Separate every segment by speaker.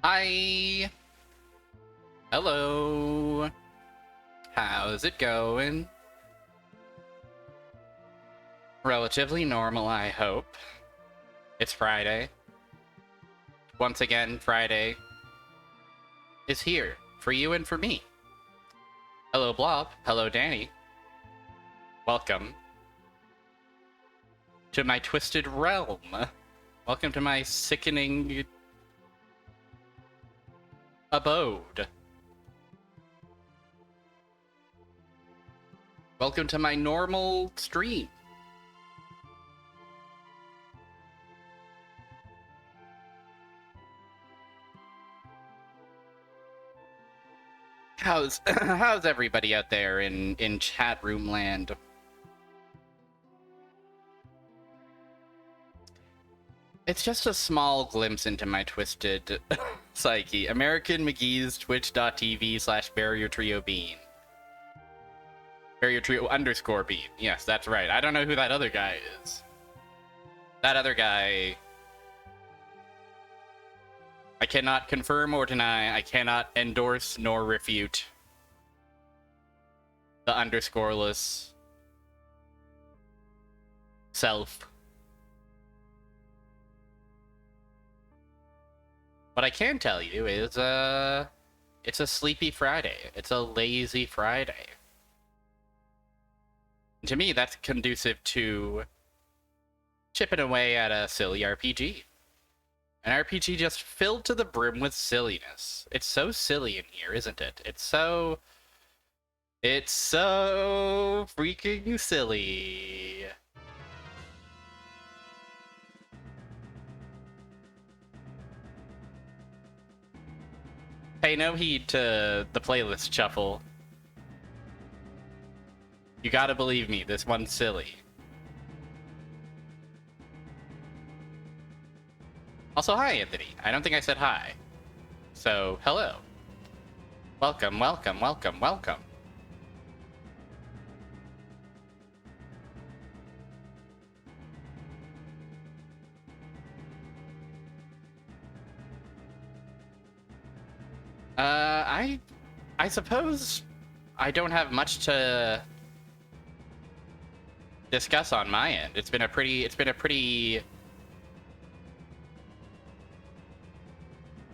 Speaker 1: Hi. Hello. How's it going? Relatively normal, I hope. It's Friday. Once again, Friday is here for you and for me. Hello, Blob. Hello, Danny. Welcome to my twisted realm. Welcome to my sickening abode. Welcome to my normal stream. How's everybody out there in chat room land? It's just a small glimpse into my twisted psyche. American McGee's twitch.tv/barrier trio bean. Barrier trio _ bean. Yes, that's right. I don't know who that other guy is. That other guy, I cannot confirm or deny. I cannot endorse nor refute the underscoreless self. What I can tell you is, it's a sleepy Friday. It's a lazy Friday. To me, that's conducive to chipping away at a silly RPG. An RPG just filled to the brim with silliness. It's so silly in here, isn't it? It's so freaking silly. Pay no heed to the playlist shuffle. You gotta believe me, this one's silly. Also, hi, Anthony. I don't think I said hi. So, hello. Welcome, welcome, welcome, welcome. I suppose I don't have much to discuss on my end. It's been a pretty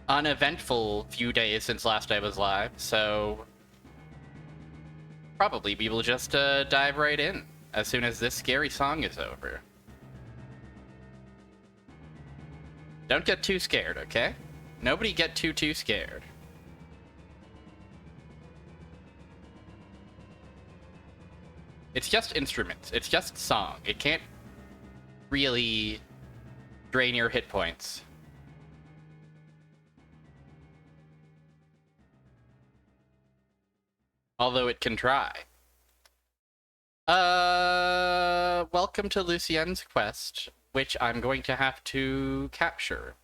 Speaker 1: uneventful few days since last I was live, so probably we will just dive right in as soon as this scary song is over. Don't get too scared, okay? Nobody get too scared. It's just instruments. It's just song. It can't really drain your hit points. Although it can try. Welcome to Lucienne's quest, which I'm going to have to capture.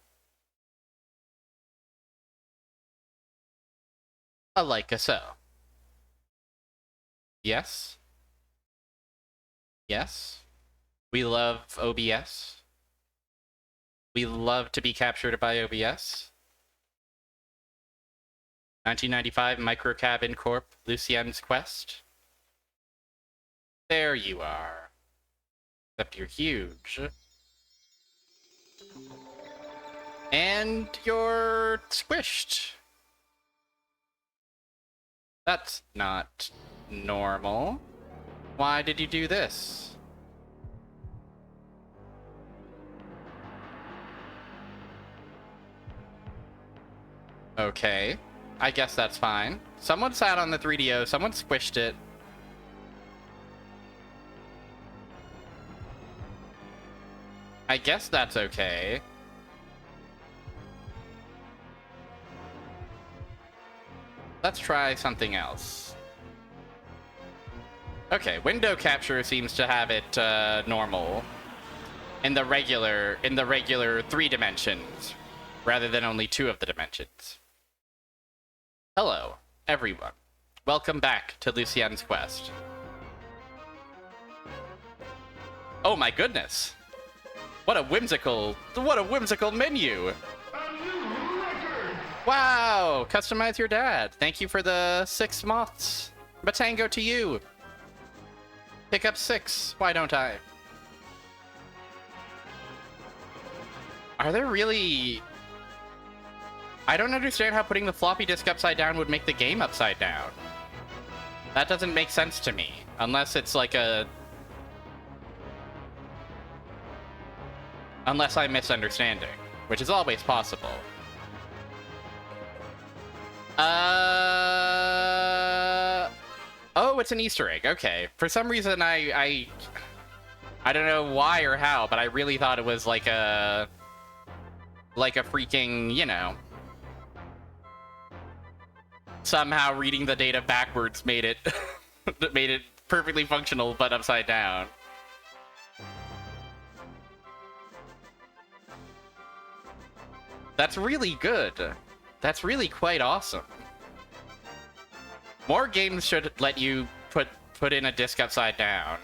Speaker 1: Like so. Yes? Yes? We love OBS. We love to be captured by OBS. 1995 Microcabin Corp. Lucienne's Quest. There you are. Except you're huge. And you're squished. That's not normal. Why did you do this? Okay. I guess that's fine. Someone sat on the 3DO, someone squished it. I guess that's okay. Let's try something else. Okay, window capture seems to have it normal in the regular 3 dimensions rather than only 2 of the dimensions. Hello, everyone. Welcome back to Lucienne's Quest. Oh my goodness. What a whimsical menu.
Speaker 2: A new record!
Speaker 1: Wow! Customize your dad. Thank you for the 6 moths. Batango to you. Pick up 6. Why don't I? Are there really... I don't understand how putting the floppy disk upside down would make the game upside down. That doesn't make sense to me. Unless it's like a... Unless I'm misunderstanding. Which is always possible. Oh, it's an Easter egg. Okay. For some reason, I don't know why or how, but I really thought it was like a freaking, you know... Somehow reading the data backwards made it made it perfectly functional, but upside down. That's really good. That's really quite awesome. More games should let you put in a disc upside down.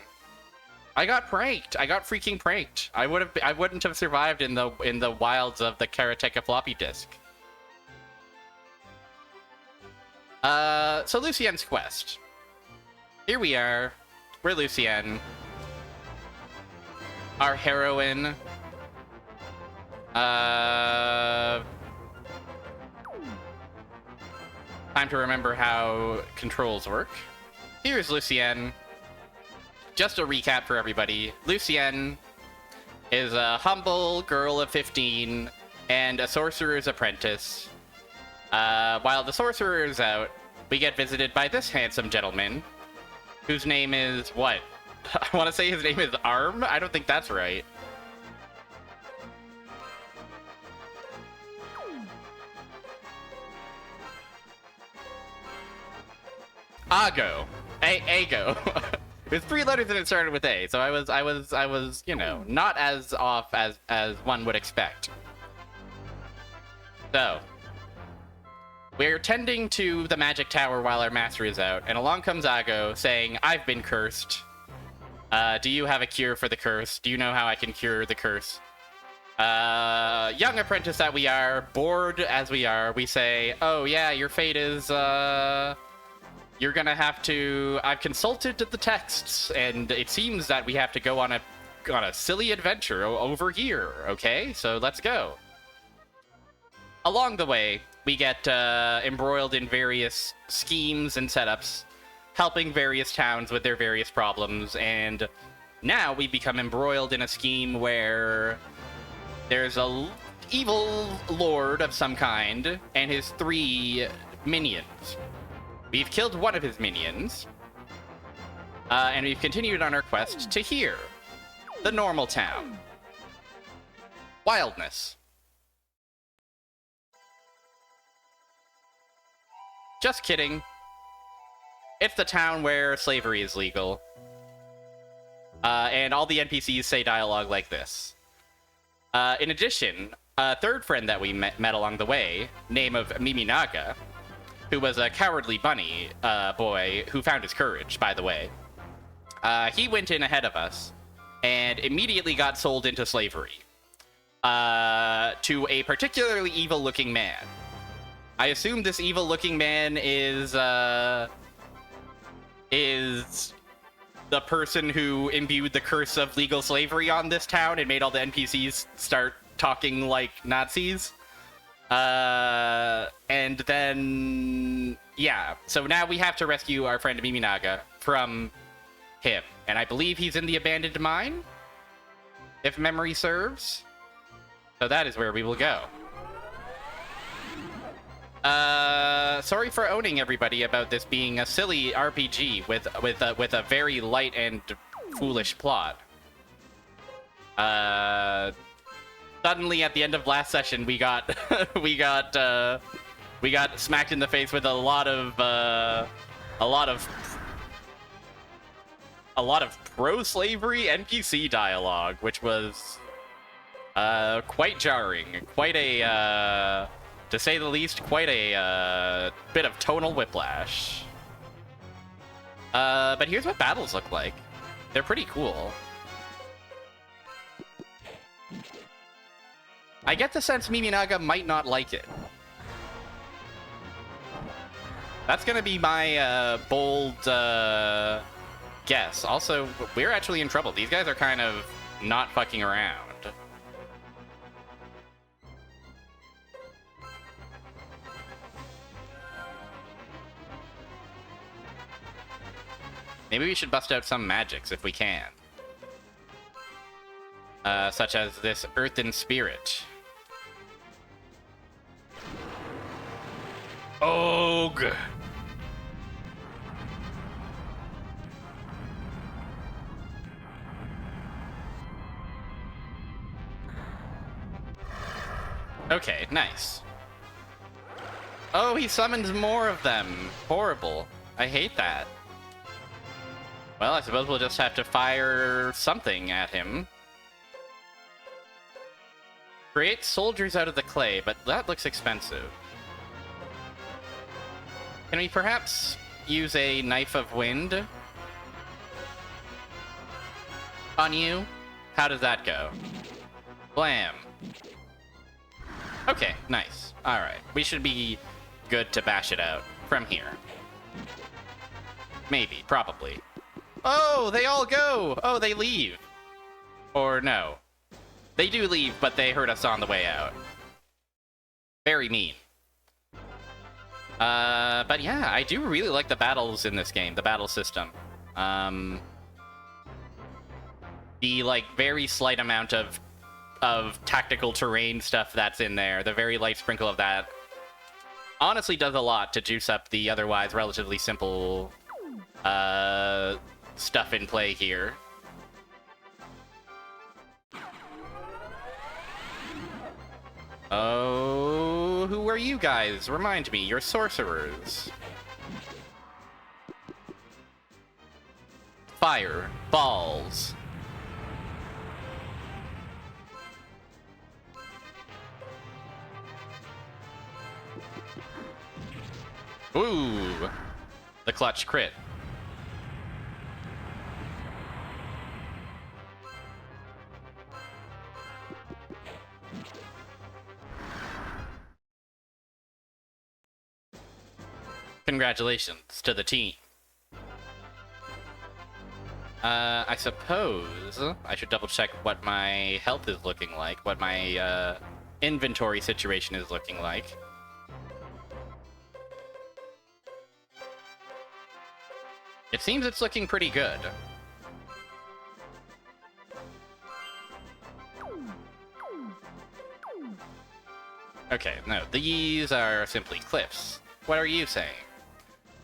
Speaker 1: I got pranked. I got freaking pranked. I wouldn't have survived in the wilds of the Karateka floppy disk. So Lucienne's quest. Here we are. We're Lucienne. Our heroine. Time to remember how controls work. Here's Lucienne. Just a recap for everybody. Lucienne is a humble girl of 15 and a sorcerer's apprentice. While the sorcerer is out, we get visited by this handsome gentleman, whose name is what? I want to say his name is Arm? I don't think that's right. Ago. Ago. It was 3 letters and it started with A, so I was, you know, not as off as one would expect. So, we're tending to the magic tower while our master is out, and along comes Ago saying, I've been cursed. Do you have a cure for the curse? Do you know how I can cure the curse? Young apprentice that we are, bored as we are, we say, oh yeah, your fate is, you're gonna have to... I've consulted the texts, and it seems that we have to go on a silly adventure over here, okay? So let's go. Along the way, we get embroiled in various schemes and setups, helping various towns with their various problems, and now we become embroiled in a scheme where there's a evil lord of some kind and his 3 minions. We've killed one of his minions, and we've continued on our quest to here, the normal town. Wildness. Just kidding. It's the town where slavery is legal. And all the NPCs say dialogue like this. In addition, a 3rd friend that we met along the way, name of Miminaga, who was a cowardly bunny boy who found his courage, by the way. He went in ahead of us and immediately got sold into slavery to a particularly evil-looking man. I assume this evil-looking man is the person who imbued the curse of legal slavery on this town and made all the NPCs start talking like Nazis. And then... yeah, so now we have to rescue our friend Miminaga from him. And I believe he's in the abandoned mine, if memory serves. So that is where we will go. Sorry for owning everybody about this being a silly RPG with a very light and foolish plot. Suddenly at the end of last session we got we got smacked in the face with a lot of pro-slavery NPC dialogue, which was quite jarring, quite a to say the least, quite a bit of tonal whiplash. But here's what battles look like. They're pretty cool. I get the sense Miminaga might not like it. That's gonna be my bold guess. Also, we're actually in trouble. These guys are kind of not fucking around. Maybe we should bust out some magics if we can. Such as this Earthen Spirit. Ogre! Okay, nice. Oh, he summons more of them. Horrible. I hate that. Well, I suppose we'll just have to fire something at him. Create soldiers out of the clay, but that looks expensive. Can we perhaps use a Knife of Wind on you? How does that go? Blam. Okay, nice. Alright, we should be good to bash it out from here. Maybe, probably. Oh, they all go! Oh, they leave. Or no. They do leave, but they hurt us on the way out. Very mean. But yeah, I do really like the battles in this game, the battle system. The, like, very slight amount of tactical terrain stuff that's in there, the very light sprinkle of that, honestly does a lot to juice up the otherwise relatively simple, stuff in play here. Oh, who are you guys? Remind me, you're sorcerers. Fire. Balls. Ooh. The clutch crit. Congratulations to the team. I suppose I should double check what my health is looking like, what my inventory situation is looking like. It seems it's looking pretty good. Okay, no, these are simply cliffs. What are you saying?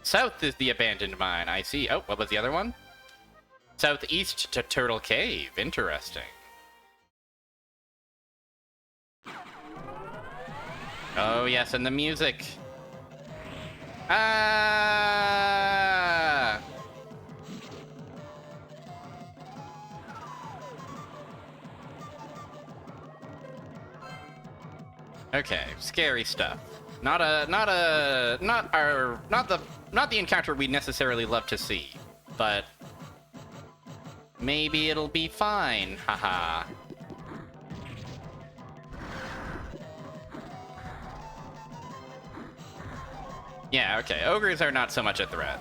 Speaker 1: South is the abandoned mine, I see. Oh, what was the other one? Southeast to Turtle Cave. Interesting. Oh, yes, and the music. Ah! Okay, scary stuff. Not the encounter we necessarily love to see, but maybe it'll be fine. Haha. Yeah, okay. Ogres are not so much a threat.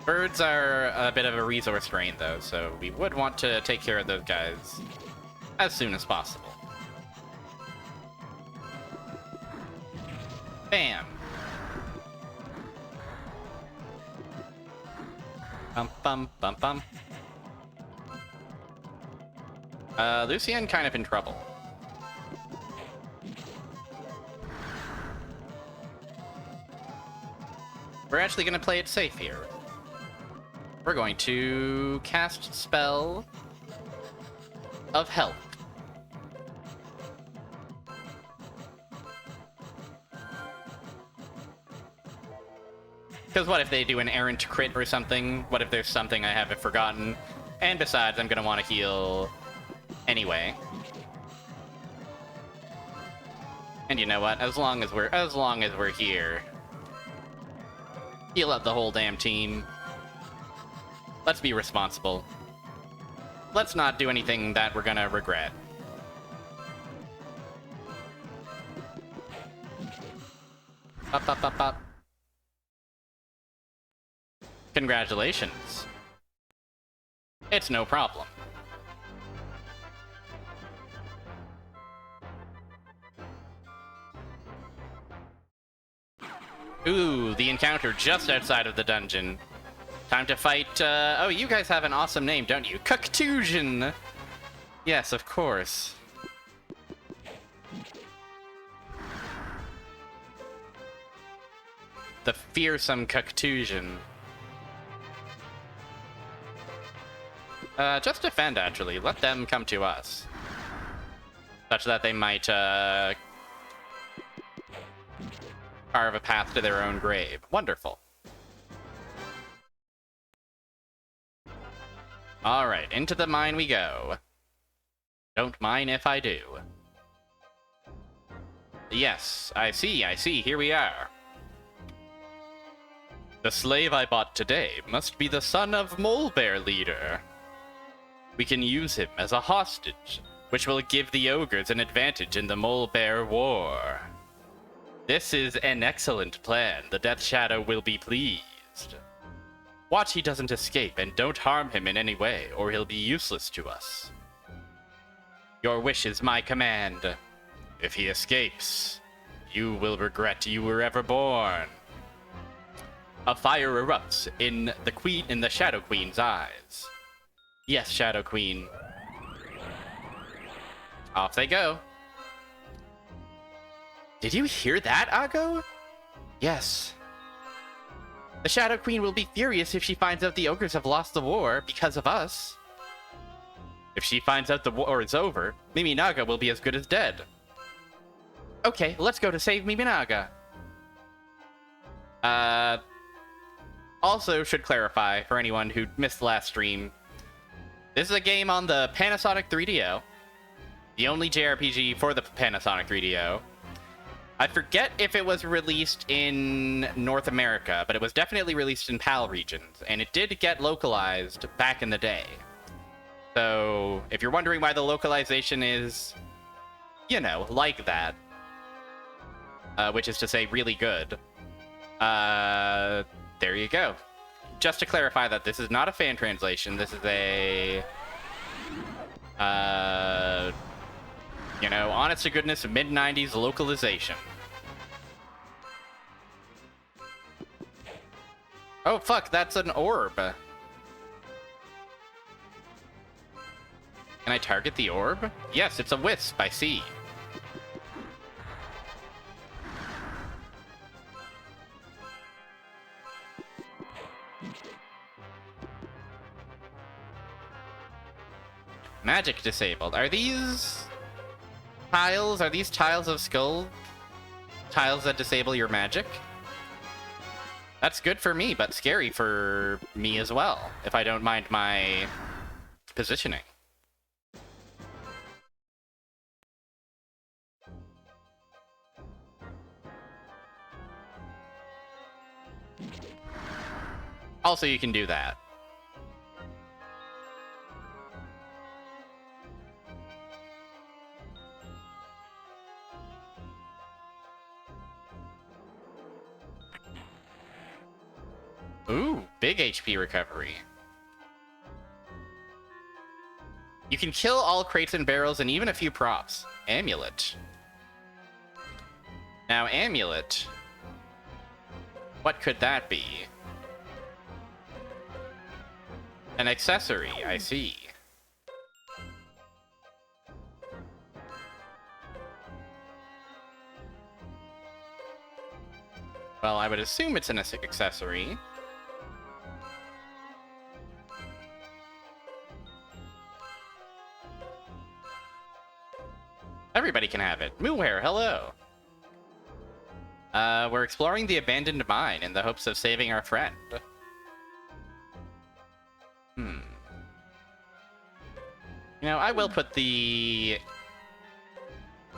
Speaker 1: Birds are a bit of a resource drain, though, so we would want to take care of those guys as soon as possible. Bam! Bum bum bum bum. Lucienne kind of in trouble. We're actually going to play it safe here. We're going to cast Spell of Health. Because what if they do an errant crit or something? What if there's something I haven't forgotten? And besides, I'm going to want to heal anyway. And you know what? As long as we're here, heal up the whole damn team. Let's be responsible. Let's not do anything that we're gonna regret. Up, up, up, up. Congratulations. It's no problem. Ooh, the encounter just outside of the dungeon. Time to fight, oh, you guys have an awesome name, don't you? Coctusion! Yes, of course. The fearsome Coctusion. Just defend, actually. Let them come to us. Such that they might, carve a path to their own grave. Wonderful. Alright, into the mine we go. Don't mind if I do. Yes, I see, here we are. The slave I bought today must be the son of Mole Bear Leader. We can use him as a hostage, which will give the ogres an advantage in the Mole Bear War. This is an excellent plan. The Death Shadow will be pleased. Watch he doesn't escape, and don't harm him in any way, or he'll be useless to us. Your wish is my command. If he escapes, you will regret you were ever born. A fire erupts in the Shadow Queen's eyes. Yes, Shadow Queen. Off they go. Did you hear that, Ago? Yes. The Shadow Queen will be furious if she finds out the ogres have lost the war because of us. If she finds out the war is over, Miminaga will be as good as dead. Okay, let's go to save Miminaga. Also should clarify for anyone who missed the last stream, this is a game on the Panasonic 3DO. The only JRPG for the Panasonic 3DO. I forget if it was released in North America, but it was definitely released in PAL regions, and it did get localized back in the day. So, if you're wondering why the localization is, you know, like that, which is to say really good, there you go. Just to clarify that this is not a fan translation, this is a, you know, honest to goodness mid-90s localization. Oh fuck, that's an orb. Can I target the orb? Yes, it's a wisp, I see. Magic disabled. Are these tiles? Are these tiles of skull? Tiles that disable your magic? That's good for me, but scary for me as well, if I don't mind my positioning. Also, you can do that. Ooh, big HP recovery. You can kill all crates and barrels and even a few props. Amulet. Now, amulet. What could that be? An accessory, I see. Well, I would assume it's an accessory. Everybody can have it. Moonware, hello. We're exploring the abandoned mine in the hopes of saving our friend. You know, I will put the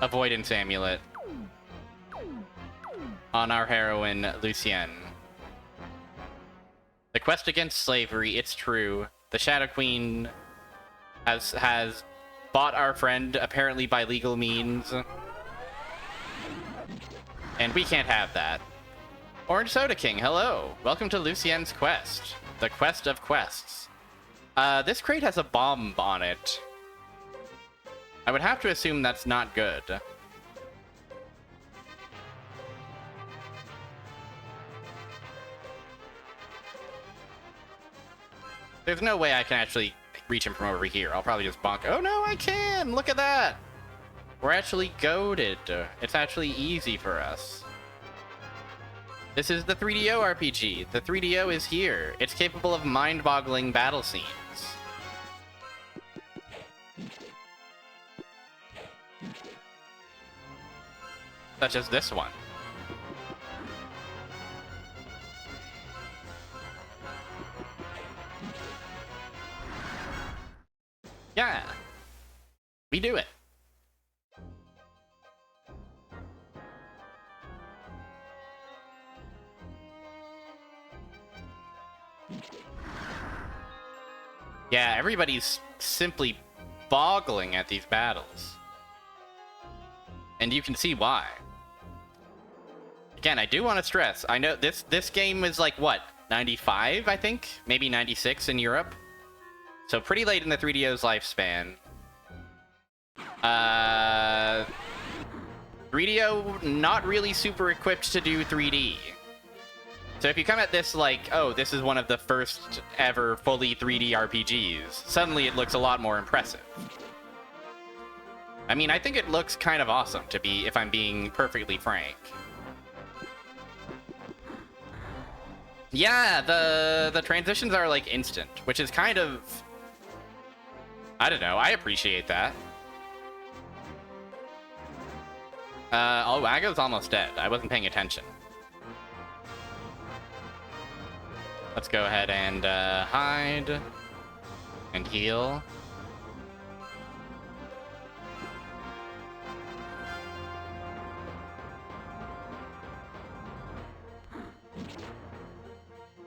Speaker 1: avoidance amulet on our heroine, Lucienne. The quest against slavery, it's true. The Shadow Queen has bought our friend, apparently by legal means. And we can't have that. Orange Soda King, hello. Welcome to Lucienne's Quest. The quest of quests. This crate has a bomb on it. I would have to assume that's not good. There's no way I can actually reach him from over here. I'll probably just bonk. Oh no, I can! Look at that! We're actually goated. It's actually easy for us. This is the 3DO RPG. The 3DO is here. It's capable of mind-boggling battle scenes. Such as this one. Yeah. We do it. Yeah, everybody's simply boggling at these battles. And you can see why. Again, I do want to stress, I know this game is like, what, 95, I think? Maybe 96 in Europe? So pretty late in the 3DO's lifespan. 3DO not really super equipped to do 3D. So if you come at this like, oh, this is one of the first ever fully 3D RPGs, suddenly it looks a lot more impressive. I mean, I think it looks kind of awesome, to be, if I'm being perfectly frank. Yeah, the transitions are like instant, which is kind of, I don't know, I appreciate that. Oh, Ago's almost dead. I wasn't paying attention. Let's go ahead and hide and heal.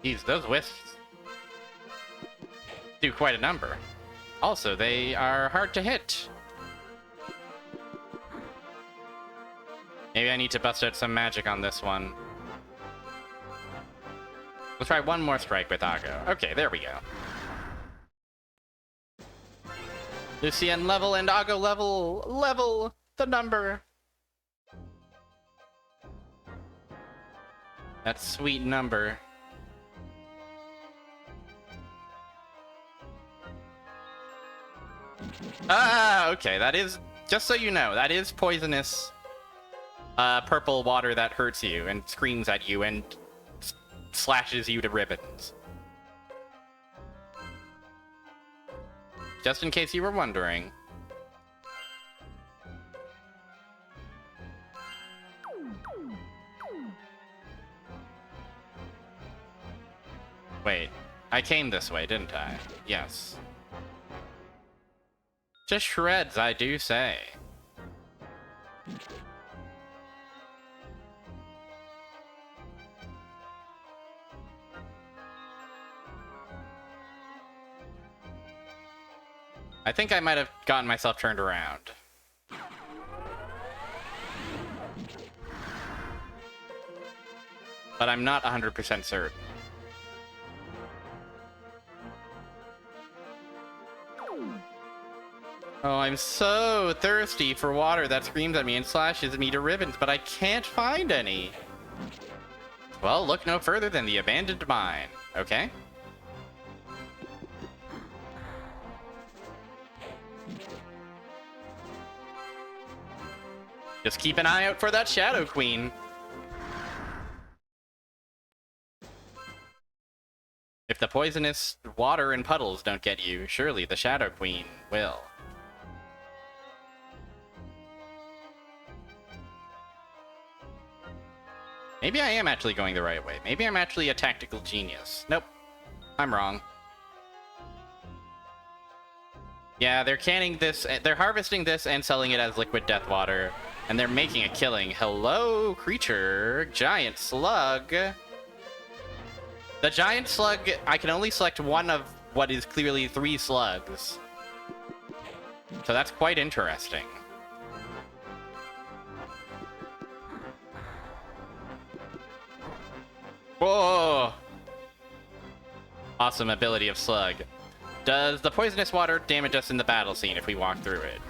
Speaker 1: Jeez, those wisps do quite a number. Also, they are hard to hit. Maybe I need to bust out some magic on this one. Let's try one more strike with Ago. Okay, there we go. Lucienne level and Ago level. Level the number. That sweet number. Ah, okay, that is, just so you know, that is poisonous purple water that hurts you and screams at you and slashes you to ribbons. Just in case you were wondering. Wait, I came this way, didn't I? Yes. Just shreds, I do say. I think I might have gotten myself turned around. But I'm not 100% certain. Oh, I'm so thirsty for water that screams at me and slashes me to ribbons, but I can't find any. Well, look no further than the abandoned mine, okay? Just keep an eye out for that Shadow Queen. If the poisonous water and puddles don't get you, surely the Shadow Queen will. Maybe I am actually going the right way. Maybe I'm actually a tactical genius. Nope. I'm wrong. Yeah, they're canning this, they're harvesting this and selling it as liquid death water. And they're making a killing. Hello, creature. Giant slug. The giant slug, I can only select one of what is clearly 3 slugs. So that's quite interesting. Awesome ability of Slug. Does the poisonous water damage us in the battle scene if we walk through it?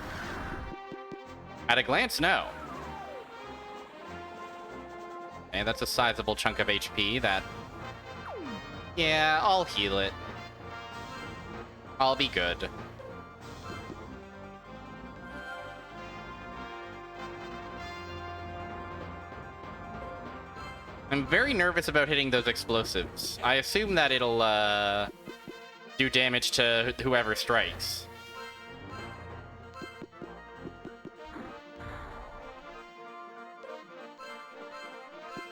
Speaker 1: At a glance, no. And that's a sizable chunk of HP that... Yeah, I'll heal it. I'll be good. I'm very nervous about hitting those explosives. I assume that it'll, do damage to whoever strikes.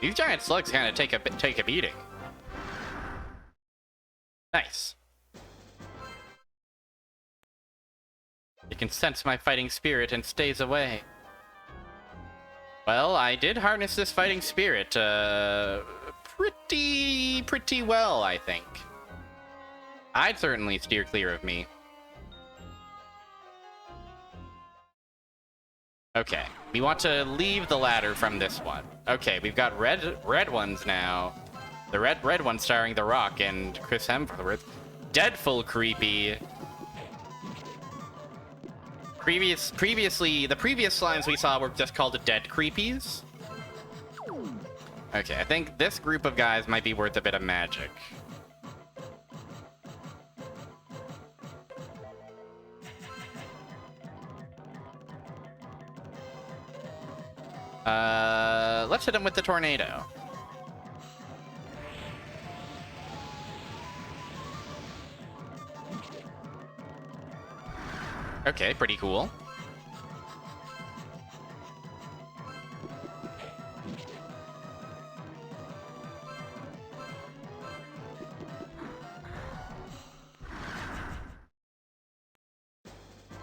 Speaker 1: These giant slugs kind of take a beating. Nice. It can sense my fighting spirit and stays away. Well, I did harness this fighting spirit, pretty well, I think. I'd certainly steer clear of me. Okay, we want to leave the ladder from this one. Okay, we've got red ones now. The red one starring The Rock and Chris Hemsworth. Deadful creepy. Previously, the previous slimes we saw were just called dead creepies. Okay, I think this group of guys might be worth a bit of magic. Let's hit him with the tornado. Okay, pretty cool.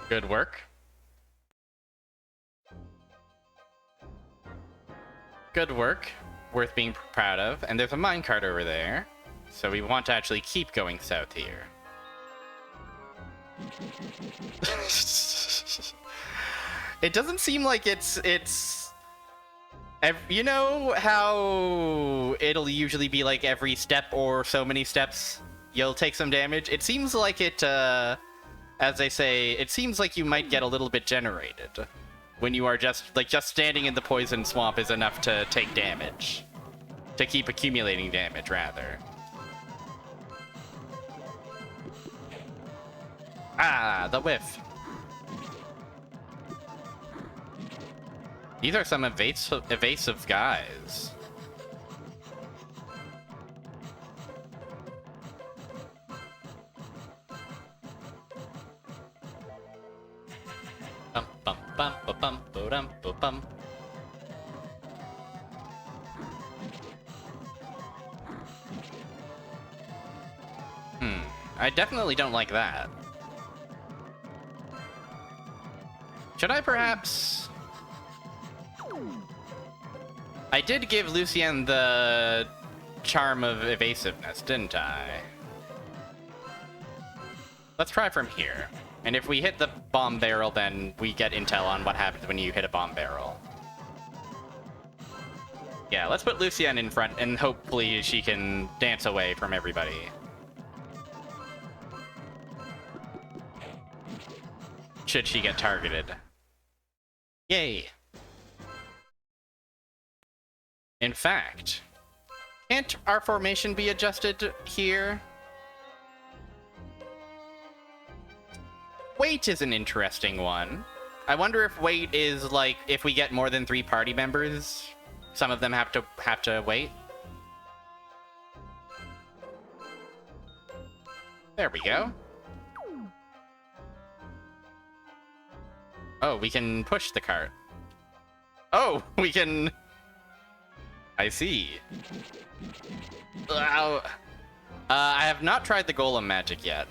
Speaker 1: Good work. Good work. Worth being proud of. And there's a minecart over there. So we want to actually keep going south here. It doesn't seem like it's you know how it'll usually be like every step or so many steps you'll take some damage? It seems like it, as they say, it seems like you might get a little bit generated. When you are just standing in the poison swamp is enough to take damage. To keep accumulating damage, rather. Ah, the whiff. These are some evasive guys. Bum bum bum bum bum bum bum bum. I definitely don't like that. Should I perhaps... I did give Lucienne the charm of evasiveness, didn't I? Let's try from here. And if we hit the bomb barrel, then we get intel on what happens when you hit a bomb barrel. Yeah, let's put Lucienne in front, and hopefully she can dance away from everybody. Should she get targeted. Yay. In fact, can't our formation be adjusted here? Weight is an interesting one. I wonder if weight is like if we get more than 3 party members, some of them have to wait. There we go. Oh, we can push the cart. Oh, we can... I see. I have not tried the golem magic yet.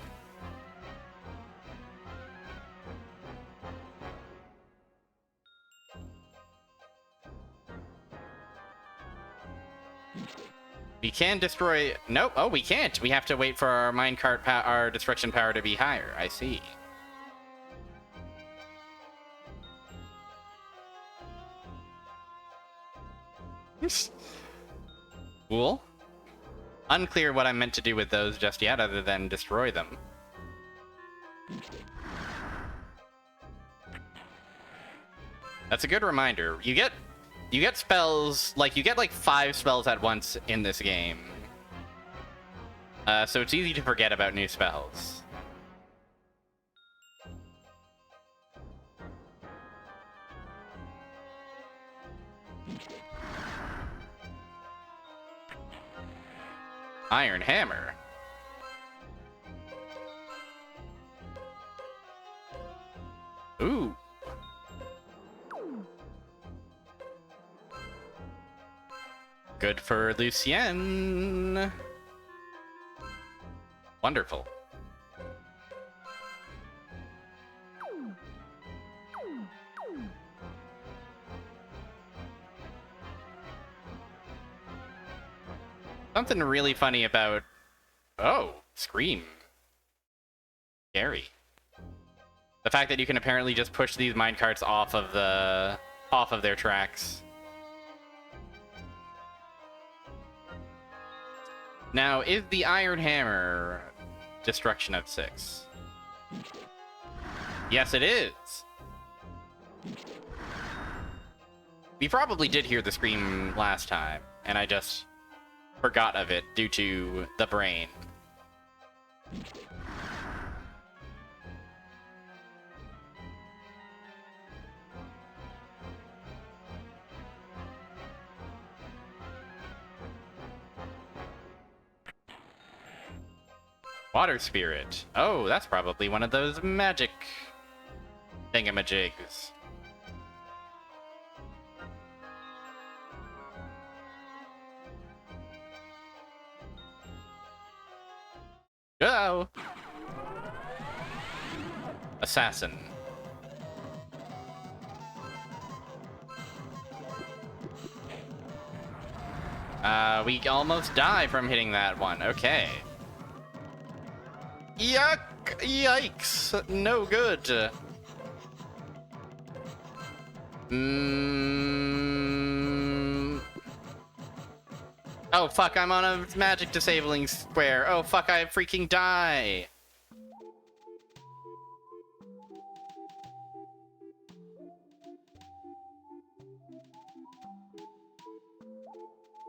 Speaker 1: We can destroy... Nope. Oh, we can't. We have to wait for our minecart our destruction power to be higher. I see. Cool. Unclear what I'm meant to do with those just yet, other than destroy them. That's a good reminder. You get spells, like, you get like 5 spells at once in this game. So it's easy to forget about new spells. Iron Hammer. Ooh. Good for Lucienne. Wonderful. Something really funny about... Oh, Scream. Scary. The fact that you can apparently just push these minecarts off of their tracks. Now, is the Iron Hammer destruction of 6? Yes, it is. We probably did hear the scream last time, and I just forgot of it due to the brain. Water Spirit. Oh, that's probably one of those magic thingamajigs. Go! Assassin. We almost die from hitting that one. Okay. Yuck! Yikes! No good. Oh fuck, I'm on a magic disabling square. Oh fuck, I freaking die.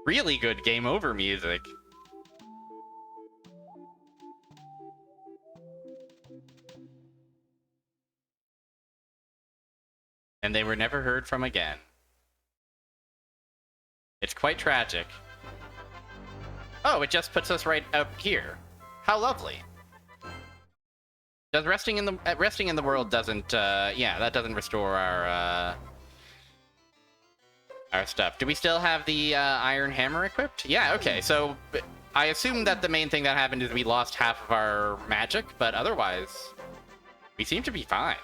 Speaker 1: Really good game over music. And they were never heard from again. It's quite tragic. Oh, it just puts us right up here. How lovely. Does resting in the world doesn't yeah, that doesn't restore our stuff. Do we still have the Iron Hammer equipped? Yeah, okay. So I assume that the main thing that happened is we lost half of our magic, but otherwise we seem to be fine.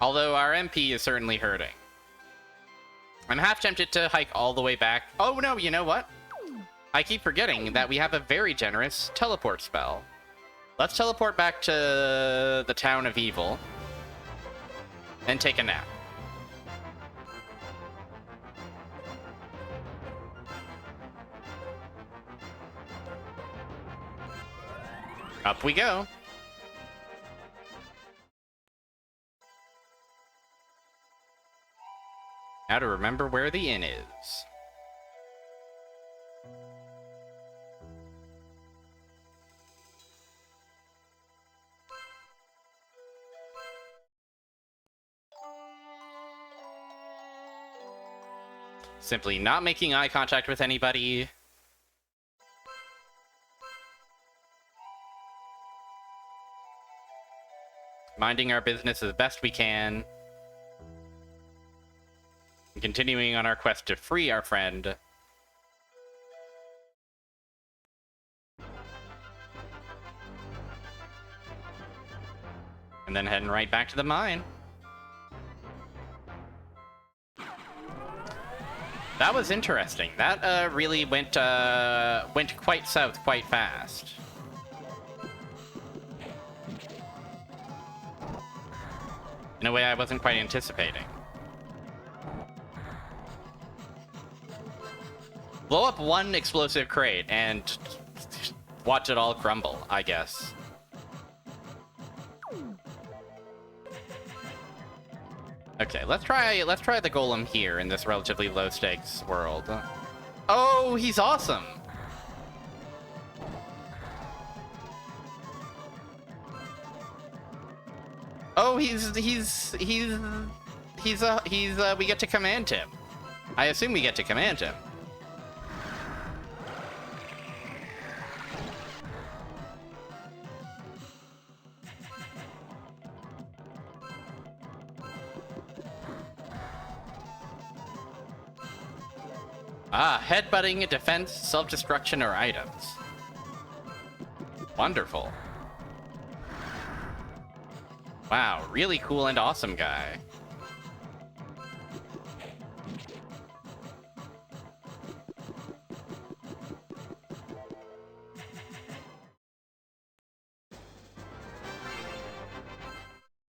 Speaker 1: Although our MP is certainly hurting. I'm half tempted to hike all the way back. Oh no, you know what? I keep forgetting that we have a very generous teleport spell. Let's teleport back to the Town of Evil and take a nap. Up we go. Now to remember where the inn is. Simply not making eye contact with anybody. Minding our business as best we can. Continuing on our quest to free our friend. And then heading right back to the mine. That was interesting. That really went quite south quite fast. In a way I wasn't quite anticipating. Blow up one explosive crate and watch it all crumble, I guess. Okay, let's try the golem here in this relatively low stakes world. Oh, he's awesome. Oh, we get to command him. I assume we get to command him. Ah, headbutting, defense, self-destruction, or items. Wonderful. Wow, really cool and awesome guy.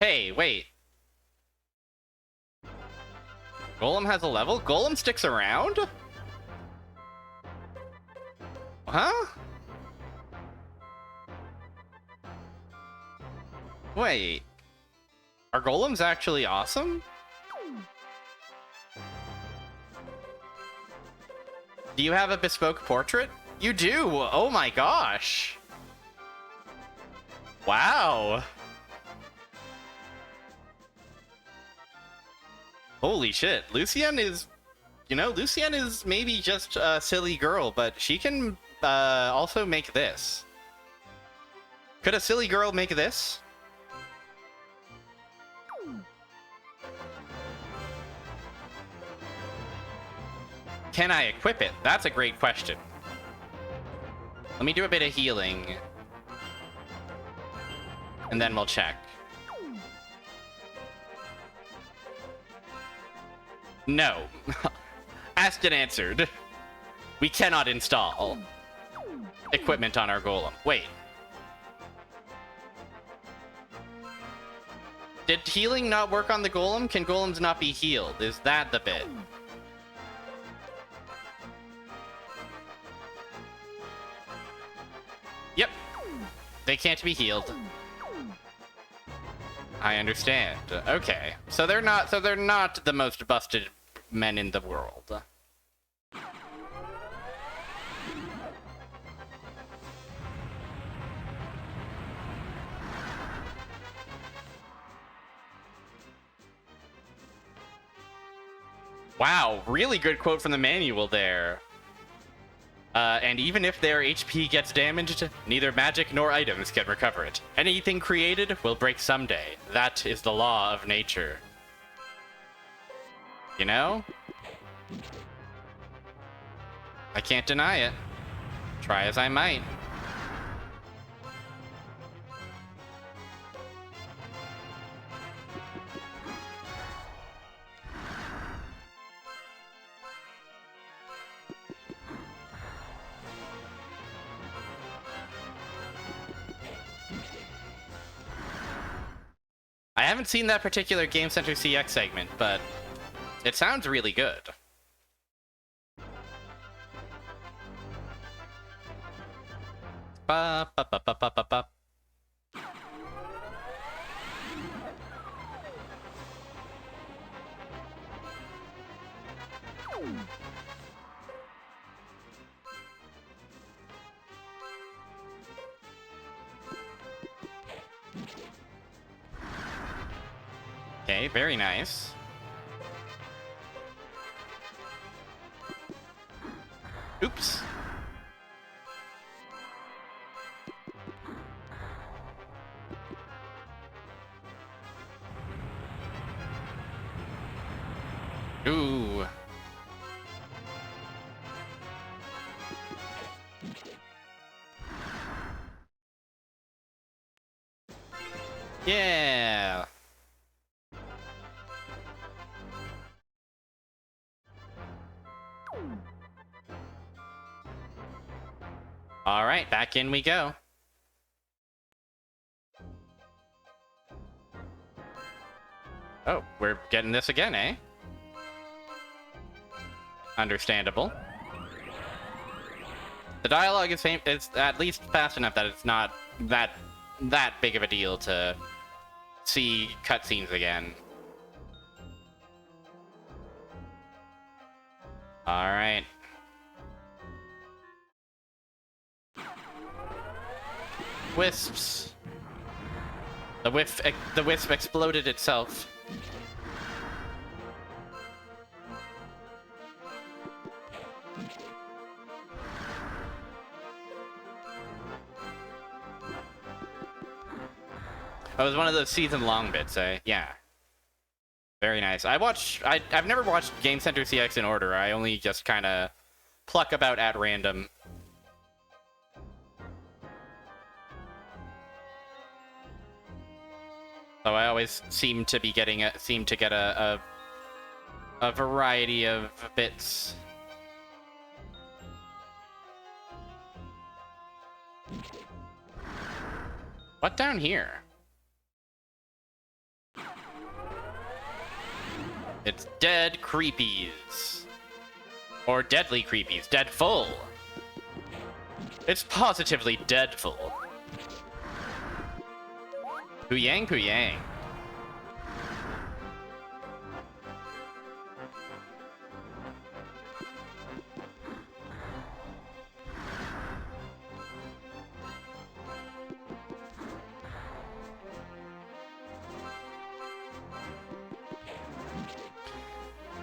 Speaker 1: Hey, wait. Golem has a level? Golem sticks around? Huh? Wait. Are golems actually awesome? Do you have a bespoke portrait? You do! Oh my gosh! Wow! Holy shit. Lucienne is... You know, Lucienne is maybe just a silly girl, but she can also make this. Could a silly girl make this? Can I equip it? That's a great question. Let me do a bit of healing. And then we'll check. No. Asked and answered. We cannot install equipment on our golem. Wait. Did healing not work on the golem? Can golems not be healed? Is that the bit? Yep. They can't be healed. I understand. Okay. So they're not the most busted men in the world. Wow, really good quote from the manual there. And even if their HP gets damaged, neither magic nor items can recover it. Anything created will break someday. That is the law of nature. You know? I can't deny it. Try as I might. I haven't seen that particular Game Center CX segment, but it sounds really good. Ba, ba, ba, ba, ba, ba, ba. Okay, very nice. Oops. Ooh. Yeah. All right, back in we go. Oh, we're getting this again, eh? Understandable. The dialogue is at least fast enough that it's not that big of a deal to see cutscenes again. All right. Wisps. The wisp exploded itself. Oh, it was one of those season-long bits, eh? Yeah. Very nice. I've never watched Game Center CX in order. I only just kind of pluck about at random. So I always seem to get a variety of bits. What down here? It's dead creepies. Or deadly creepies. Deadful. It's positively deadful. Puyang, Puyang.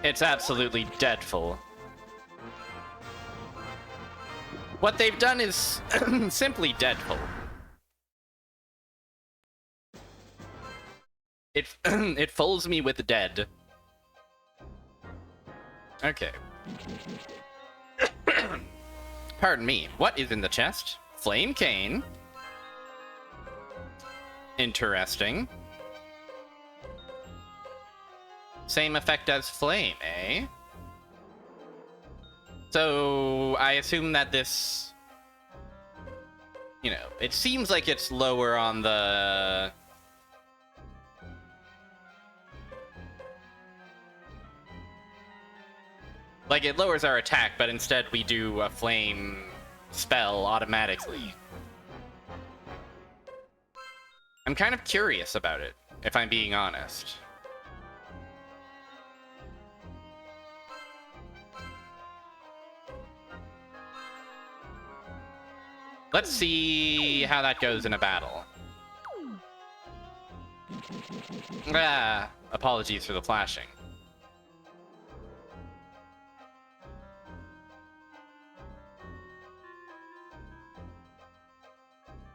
Speaker 1: It's absolutely deadful. What they've done is simply deadful. It fills me with dead. Okay. Pardon me. What is in the chest? Flame cane. Interesting. Same effect as flame, eh? So I assume that this, you know, it seems like it's lower on the like it lowers our attack, but instead we do a flame spell automatically. I'm kind of curious about it, if I'm being honest. Let's see how that goes in a battle. Ah, apologies for the flashing.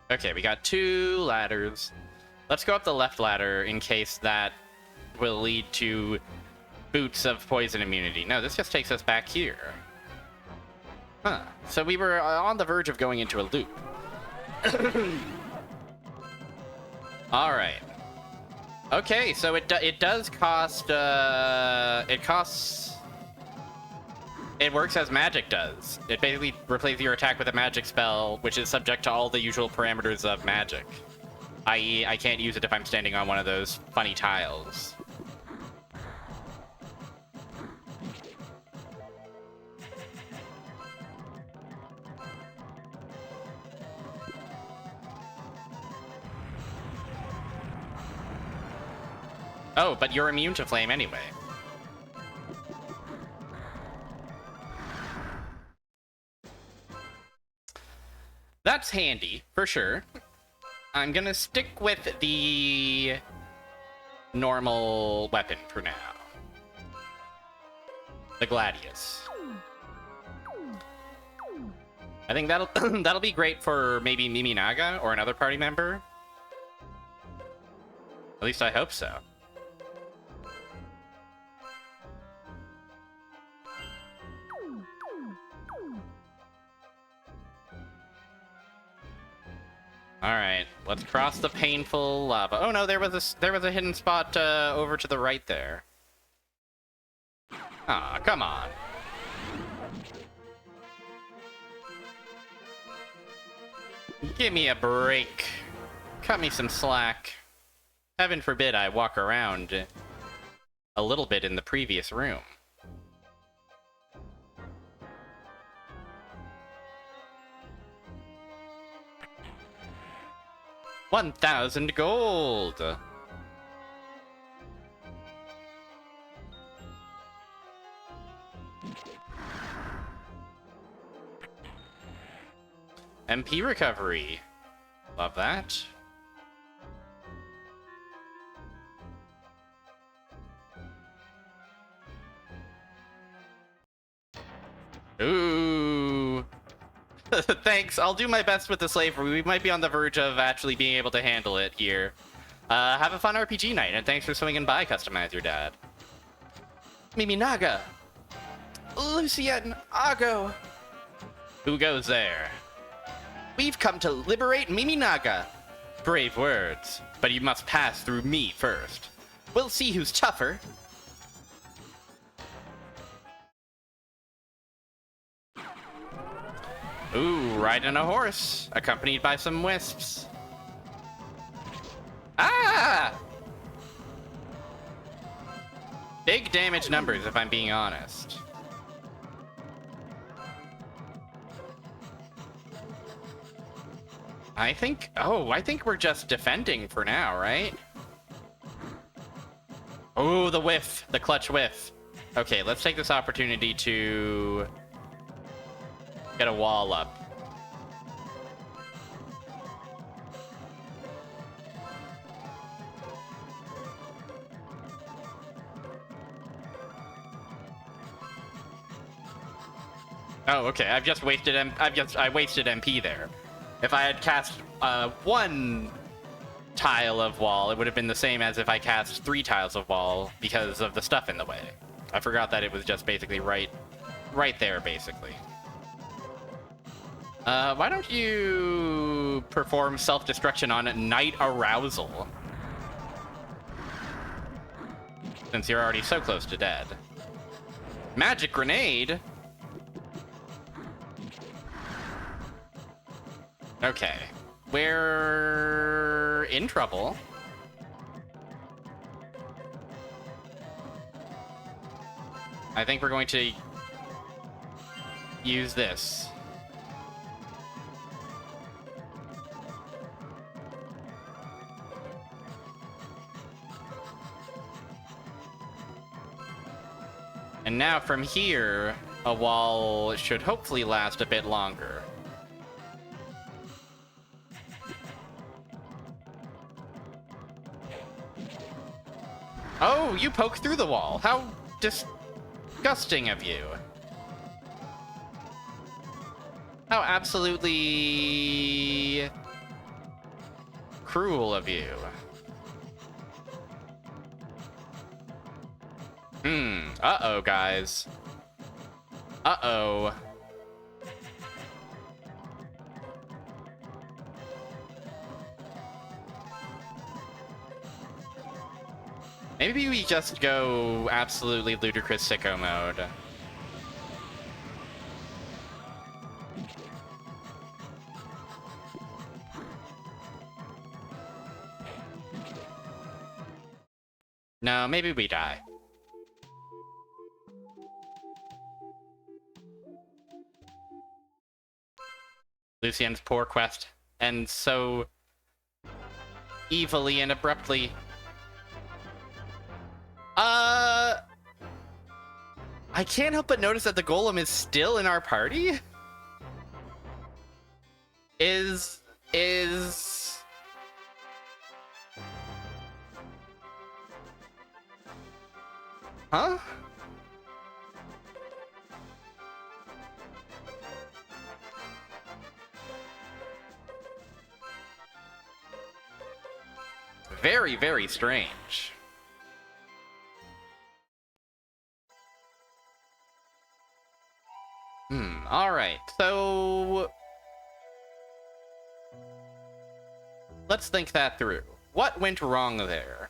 Speaker 1: Okay, we got 2 ladders. Let's go up the left ladder in case that will lead to boots of poison immunity. No, this just takes us back here. Huh. So we were on the verge of going into a loop. Alright. Okay, so it does cost, it costs... It works as magic does. It basically replaces your attack with a magic spell, which is subject to all the usual parameters of magic. I.e., I can't use it if I'm standing on one of those funny tiles. Oh, but you're immune to flame anyway. That's handy, for sure. I'm gonna stick with the normal weapon for now. The Gladius. I think that'll that'll be great for maybe Miminaga or another party member. At least I hope so. All right, let's cross the painful lava. Oh no, there was a hidden spot over to the right there. Ah, come on. Give me a break. Cut me some slack. Heaven forbid I walk around a little bit in the previous room. 1,000 gold. MP recovery. Love that. Ooh. Thanks. I'll do my best with the slavery. We might be on the verge of actually being able to handle it here. Have a fun RPG night, and thanks for swinging by, Customize Your Dad. Mimi-naga. Lucienne, Ago. Who goes there? We've come to liberate Mimi-naga. Brave words, but you must pass through me first. We'll see who's tougher. Ooh, riding a horse, accompanied by some wisps. Ah! Big damage numbers, if I'm being honest. I think we're just defending for now, right? Oh, the whiff, the clutch whiff. Okay, let's take this opportunity to get a wall up. Oh, okay. I wasted MP there. If I had cast one tile of wall, it would have been the same as if I cast 3 tiles of wall because of the stuff in the way. I forgot that it was just basically right there, basically. Why don't you perform self-destruction on Night Arousal? Since you're already so close to dead. Magic Grenade? Okay. We're in trouble. I think we're going to use this. And now from here, a wall should hopefully last a bit longer. Oh, you poke through the wall. How disgusting of you. How absolutely cruel of you. Uh-oh, guys. Uh-oh. Maybe we just go absolutely ludicrous sicko mode. No, maybe we die. Lucienne's poor quest ends so evilly and abruptly. I can't help but notice that the golem is still in our party. Is... Huh? Very, very strange. Alright, so... let's think that through. What went wrong there?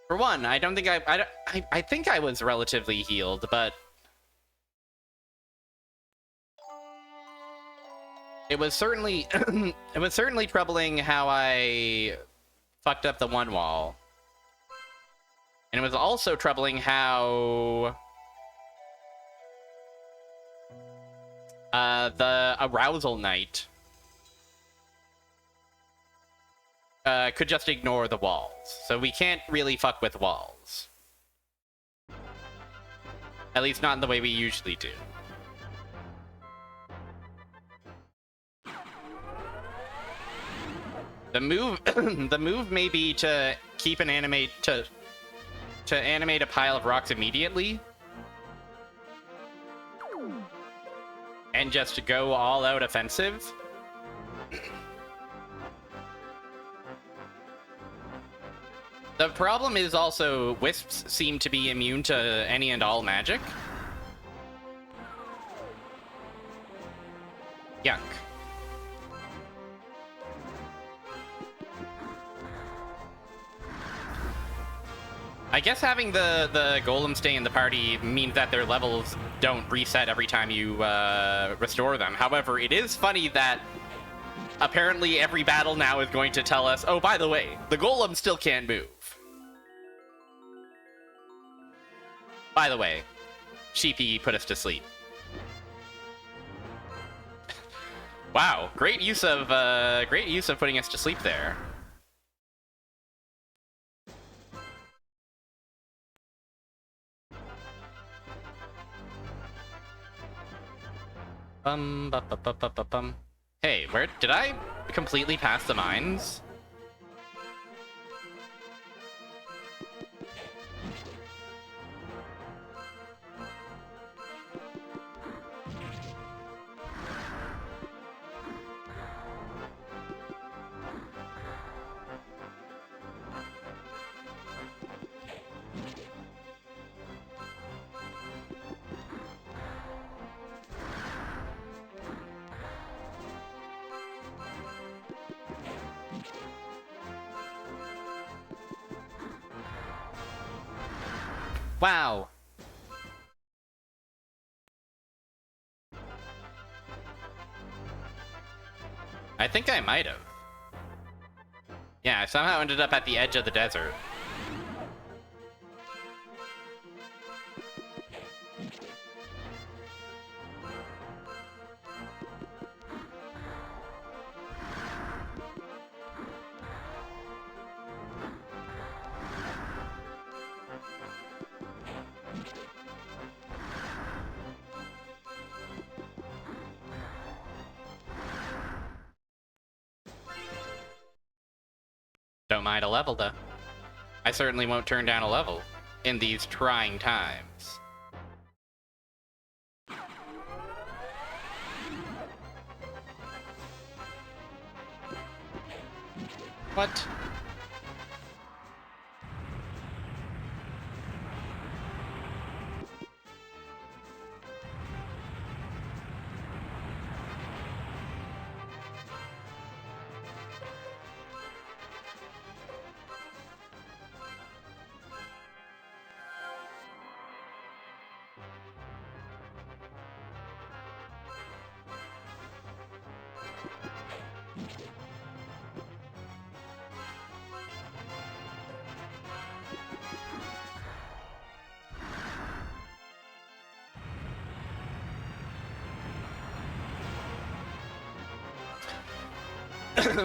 Speaker 1: For one, I don't think I think I was relatively healed, but... it was certainly... it was certainly troubling how I fucked up the one wall. And it was also troubling how... the arousal night could just ignore the walls. So we can't really fuck with walls. At least not in the way we usually do. The move, the move may be to keep an animate to animate a pile of rocks immediately, and just go all out offensive. The problem is also wisps seem to be immune to any and all magic. Yuck. I guess having the golem stay in the party means that their levels don't reset every time you restore them. However, it is funny that apparently every battle now is going to tell us, oh, by the way, the golem still can't move. By the way, Sheepy put us to sleep. Wow, great use of putting us to sleep there. Hey, where did I completely pass the mines? Wow. I think I might have. Yeah, I somehow ended up at the edge of the desert. Don't mind a level, though. I certainly won't turn down a level in these trying times. What?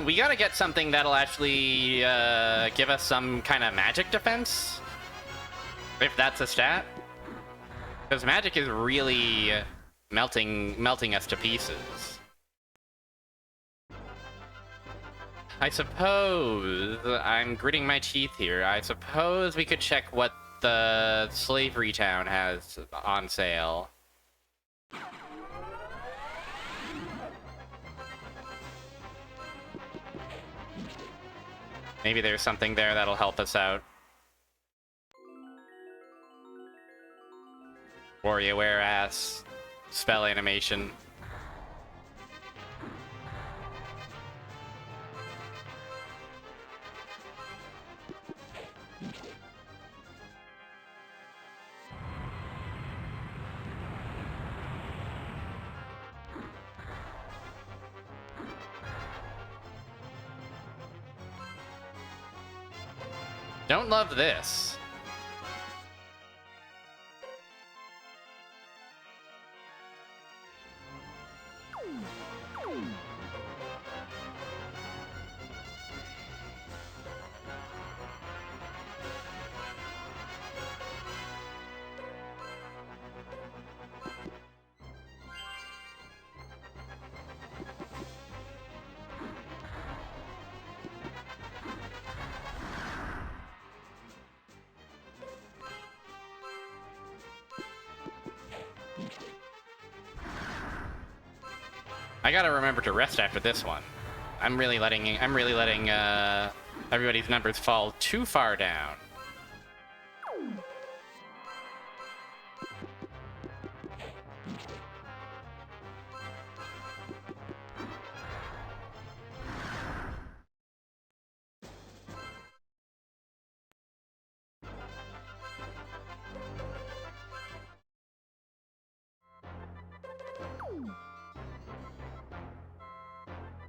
Speaker 1: We gotta get something that'll actually give us some kind of magic defense, if that's a stat. Because magic is really melting us to pieces. I suppose, I'm gritting my teeth here, I suppose we could check what the Slavery Town has on sale. Maybe there's something there that'll help us out. WarioWare ass spell animation. Don't love this. I gotta remember to rest after this one. I'm really letting everybody's numbers fall too far down.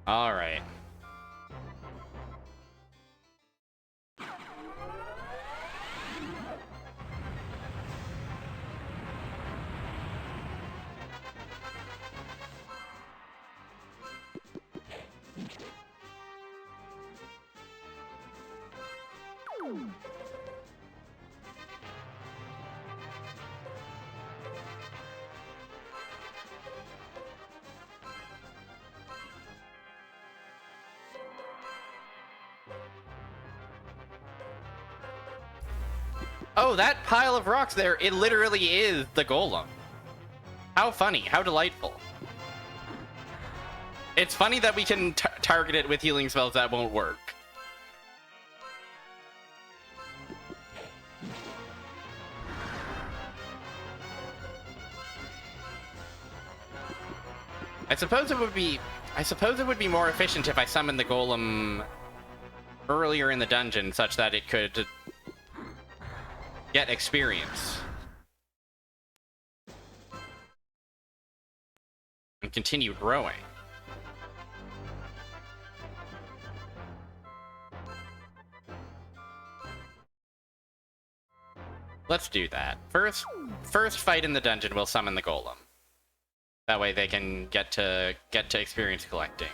Speaker 1: All right. Oh, that pile of rocks there, it literally is the golem. How funny, how delightful. It's funny that we can target it with healing spells that won't work. I suppose it would be more efficient if I summoned the golem earlier in the dungeon such that it could get experience and continue growing. Let's do that. First fight in the dungeon, we'll summon the golem. That way they can get to experience collecting.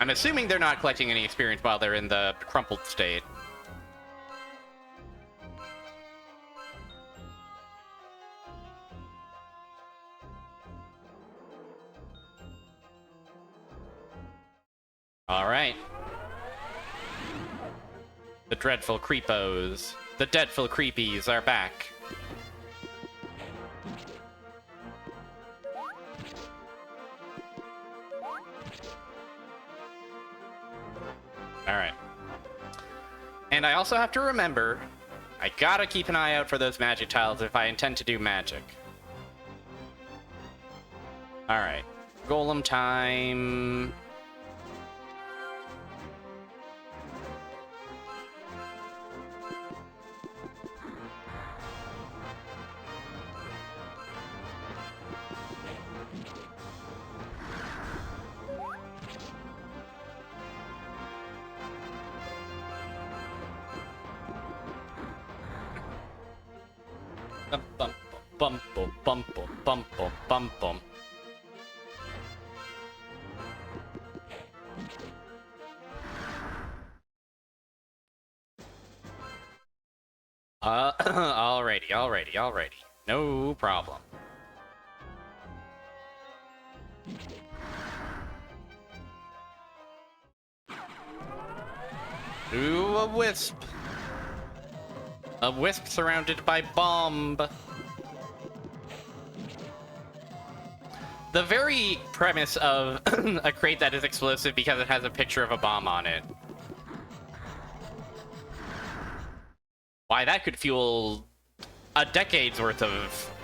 Speaker 1: I'm assuming they're not collecting any experience while they're in the crumpled state. All right. The dreadful creepos, the deadful creepies are back. Alright. And I also have to remember, I gotta keep an eye out for those magic tiles if I intend to do magic. Alright. Golem time. Bum bum bum bum bum bum bum bum. Alrighty. No problem. Ooh, a wisp. A wisp surrounded by bomb. The very premise of a crate that is explosive because it has a picture of a bomb on it. Why, that could fuel a decade's worth of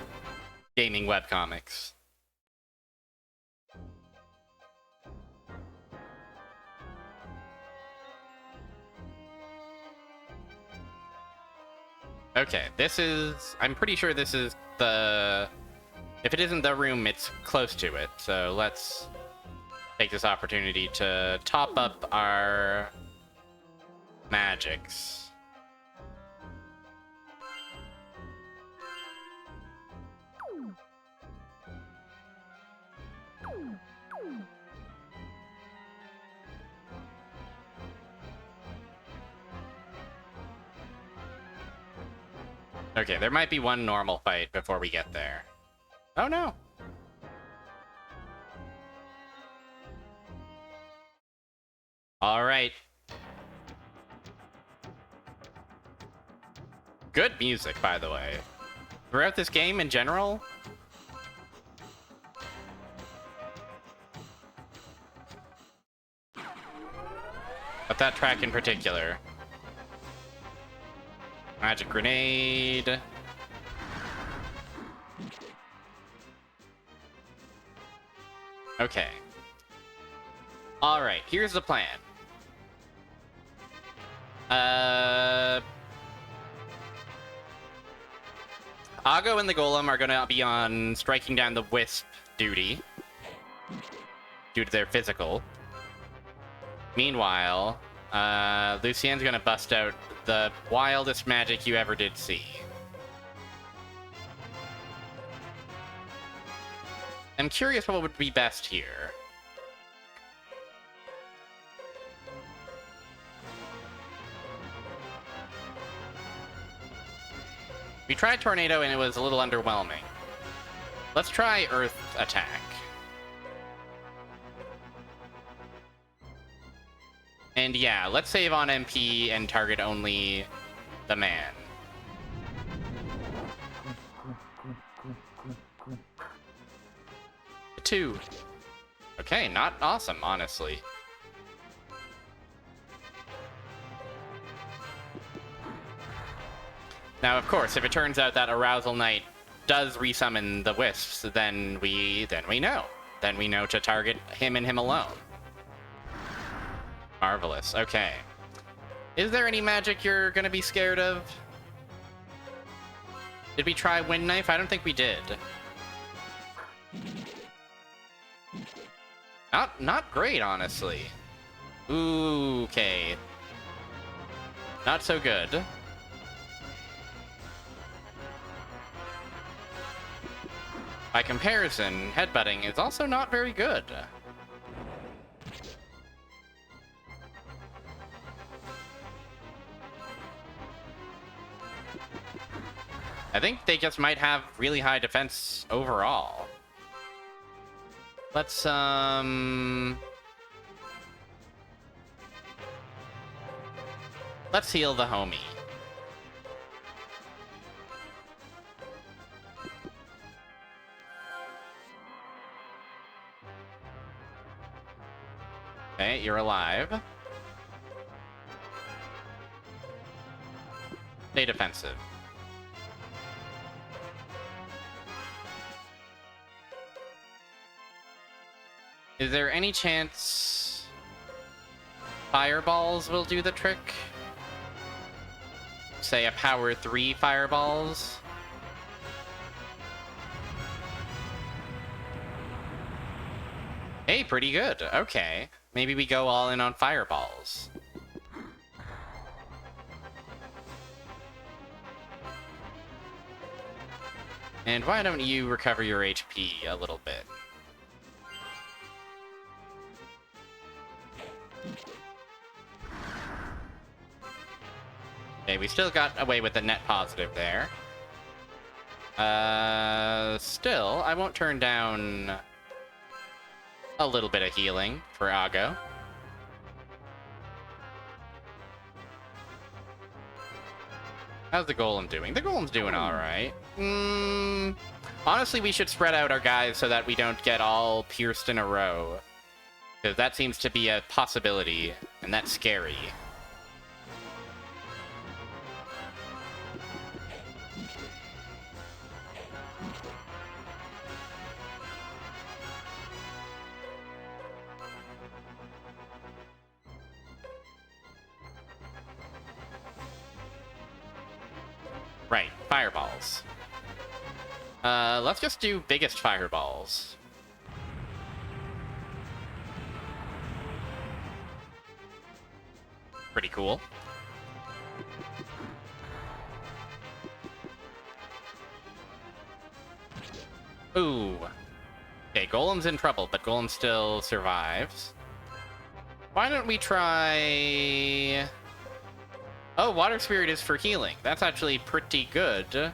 Speaker 1: gaming webcomics. Okay, this is... I'm pretty sure this is the... If it isn't the room, it's close to it. So let's take this opportunity to top up our magics. Okay, there might be one normal fight before we get there. Oh no! Alright. Good music, by the way. Throughout this game in general, that track in particular. Magic grenade. Okay. Alright, here's the plan. Ago and the Golem are gonna be on striking down the Wisp duty due to their physical. Meanwhile, Lucienne's gonna bust out the wildest magic you ever did see. I'm curious what would be best here. We tried Tornado and it was a little underwhelming. Let's try Earth Attack. And yeah, let's save on MP and target only the man. Two. Okay, not awesome, honestly. Now, of course, if it turns out that Arousal Knight does resummon the Wisps, then we know. Then we know to target him and him alone. Marvelous. Okay. Is there any magic you're gonna be scared of? Did we try Wind Knife? I don't think we did. Not great, honestly. Ooh, okay. Not so good. By comparison, headbutting is also not very good. I think they just might have really high defense overall. Let's heal the homie. Okay, you're alive. Stay defensive. Is there any chance fireballs will do the trick? Say a power 3 fireballs? Hey, pretty good. Okay. Maybe we go all in on fireballs. And why don't you recover your HP a little bit? Okay, we still got away with the net positive there. Still, I won't turn down a little bit of healing for Ago. How's the Golem doing? The Golem's doing alright. Honestly, we should spread out our guys so that we don't get all pierced in a row. Because that seems to be a possibility, and that's scary. Right, fireballs. Let's just do biggest fireballs. Pretty cool. Ooh. Okay, Golem's in trouble, but Golem still survives. Why don't we try... Oh, Water Spirit is for healing. That's actually pretty good.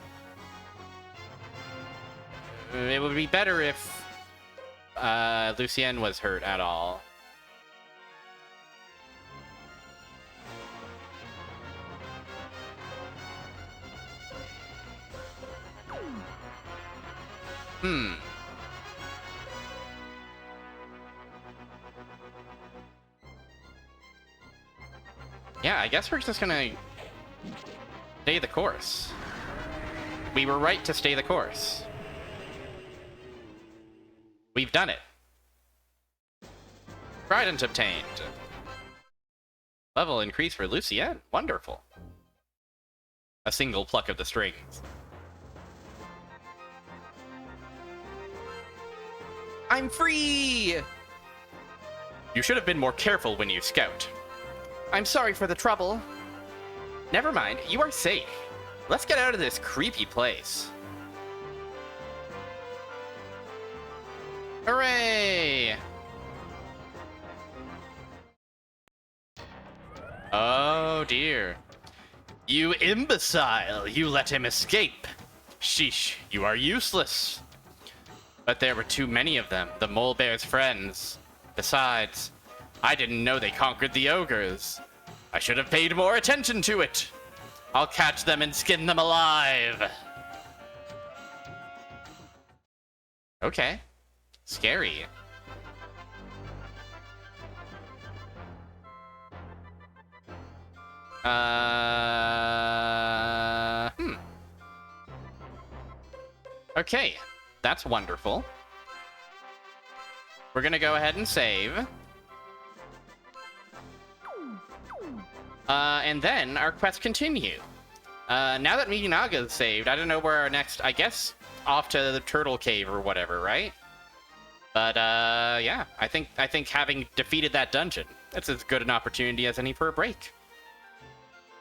Speaker 1: It would be better if Lucienne was hurt at all. Yeah, I guess we're just gonna stay the course. We were right to stay the course. We've done it. Trident obtained. Level increase for Lucienne. Wonderful. A single pluck of the strings. I'm free! You should have been more careful when you scout. I'm sorry for the trouble. Never mind, you are safe. Let's get out of this creepy place. Hooray! Oh dear. You imbecile! You let him escape! Sheesh, you are useless. But there were too many of them, the mole bear's friends. Besides, I didn't know they conquered the ogres. I should have paid more attention to it. I'll catch them and skin them alive. Okay. Scary. Okay, that's wonderful. We're gonna go ahead and save. And then our quests continue. Now that Miyanaga is saved, I don't know where our next, I guess, off to the Turtle Cave or whatever, right? But, yeah, I think having defeated that dungeon, that's as good an opportunity as any for a break.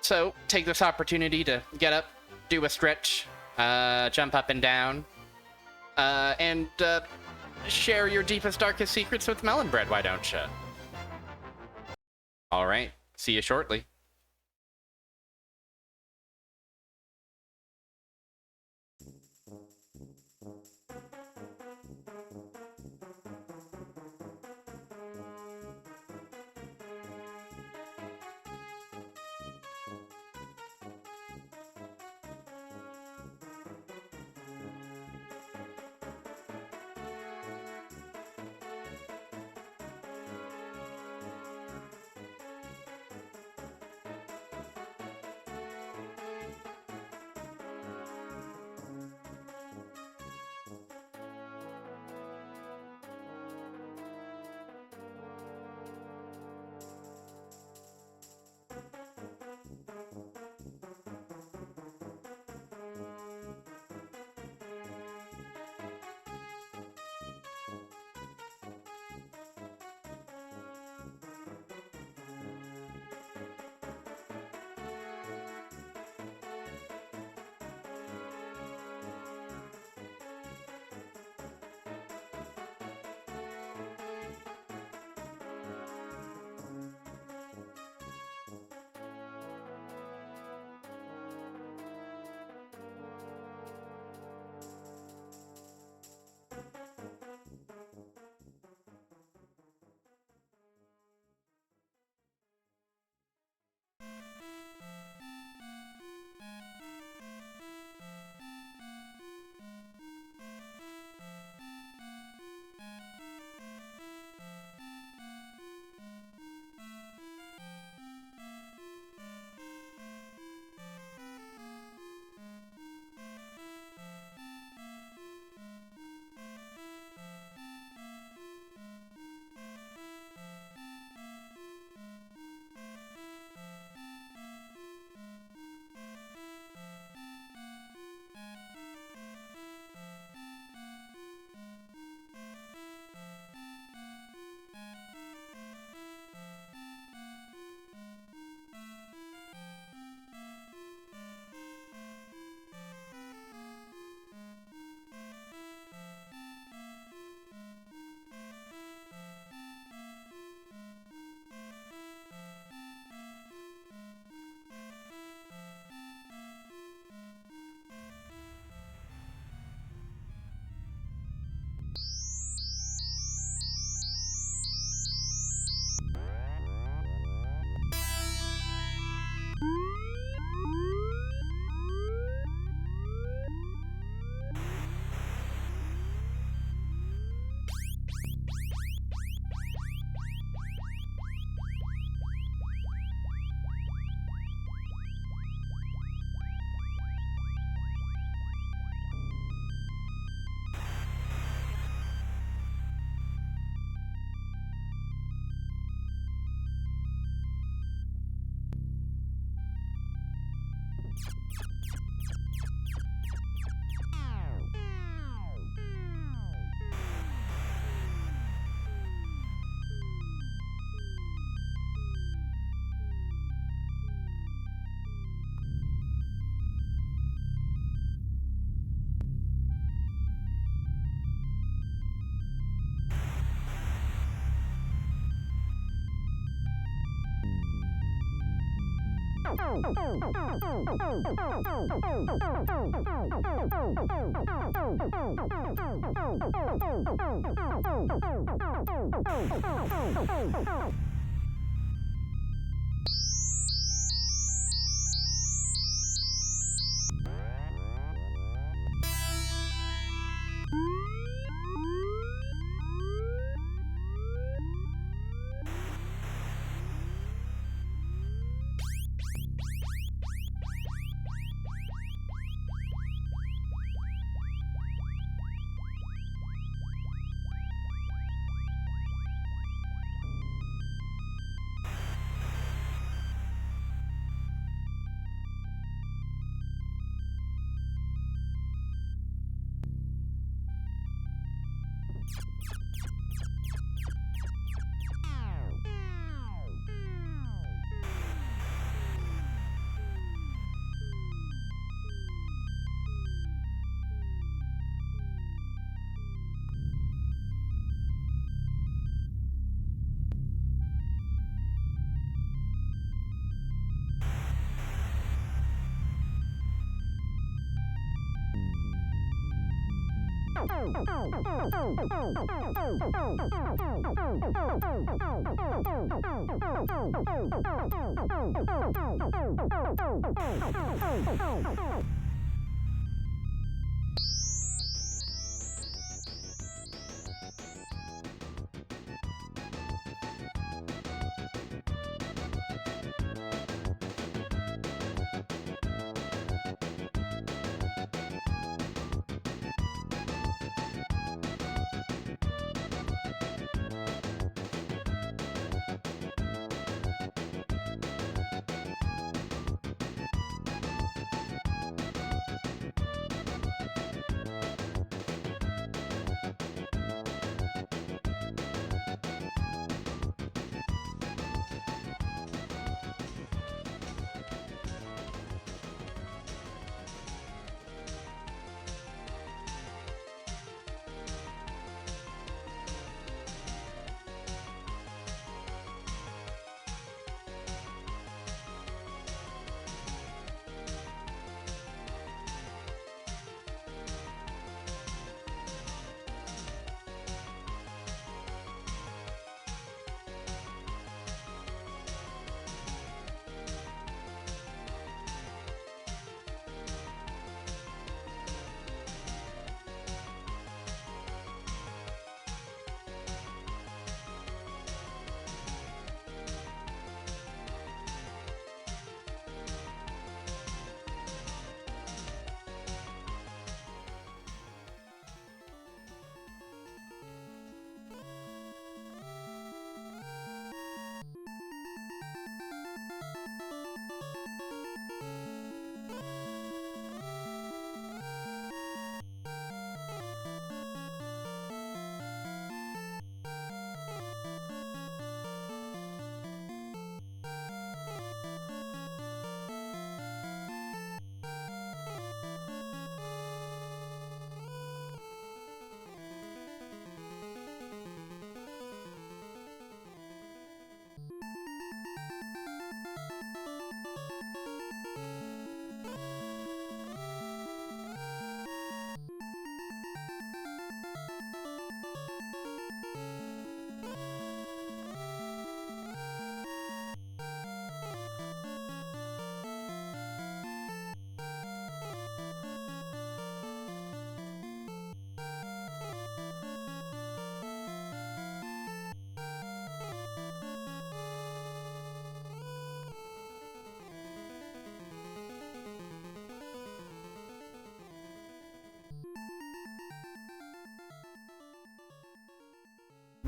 Speaker 1: So, take this opportunity to get up, do a stretch, jump up and down, and share your deepest, darkest secrets with Melon Bread, why don't you? Alright, see you shortly.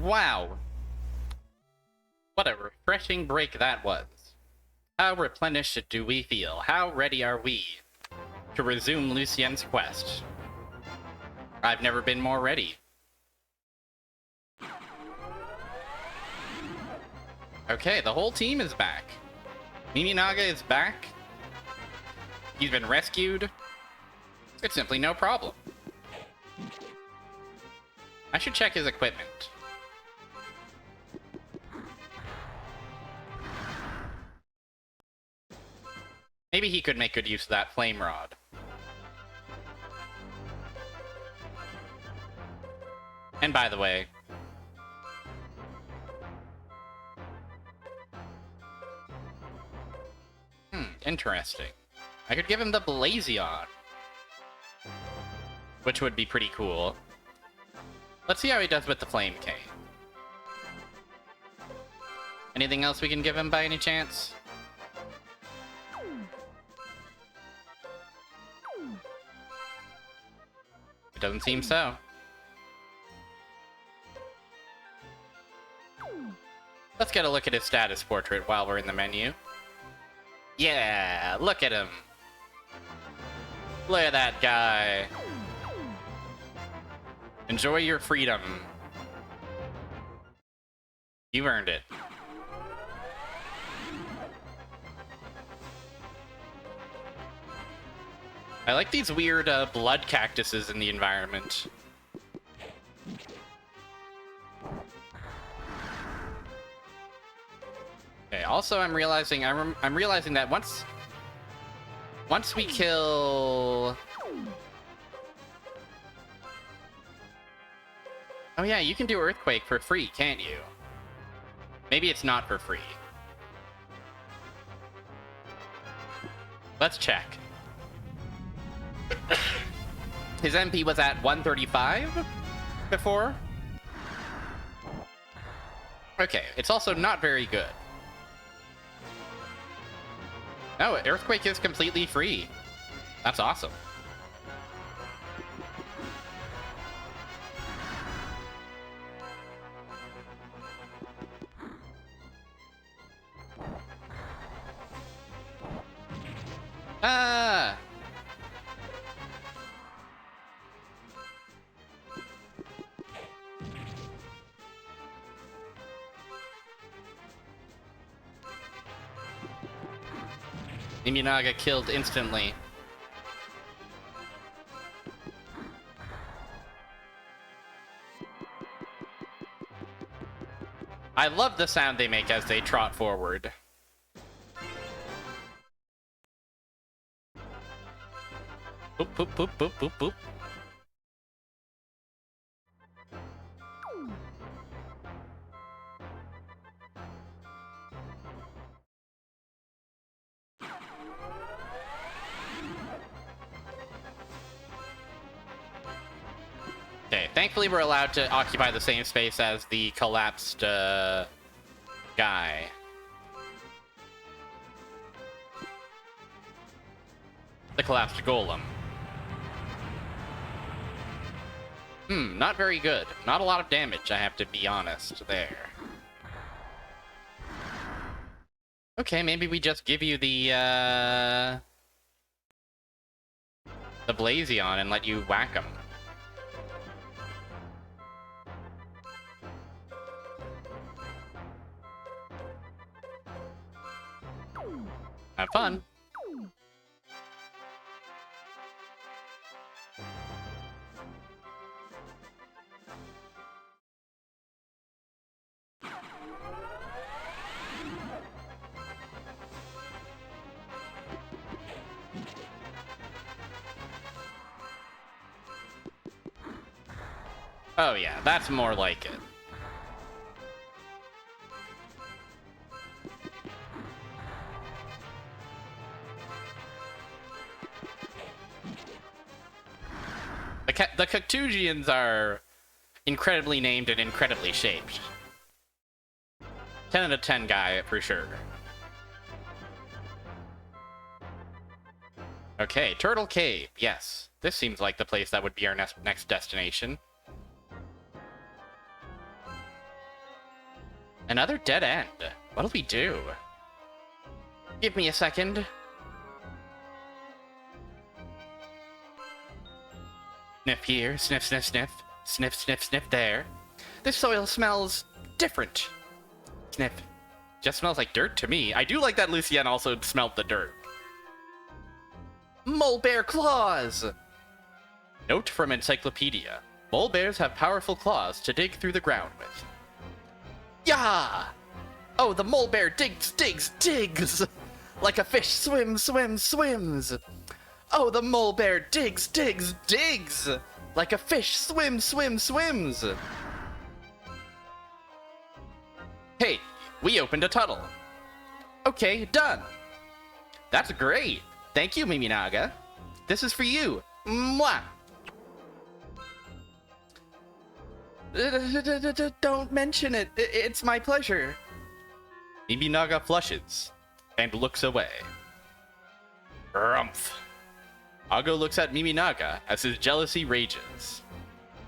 Speaker 1: Wow. What a refreshing break that was. How replenished do we feel? How ready are we to resume Lucienne's quest? I've never been more ready. Okay, the whole team is back. Miminaga is back. He's been rescued. It's simply no problem. I should check his equipment. Maybe he could make good use of that flame rod. And by the way, interesting. I could give him the Blazion, which would be pretty cool. Let's see how he does with the Flame Cane. Anything else we can give him by any chance? It doesn't seem so. Let's get a look at his status portrait while we're in the menu. Yeah, look at him. Look at that guy. Enjoy your freedom. You've earned it. I like these weird blood cactuses in the environment. Okay, also I'm realizing that once we kill... Oh yeah, you can do Earthquake for free, can't you? Maybe it's not for free. Let's check. His MP was at 135 before? Okay, it's also not very good. No, Earthquake is completely free. That's awesome. Ah! Imunaga killed instantly. I love the sound they make as they trot forward. Boop, boop, boop, boop, boop, boop. Okay, thankfully we're allowed to occupy the same space as the collapsed guy. The collapsed golem. Not very good. Not a lot of damage, I have to be honest there. Okay, maybe we just give you the Blazion and let you whack him. Have fun. Oh yeah, that's more like it. The Cactugians are incredibly named and incredibly shaped. 10 out of 10 guy, for sure. Okay, Turtle Cave, yes. This seems like the place that would be our next destination. Another dead end. What'll we do? Give me a second. Sniff here, sniff, sniff, sniff. Sniff, sniff, sniff there. This soil smells different. Sniff. Just smells like dirt to me. I do like that Lucienne also smelled the dirt. Mole bear claws! Note from encyclopedia. Mole bears have powerful claws to dig through the ground with. Yah! Oh, the mole bear digs, digs, digs! Like a fish swims, swims, swims! Oh, the mole bear digs, digs, digs! Like a fish swims, swims, swims! Hey, we opened a tunnel. Okay, done. That's great. Thank you, Miminaga. This is for you. Mwah! Don't mention it. It's my pleasure. Miminaga flushes and looks away. Rumph. Ago looks at Miminaga as his jealousy rages.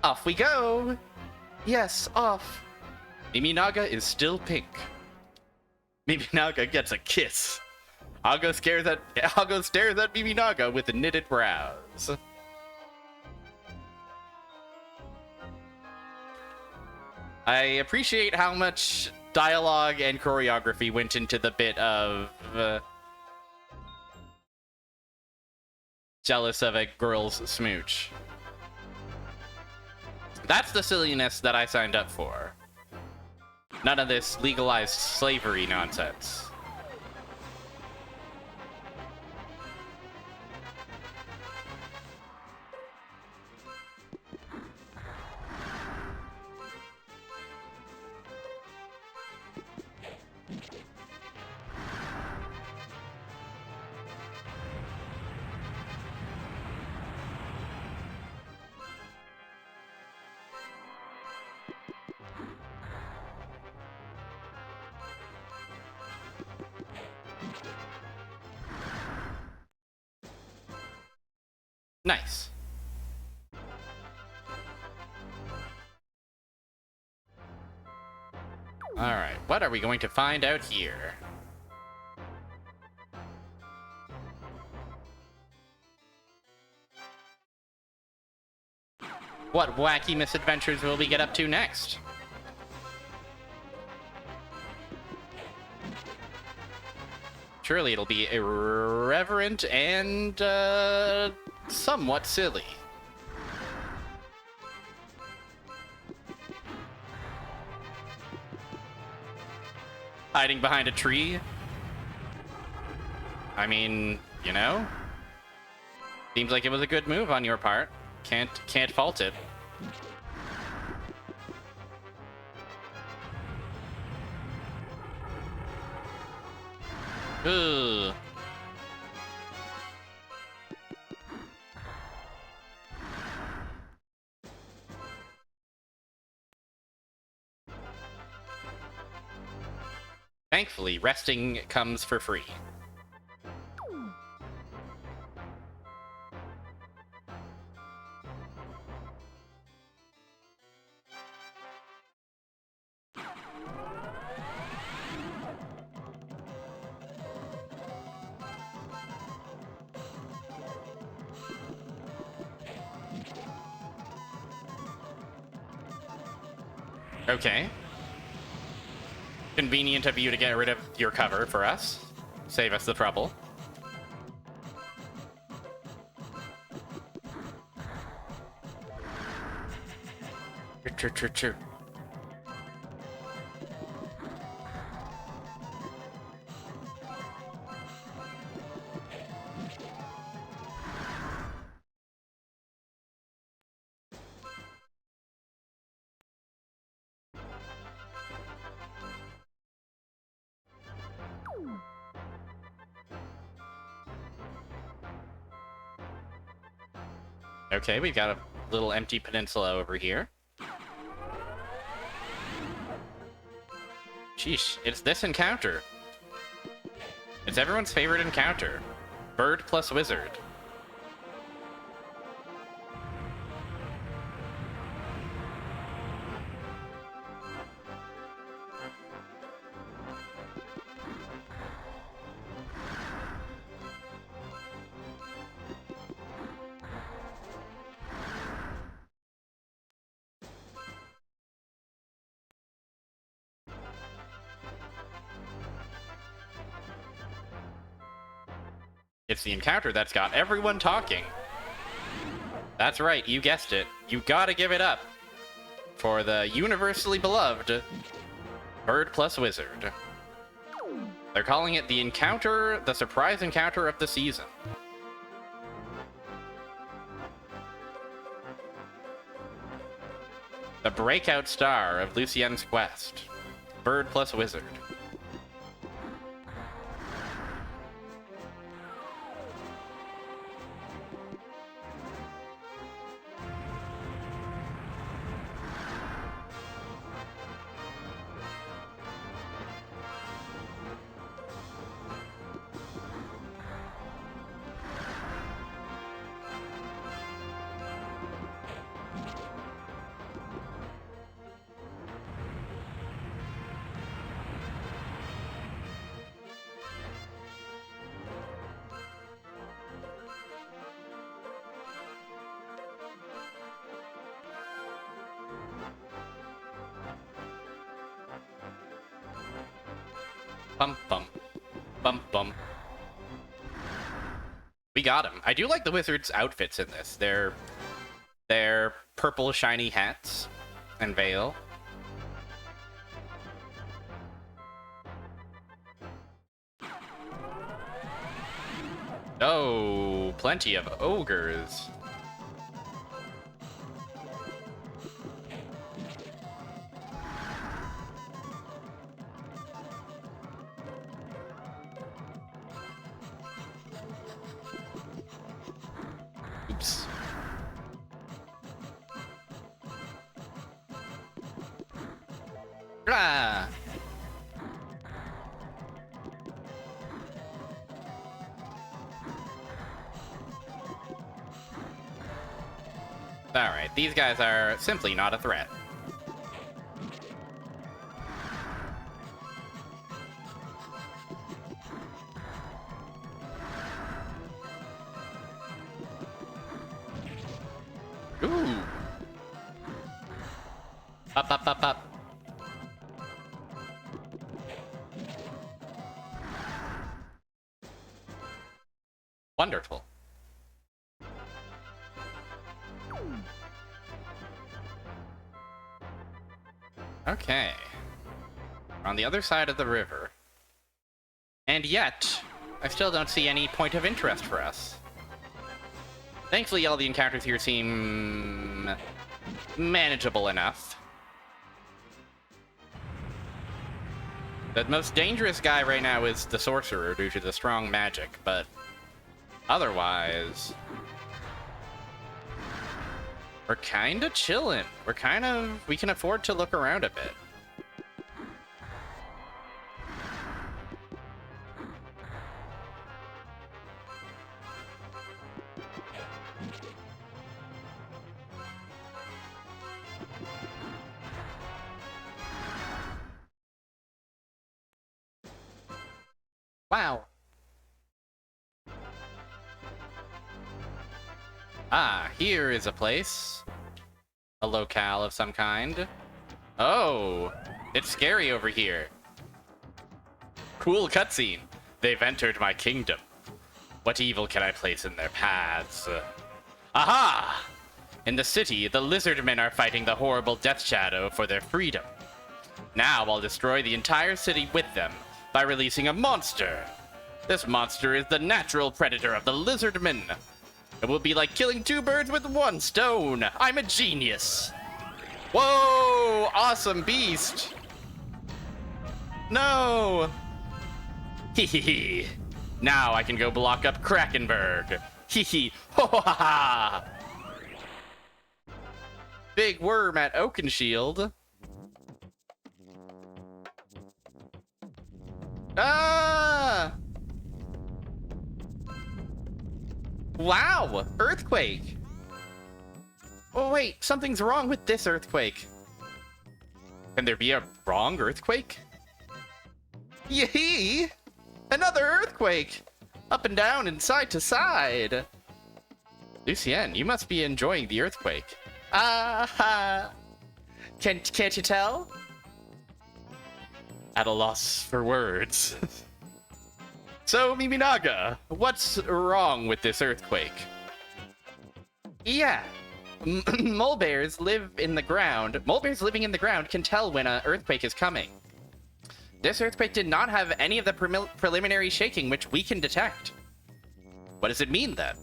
Speaker 1: Off we go. Yes, off. Miminaga is still pink. Miminaga gets a kiss. Ago stares at Miminaga with knitted brows. I appreciate how much dialogue and choreography went into the bit of jealous of a girl's smooch. That's the silliness that I signed up for. None of this legalized slavery nonsense. Nice. Alright, what are we going to find out here? What wacky misadventures will we get up to next? Surely it'll be irreverent and, somewhat silly. Hiding behind a tree? I mean, you know? Seems like it was a good move on your part. Can't fault it. Ugh. Thankfully, resting comes for free. Okay. Convenient of you to get rid of your cover for us. Save us the trouble. True. Okay, we've got a little empty peninsula over here. Sheesh, it's this encounter. It's everyone's favorite encounter. Bird plus wizard. It's the encounter that's got everyone talking. That's right, you guessed it. You gotta give it up for the universally beloved Bird plus Wizard. They're calling it the encounter, the surprise encounter of the season. The breakout star of Lucienne's quest. Bird plus Wizard. Bum bum. Bum bum. We got him. I do like the wizard's outfits in this. They're purple shiny hats and veil. Oh, plenty of ogres. Oops. Ah. Alright, these guys are simply not a threat. Ooh. Up, up, up, up. Wonderful. Okay. We're on the other side of the river. And yet, I still don't see any point of interest for us. Thankfully, all the encounters here seem manageable enough. The most dangerous guy right now is the sorcerer due to the strong magic, but otherwise, we're kind of chilling. We can afford to look around a bit. Wow. Ah, here is a place. A locale of some kind. Oh, it's scary over here. Cool cutscene. They've entered my kingdom. What evil can I place in their paths? Aha! In the city, the lizard men are fighting the horrible Death Shadow for their freedom. Now I'll destroy the entire city with them by releasing a monster. This monster is the natural predator of the lizardmen. It will be like killing two birds with one stone. I'm a genius. Whoa! Awesome beast. No. Hee hee hee. Now I can go block up Krakenberg. Hee hee. Ho ho ha ha. Big worm at Oakenshield. Ah! Wow! Earthquake! Oh wait, something's wrong with this earthquake. Can there be a wrong earthquake? Yee! Another earthquake! Up and down and side to side! Lucienne, you must be enjoying the earthquake. Ah! Can't you tell? At a loss for words. So, Miminaga, what's wrong with this earthquake? Yeah. Mole bears live in the ground. Mole bears living in the ground can tell when an earthquake is coming. This earthquake did not have any of the preliminary shaking which we can detect. What does it mean, then?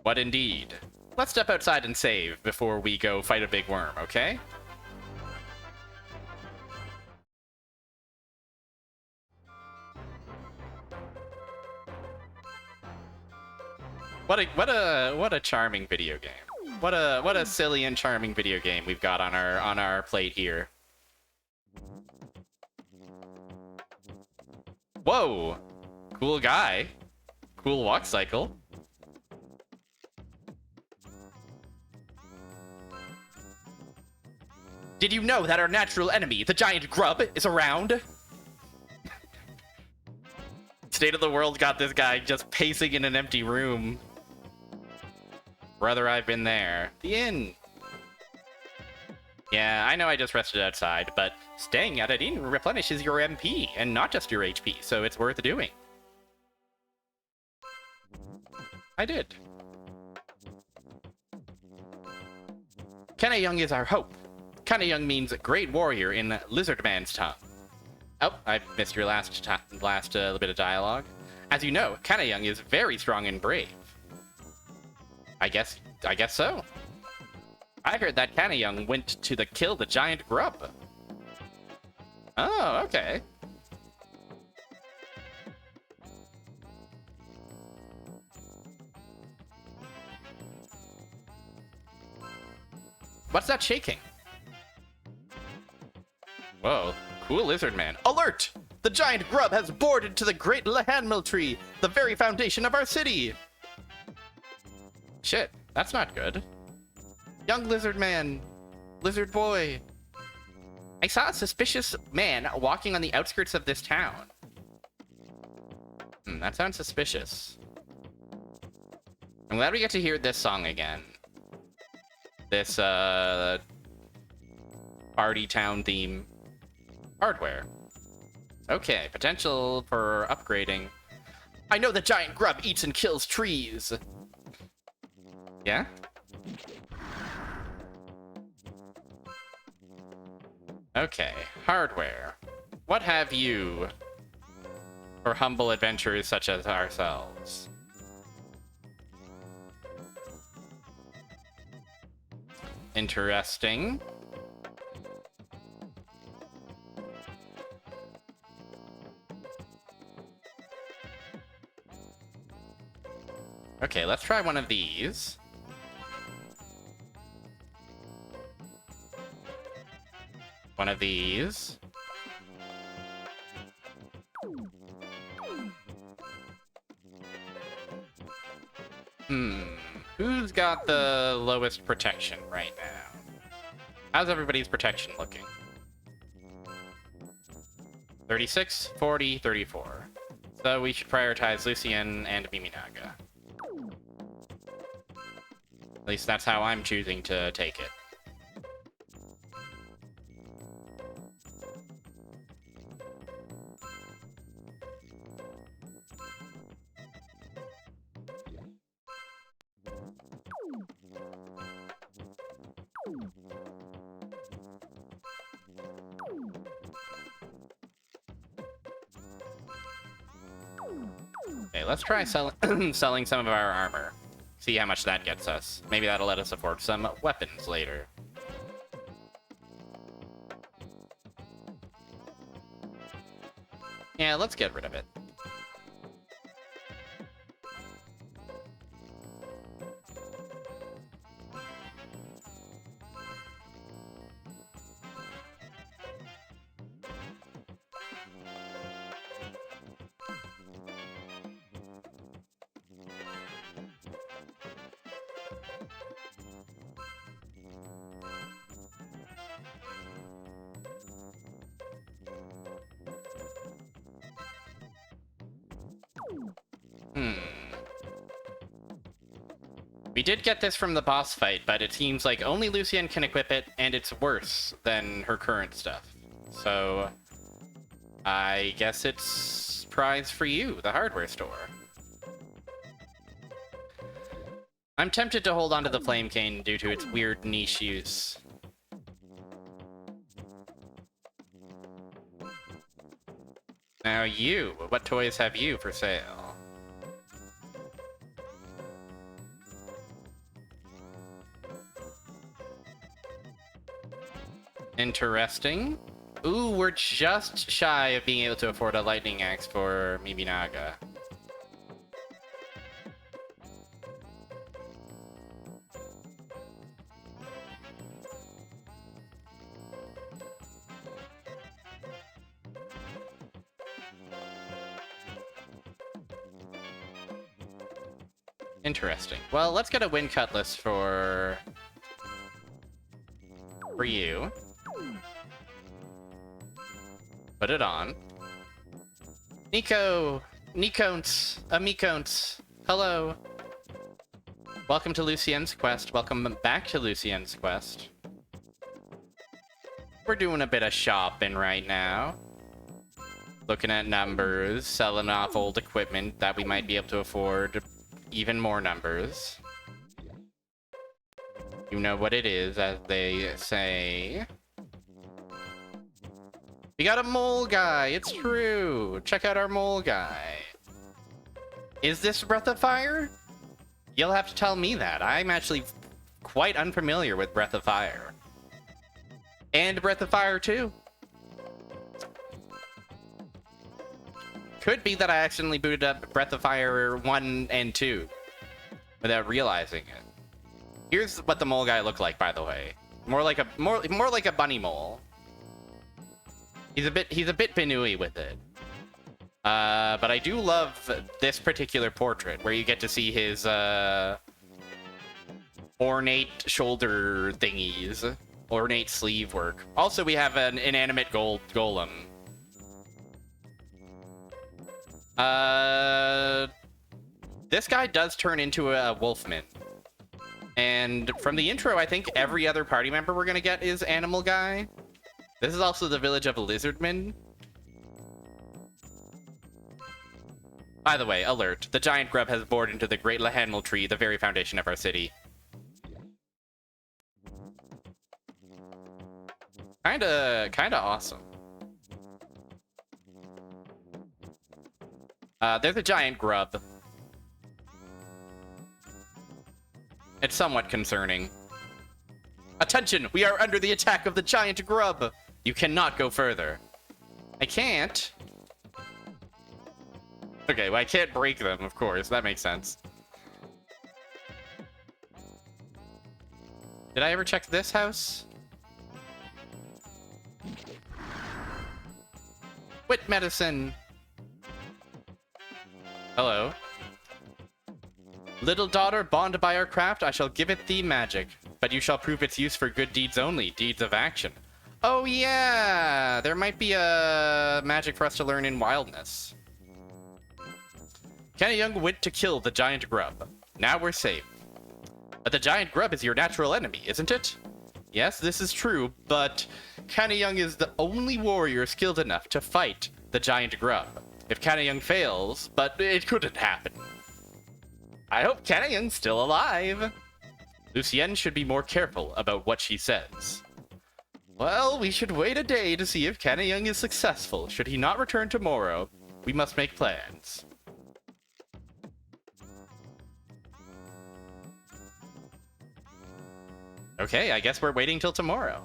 Speaker 1: What indeed? Let's step outside and save before we go fight a big worm, okay? What a charming video game. What a silly and charming video game we've got on our plate here. Whoa! Cool guy. Cool walk cycle. Did you know that our natural enemy, the giant grub, is around? State of the world got this guy just pacing in an empty room. Brother, I've been there. The inn. Yeah, I know I just rested outside, but staying at an inn replenishes your MP, and not just your HP, so it's worth doing. I did. Kanayung is our hope. Kanayung means great warrior in Lizard Man's tongue. Oh, I missed your last little bit of dialogue. As you know, Kanayung is very strong and brave. I guess so. I heard that Kanayung went to kill the giant grub. Oh, okay. What's that shaking? Whoa, cool lizard man. Alert! The giant grub has bored into the great Lahanmil tree, the very foundation of our city! Shit, that's not good. Young lizard man. Lizard boy. I saw a suspicious man walking on the outskirts of this town. That sounds suspicious. I'm glad we get to hear this song again. This, party town theme. Hardware. Okay, potential for upgrading. I know the giant grub eats and kills trees. Yeah? Okay, hardware. What have you for humble adventurers such as ourselves? Interesting. Okay, let's try one of these. One of these. Who's got the lowest protection right now? How's everybody's protection looking? 36, 40, 34. So we should prioritize Lucienne and Miminaga. At least that's how I'm choosing to take it. Okay, let's try selling some of our armor. See how much that gets us. Maybe that'll let us afford some weapons later. Yeah, let's get rid of it. We did get this from the boss fight, but it seems like only Lucienne can equip it, and it's worse than her current stuff. So, I guess it's prize for you, the hardware store. I'm tempted to hold on to the Flame Cane due to its weird niche use. Now you, what toys have you for sale? Interesting. Ooh, we're just shy of being able to afford a lightning axe for Mibinaga. Interesting. Well, let's get a wind cutlass for you. Put it on. Mikonts, hello. Welcome to Lucienne's Quest. Welcome back to Lucienne's Quest. We're doing a bit of shopping right now. Looking at numbers, selling off old equipment that we might be able to afford. Even more numbers. You know what it is, as they say. We got a mole guy, it's true. Check out our mole guy. Is this Breath of Fire? You'll have to tell me that. I'm actually quite unfamiliar with Breath of Fire. And Breath of Fire 2. Could be that I accidentally booted up Breath of Fire 1 and 2 without realizing it. Here's what the mole guy looked like, by the way. More like a bunny mole. He's a bit Benui with it. But I do love this particular portrait where you get to see his ornate shoulder thingies, ornate sleeve work. Also, we have an inanimate gold golem. This guy does turn into a wolfman. And from the intro, I think every other party member we're gonna get is Animal Guy. This is also the village of Lizardmen. By the way, alert. The giant grub has bored into the great Lahanmal tree, the very foundation of our city. Kinda awesome. There's a giant grub. It's somewhat concerning. Attention! We are under the attack of the giant grub! You cannot go further. I can't. Okay, well, I can't break them, of course. That makes sense. Did I ever check this house? Wit medicine! Hello. Little daughter, bond by our craft, I shall give it thee magic. But you shall prove its use for good deeds only, deeds of action. Oh yeah! There might be a magic for us to learn in wildness. Young went to kill the giant grub. Now we're safe. But the giant grub is your natural enemy, isn't it? Yes, this is true, but Young is the only warrior skilled enough to fight the giant grub. If Young fails, but it couldn't happen. I hope Young's still alive. Lucienne should be more careful about what she says. Well, we should wait a day to see if Young is successful. Should he not return tomorrow, we must make plans. Okay, I guess we're waiting till tomorrow.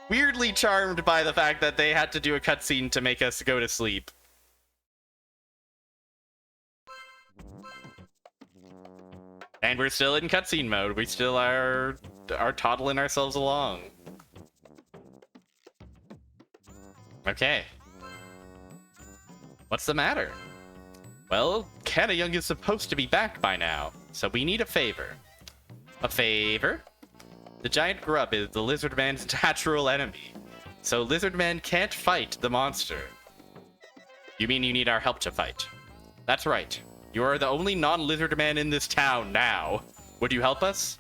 Speaker 1: Weirdly charmed by the fact that they had to do a cutscene to make us go to sleep. And we're still in cutscene mode. We still are toddling ourselves along. Okay. What's the matter? Well, Young is supposed to be back by now, so we need a favor. A favor? The giant grub is the lizard man's natural enemy. So Lizard Man can't fight the monster. You mean you need our help to fight? That's right. You are the only non-lizard man in this town now. Would you help us?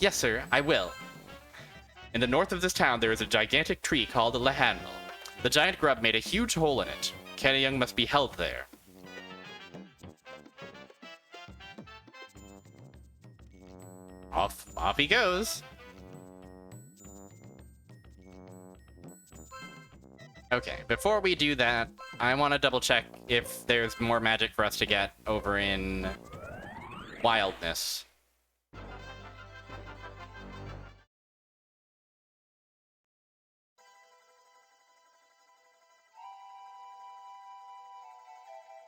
Speaker 1: Yes, sir, I will. In the north of this town, there is a gigantic tree called the lucienne. The giant grub made a huge hole in it. Kennyung must be held there. Off he goes. Okay, before we do that, I want to double check if there's more magic for us to get over in Wildness.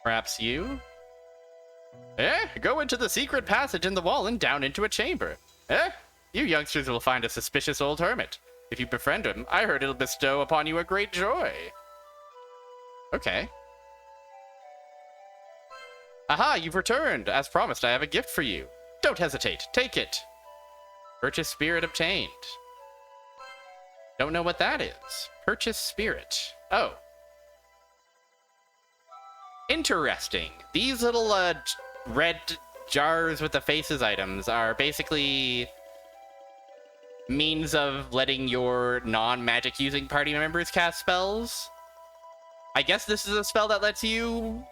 Speaker 1: Perhaps you? Go into the secret passage in the wall and down into a chamber. You youngsters will find a suspicious old hermit. If you befriend him, I heard it'll bestow upon you a great joy. Okay. Aha, you've returned. As promised, I have a gift for you. Don't hesitate. Take it. Purchase spirit obtained. Don't know what that is. Purchase spirit. Oh. Interesting. These little red jars with the faces items are basically means of letting your non-magic using party members cast spells. I guess this is a spell that lets you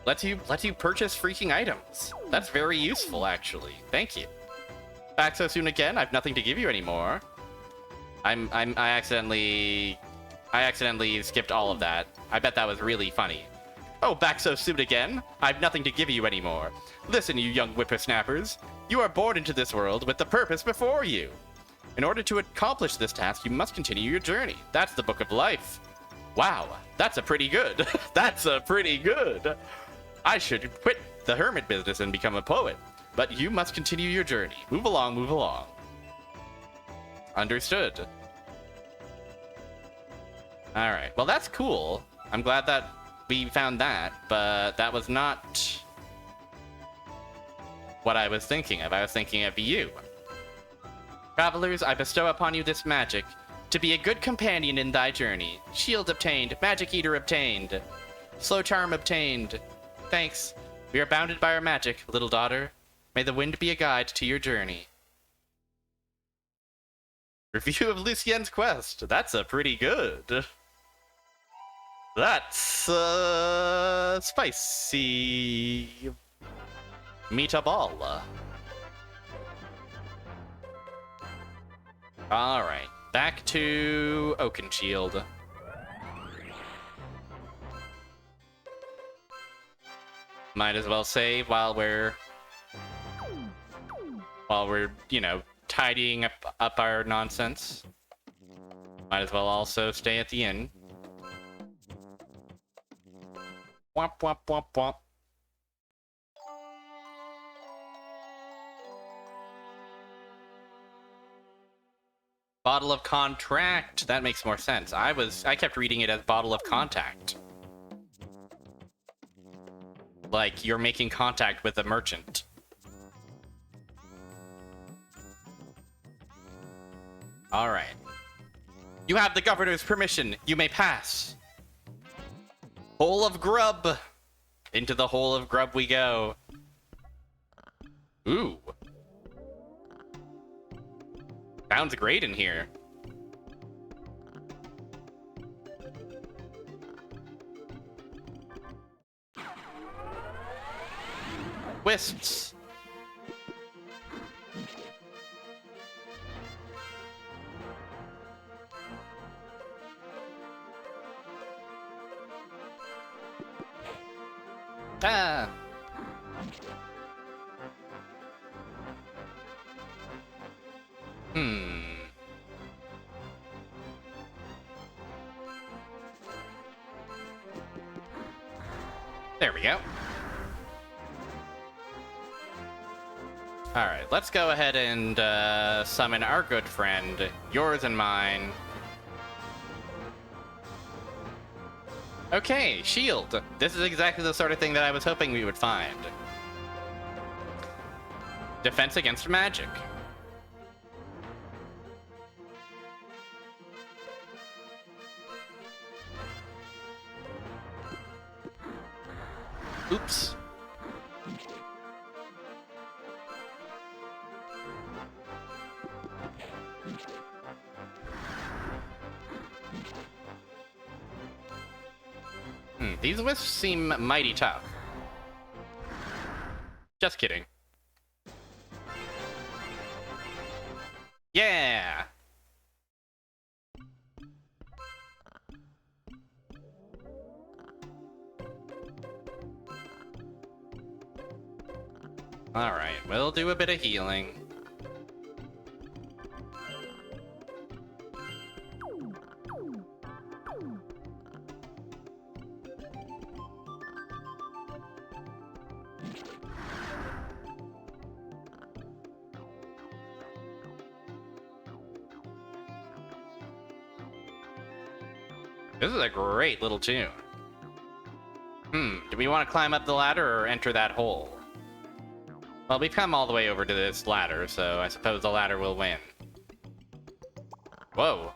Speaker 1: purchase freaking items. That's very useful, actually. Thank you. Back so soon again. I've nothing to give you anymore. I accidentally skipped all of that. I bet that was really funny. Oh, back so soon again? I've nothing to give you anymore. Listen, you young whippersnappers. You are born into this world with the purpose before you. In order to accomplish this task, you must continue your journey. That's the book of life. Wow, that's a pretty good. That's a pretty good. I should quit the hermit business and become a poet. But you must continue your journey. Move along, move along. Understood. Alright, well that's cool. I'm glad that we found that, but that was not what I was thinking of. I was thinking of you. Travelers, I bestow upon you this magic, to be a good companion in thy journey. Shield obtained, magic eater obtained, slow charm obtained. Thanks. We are bounded by our magic, little daughter. May the wind be a guide to your journey. Review of Lucienne's quest. That's a pretty good. That's spicy meatball. Alright, back to Oakenshield. Might as well save while we're, you know, tidying up our nonsense. Might as well also stay at the inn. Womp womp womp womp. Bottle of contract. That makes more sense. I kept reading it as bottle of contact. Like you're making contact with a merchant. All right. You have the governor's permission. You may pass. Hole of grub. Into the hole of grub we go. Ooh. Sounds great in here. Wisps. Ah. There we go. Alright, let's go ahead and summon our good friend, yours and mine. Okay, shield. This is exactly the sort of thing that I was hoping we would find. Defense against magic. Oops. These wisps seem mighty tough. Just kidding. Yeah! Alright, we'll do a bit of healing. This is a great little tune. Do we want to climb up the ladder or enter that hole? Well, we've come all the way over to this ladder, so I suppose the ladder will win. Whoa.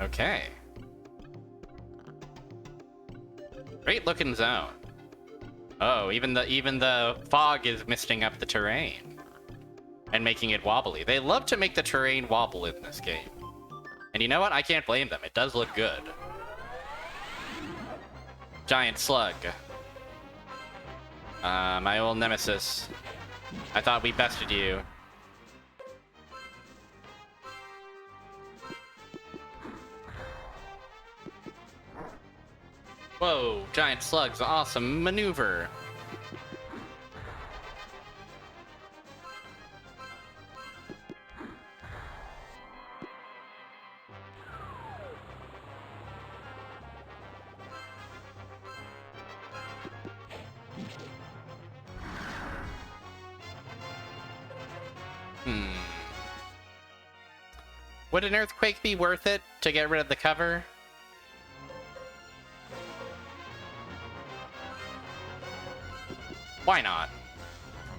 Speaker 1: Okay. Great looking zone. Oh, even the fog is misting up the terrain and making it wobbly. They love to make the terrain wobble in this game. And you know what? I can't blame them. It does look good. Giant slug. My old nemesis. I thought we bested you. Whoa, giant slugs, awesome maneuver. Would an earthquake be worth it to get rid of the cover? Why not?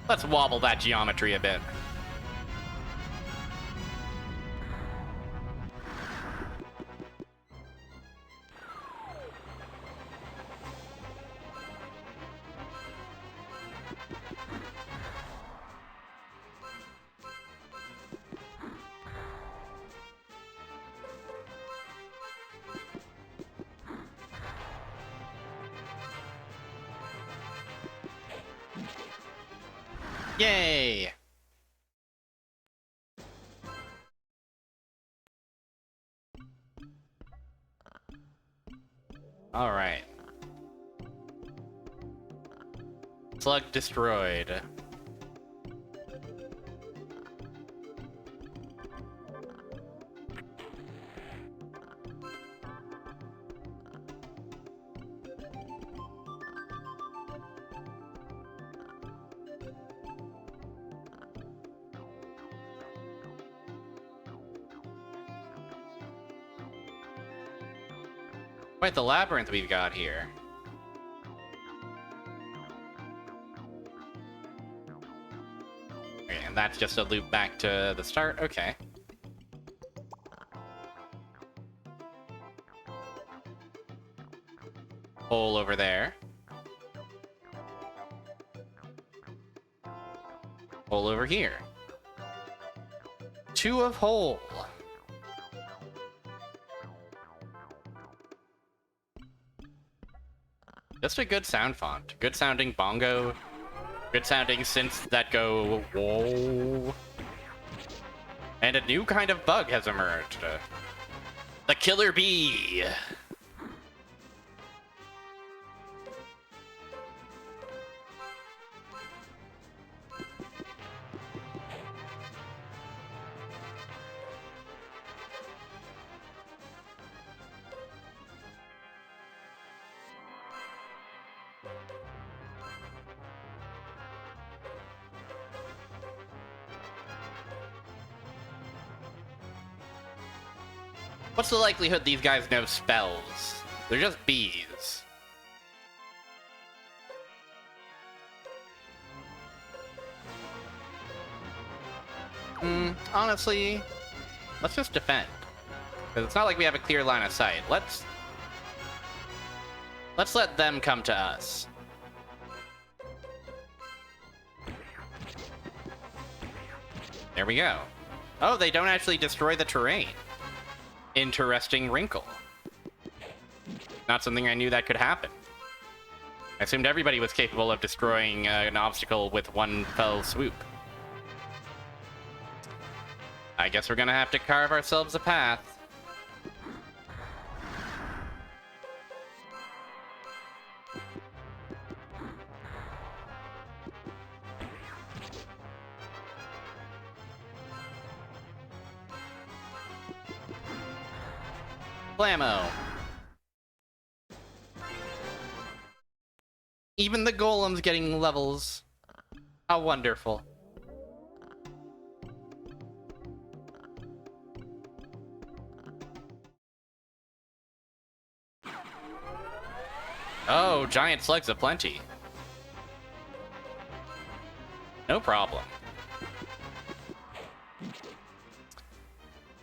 Speaker 1: Let's wobble that geometry a bit. Yay! Alright. Slug destroyed. Quite the labyrinth we've got here. Okay, and that's just a loop back to the start? Okay. Hole over there. Hole over here. Two of hole. Just a good sound font. Good sounding bongo. Good sounding synths that go whoa. And a new kind of bug has emerged. The killer bee. What's the likelihood these guys know spells? They're just bees. Honestly, let's just defend. Because it's not like we have a clear line of sight. Let's let them come to us. There we go. Oh, they don't actually destroy the terrain. Interesting wrinkle. Not something I knew that could happen. I assumed everybody was capable of destroying an obstacle with one fell swoop. I guess we're gonna have to carve ourselves a path. Blammo. Even the golem's getting levels. How wonderful. Oh, giant slugs aplenty. No problem.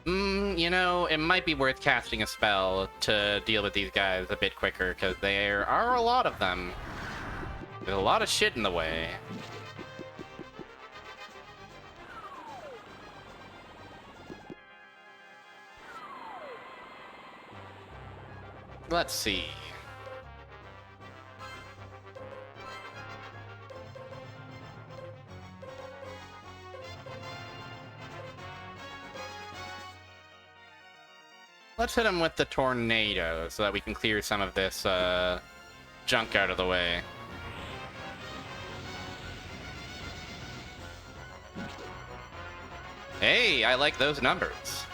Speaker 1: You know, it might be worth casting a spell to deal with these guys a bit quicker, because there are a lot of them. There's a lot of shit in the way. Let's see. Let's hit him with the tornado so that we can clear some of this junk out of the way. Hey, I like those numbers.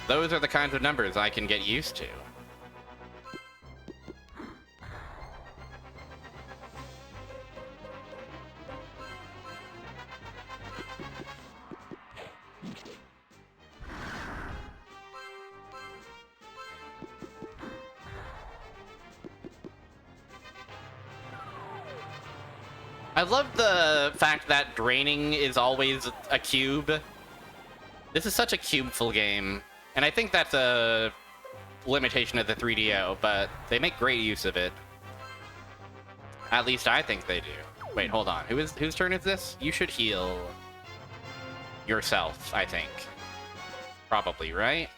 Speaker 1: Those are the kinds of numbers I can get used to. I love the fact that draining is always a cube. This is such a cubeful game, and I think that's a limitation of the 3DO, but they make great use of it. At least I think they do. Wait, hold on. Whose turn is this? You should heal yourself, I think. Probably, right?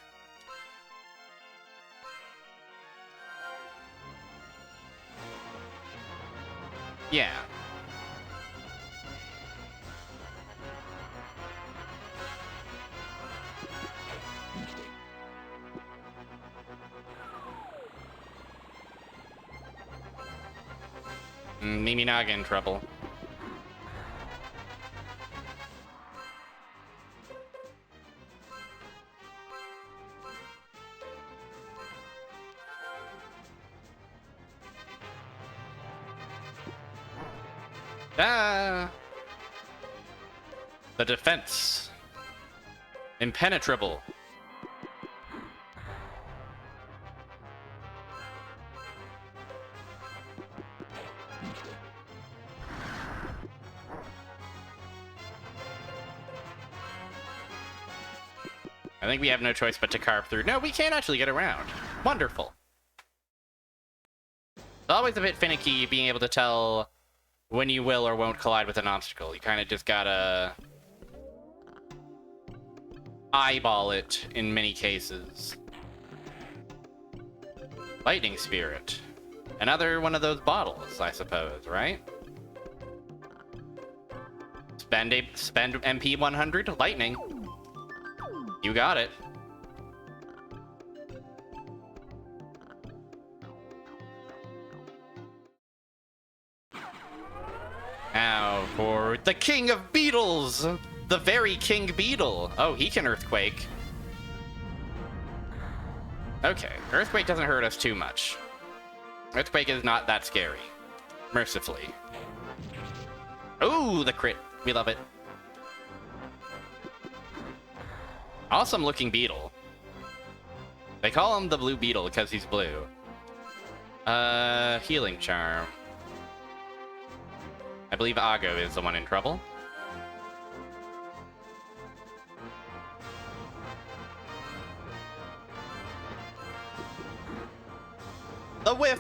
Speaker 1: Yeah. Mimi Naga in trouble. Ah! The defense. Impenetrable. I think we have no choice but to carve through. No, we can't actually get around. Wonderful. It's always a bit finicky being able to tell when you will or won't collide with an obstacle. You kind of just gotta eyeball it in many cases. Lightning Spirit. Another one of those bottles, I suppose, right? Spend MP 100, lightning. You got it. Now for the King of Beetles! The very King Beetle! Oh, he can Earthquake. Okay, Earthquake doesn't hurt us too much. Earthquake is not that scary. Mercifully. Ooh, the crit. We love it. Awesome looking beetle. They call him the Blue Beetle because he's blue. Healing Charm. I believe Ago is the one in trouble. The whiff!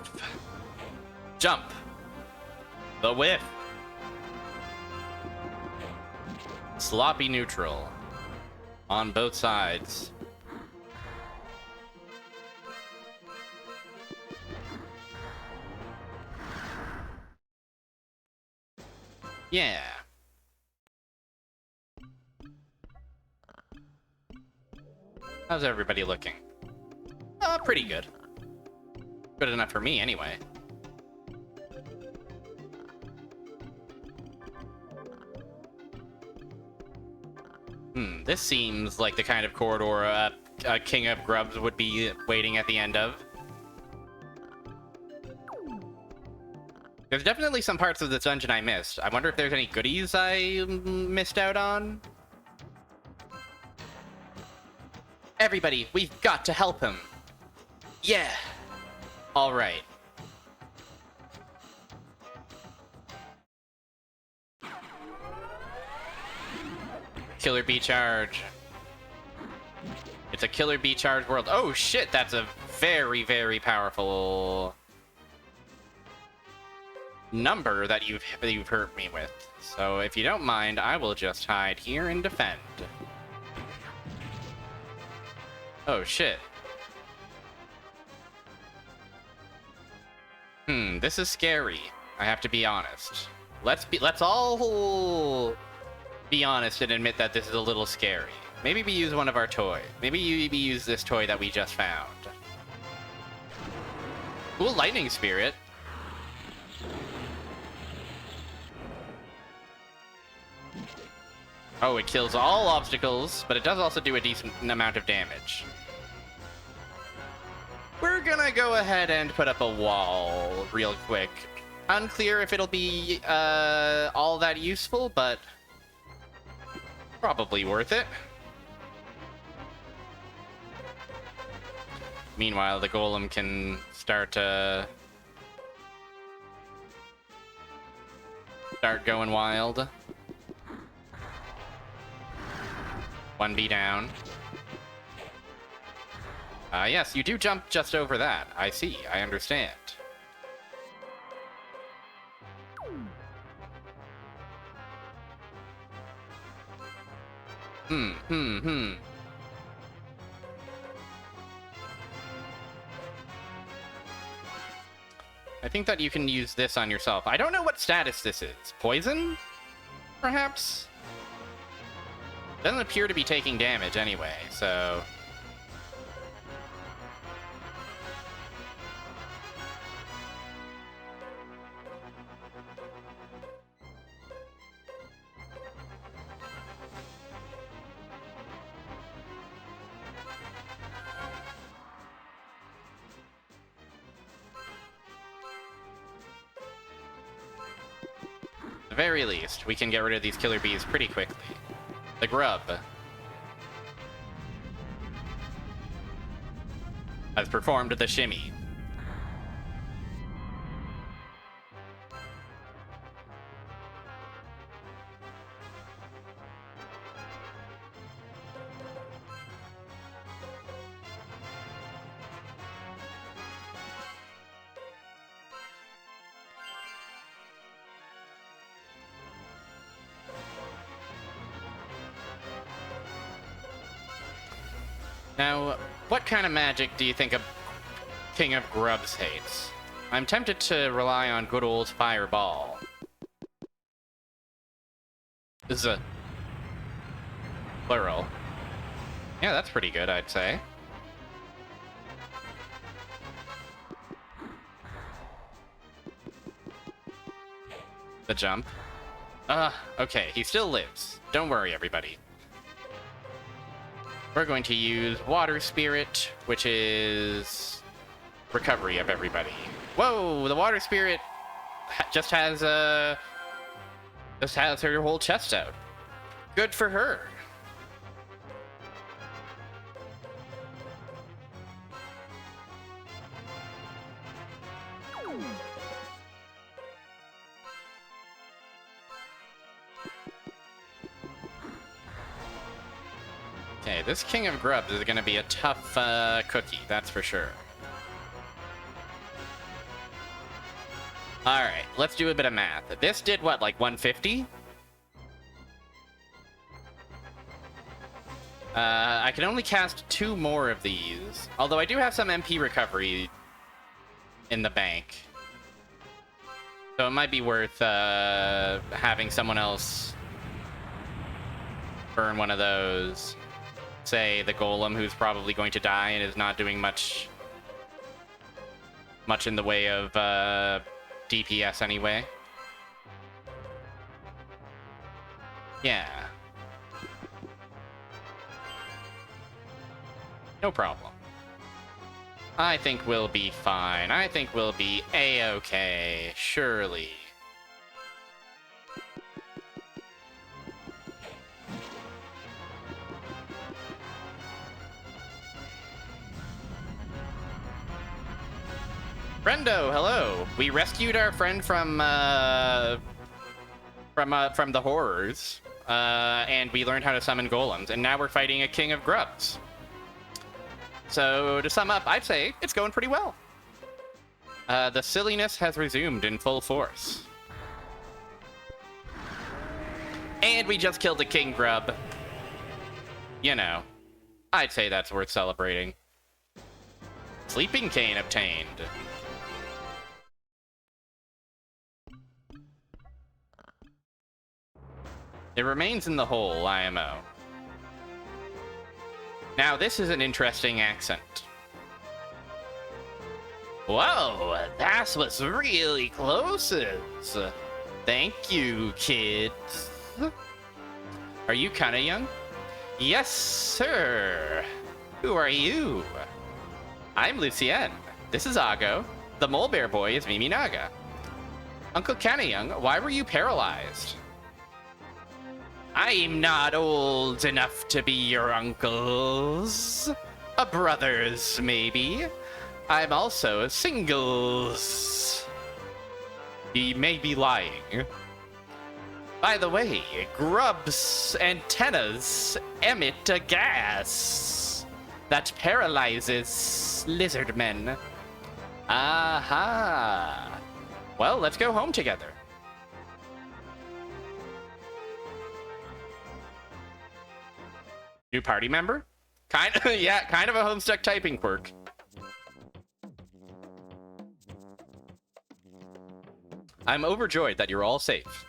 Speaker 1: Jump! The whiff! Sloppy neutral. On both sides. Yeah. How's everybody looking? Pretty good. Good enough for me, anyway. This seems like the kind of corridor a King of Grubs would be waiting at the end of. There's definitely some parts of this dungeon I missed. I wonder if there's any goodies I missed out on. Everybody, we've got to help him. Yeah. All right. Killer Bee Charge. It's a Killer Bee Charge world. Oh shit, that's a very, very powerful number that you've hurt me with. So if you don't mind, I will just hide here and defend. Oh shit. This is scary. I have to be honest. Let's all be honest and admit that this is a little scary. Maybe we use one of our toys. Maybe we use this toy that we just found. Cool lightning spirit. Oh, it kills all obstacles, but it does also do a decent amount of damage. We're gonna go ahead and put up a wall real quick. Unclear if it'll be all that useful, but probably worth it. Meanwhile, the golem can start going wild. 1B down. Yes, you do jump just over that. I see. I understand. I think that you can use this on yourself. I don't know what status this is. Poison? Perhaps? Doesn't appear to be taking damage anyway, so... At the very least, we can get rid of these killer bees pretty quickly. The grub has performed the shimmy. Now, what kind of magic do you think a King of Grubs hates? I'm tempted to rely on good old Fireball. This is a plural. Yeah, that's pretty good, I'd say. The jump. Okay, he still lives. Don't worry, everybody. We're going to use Water Spirit, which is recovery of everybody. Whoa, the Water Spirit just has her whole chest out. Good for her. this King of Grubs is gonna be a tough cookie, that's for sure. Alright, let's do a bit of math. This did what, like 150? I can only cast 2 more of these. Although I do have some MP recovery in the bank. So it might be worth having someone else burn one of those. Say the golem who's probably going to die and is not doing much in the way of DPS anyway. Yeah. No problem. I think we'll be fine. I think we'll be A-okay. Surely. Friendo, hello. We rescued our friend from the horrors, and we learned how to summon golems, and now we're fighting a king of grubs. So to sum up, I'd say it's going pretty well. The silliness has resumed in full force. And we just killed a king grub. You know, I'd say that's worth celebrating. Sleeping cane obtained. It remains in the hole, IMO. Now, this is an interesting accent. Whoa, that was really close. Thank you, kids. Are you kinda young? Yes, sir. Who are you? I'm Lucienne. This is Ago. The mole bear boy is Mimi Naga. Uncle kinda young, why were you paralyzed? I'm not old enough to be your uncles. A brothers, maybe. I'm also singles. He may be lying. By the way, grubs' antennas emit a gas that paralyzes lizard men. Aha. Well, let's go home together. New party member? Yeah, kind of a Homestuck typing quirk. I'm overjoyed that you're all safe.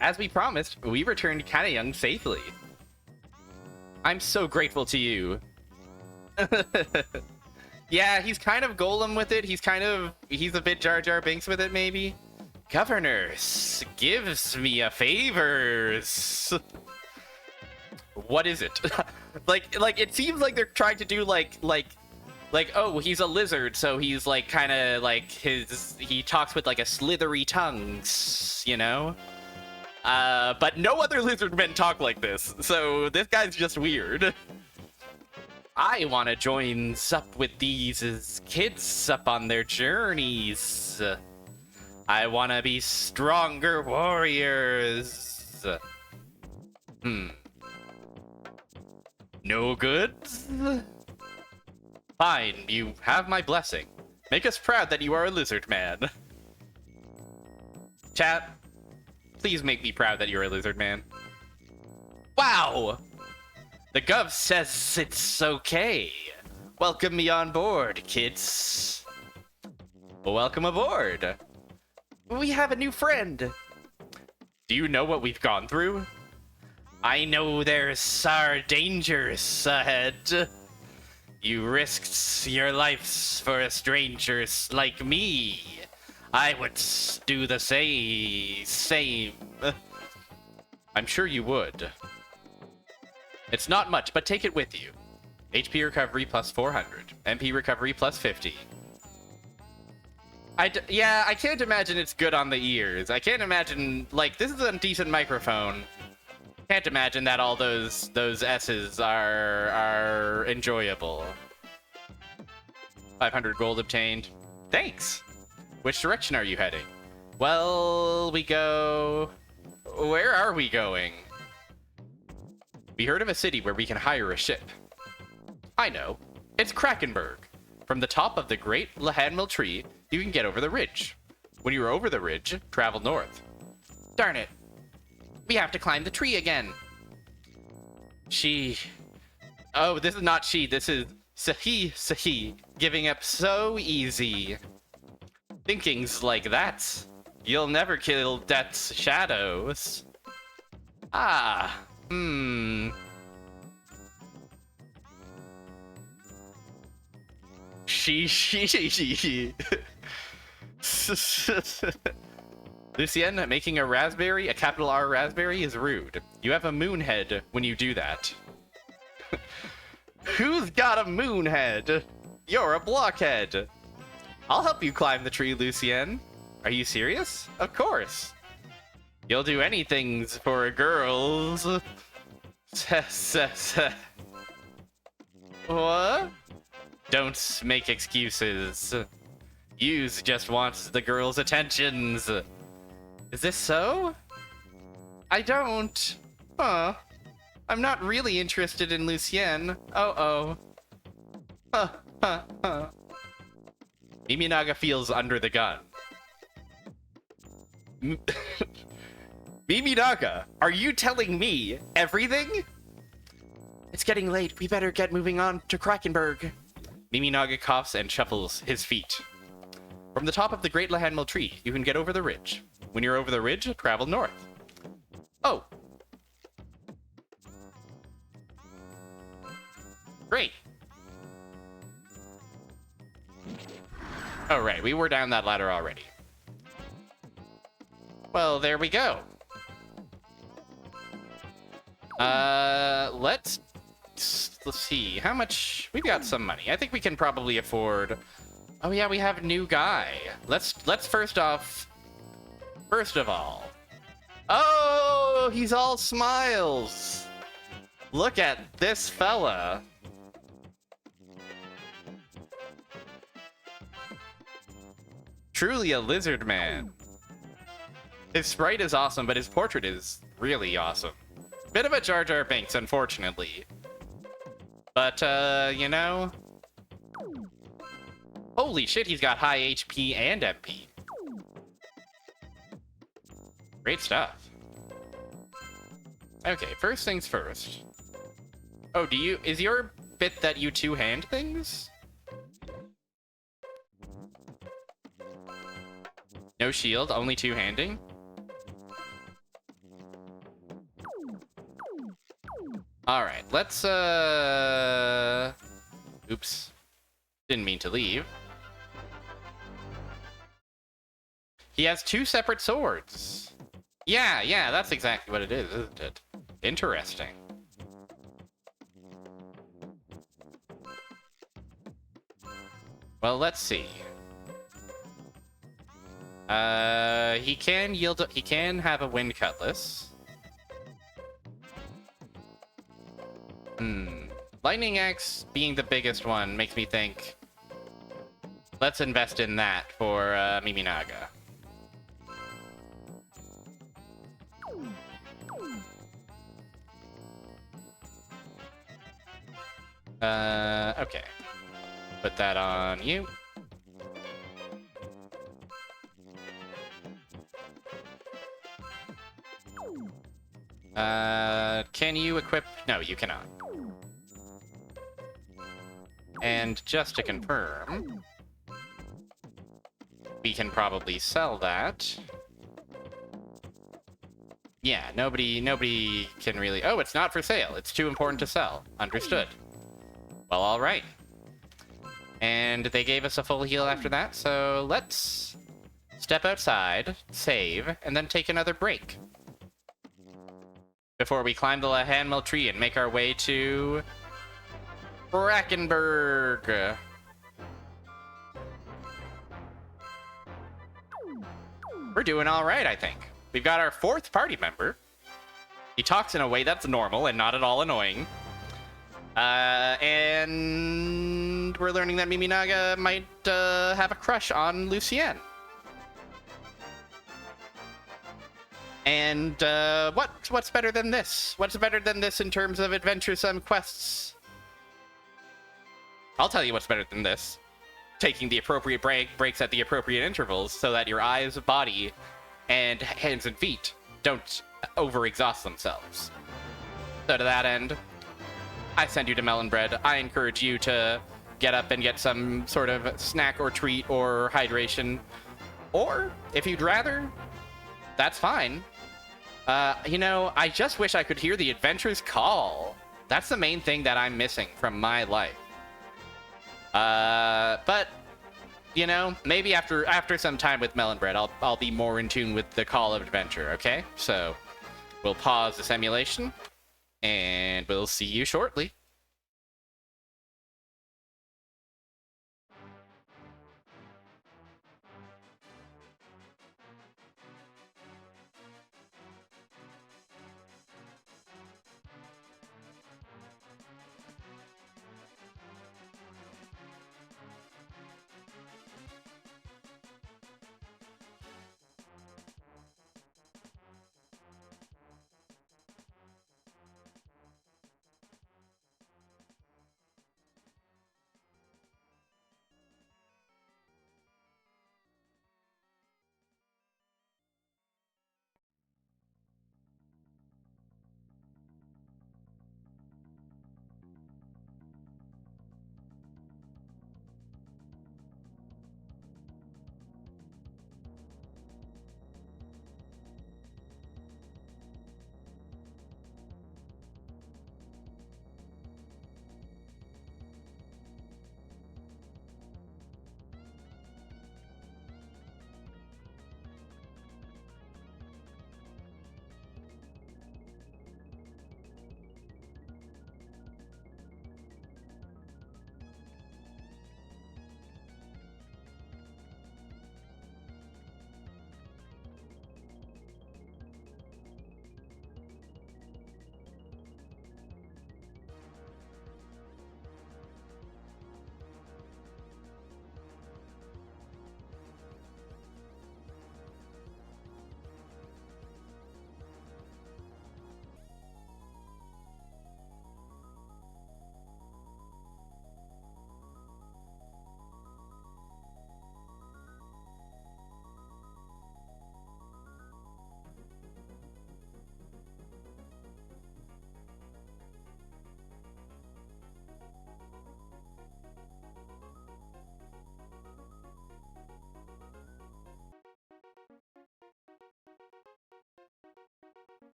Speaker 1: As we promised, we returned kinda young safely. I'm so grateful to you. Yeah, he's kind of golem with it. He's a bit Jar Jar Binks with it, maybe. Governor gives me a favors. What is it? like it seems like they're trying to do like oh, he's a lizard, so he's like kind of like he talks with like a slithery tongue, you know? But no other lizard men talk like this, so this guy's just weird. I want to join up with these kids up on their journeys. I want to be stronger warriors. No good? Fine, you have my blessing. Make us proud that you are a lizard man. Chat, please make me proud that you're a lizard man. Wow! The Gov says it's okay. Welcome me on board, kids. Welcome aboard. We have a new friend. Do you know what we've gone through? I know there's dangers ahead. You risked your lives for a stranger like me. I would do the same. I'm sure you would. It's not much, but take it with you. HP recovery plus 400. MP recovery plus 50. Yeah, I can't imagine it's good on the ears. I can't imagine, like, this is a decent microphone. Can't imagine that all those S's are enjoyable. 500 gold obtained. Thanks. Which direction are you heading? Well, we go... Where are we going? We heard of a city where we can hire a ship. I know. It's Krakenberg. From the top of the great Lahanmel tree, you can get over the ridge. When you're over the ridge, travel north. Darn it. We have to climb the tree again. She... Oh, this is not she. This is Sahi. Giving up so easy. Thinkings like that. You'll never kill death's shadows. Ah. She. Lucienne, making a raspberry, a capital R raspberry, is rude. You have a moon head when you do that. Who's got a moon head? You're a blockhead. I'll help you climb the tree, Lucienne. Are you serious? Of course. You'll do anything for girls. What? Don't make excuses. Yous just wants the girls' attentions. Is this so? I don't. Huh. I'm not really interested in Lucienne. Oh. Miminaga feels under the gun. Miminaga, are you telling me everything? It's getting late. We better get moving on to Krakenberg. Miminaga coughs and shuffles his feet. From the top of the Great Lahanmel tree, you can get over the ridge. When you're over the ridge, travel north. Oh. Great. Oh, right. We were down that ladder already. Well, there we go. Let's see. How much? We've got some money. I think we can probably afford... Oh, yeah, we have a new guy. Let's first of all... Oh, he's all smiles. Look at this fella. Truly a lizard man. His sprite is awesome, but his portrait is really awesome. Bit of a Jar Jar Binks, unfortunately. But, you know... Holy shit, he's got high HP and MP. Great stuff. Okay, first things first. Oh, is your bit that you two-hand things? No shield, only two-handing? Alright, let's, Oops. Didn't mean to leave. He has two separate swords. Yeah, that's exactly what it is, isn't it? Interesting. Well, let's see. He can have a wind cutlass. Lightning axe being the biggest one makes me think, let's invest in that for Miminaga. Okay. Put that on you. Can you equip? No, you cannot. And just to confirm, we can probably sell that. Yeah, nobody can really... Oh, it's not for sale. It's too important to sell. Understood. Well, all right. And they gave us a full heal after that, so let's step outside, save, and then take another break. Before we climb the Lahanmel tree and make our way to... Krakenberg. We're doing all right, I think. We've got our fourth party member. He talks in a way that's normal and not at all annoying. And we're learning that Miminaga might have a crush on Lucienne. And what's better than this? What's better than this in terms of adventuresome quests? I'll tell you what's better than this. Taking the appropriate breaks at the appropriate intervals so that your eyes, body, and hands and feet don't overexhaust themselves. So to that end, I send you to Melon Bread. I encourage you to get up and get some sort of snack or treat or hydration. Or, if you'd rather, that's fine. You know, I just wish I could hear the adventurer's call. That's the main thing that I'm missing from my life. But you know, maybe after some time with Melon Bread, I'll be more in tune with the call of adventure. Okay, so we'll pause this emulation, and we'll see you shortly.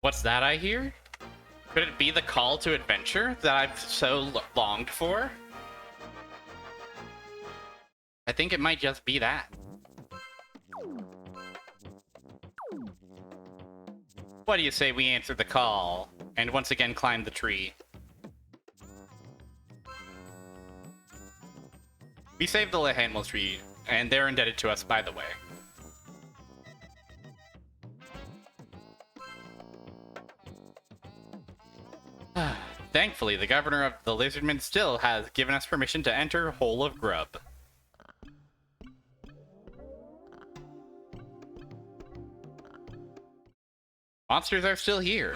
Speaker 1: What's that I hear? Could it be the call to adventure that I've so longed for? I think it might just be that. What do you say we answer the call, and once again climb the tree? We saved the Animal tree, and they're indebted to us, by the way. Thankfully, the governor of the Lizardmen still has given us permission to enter Hole of Grub. Monsters are still here.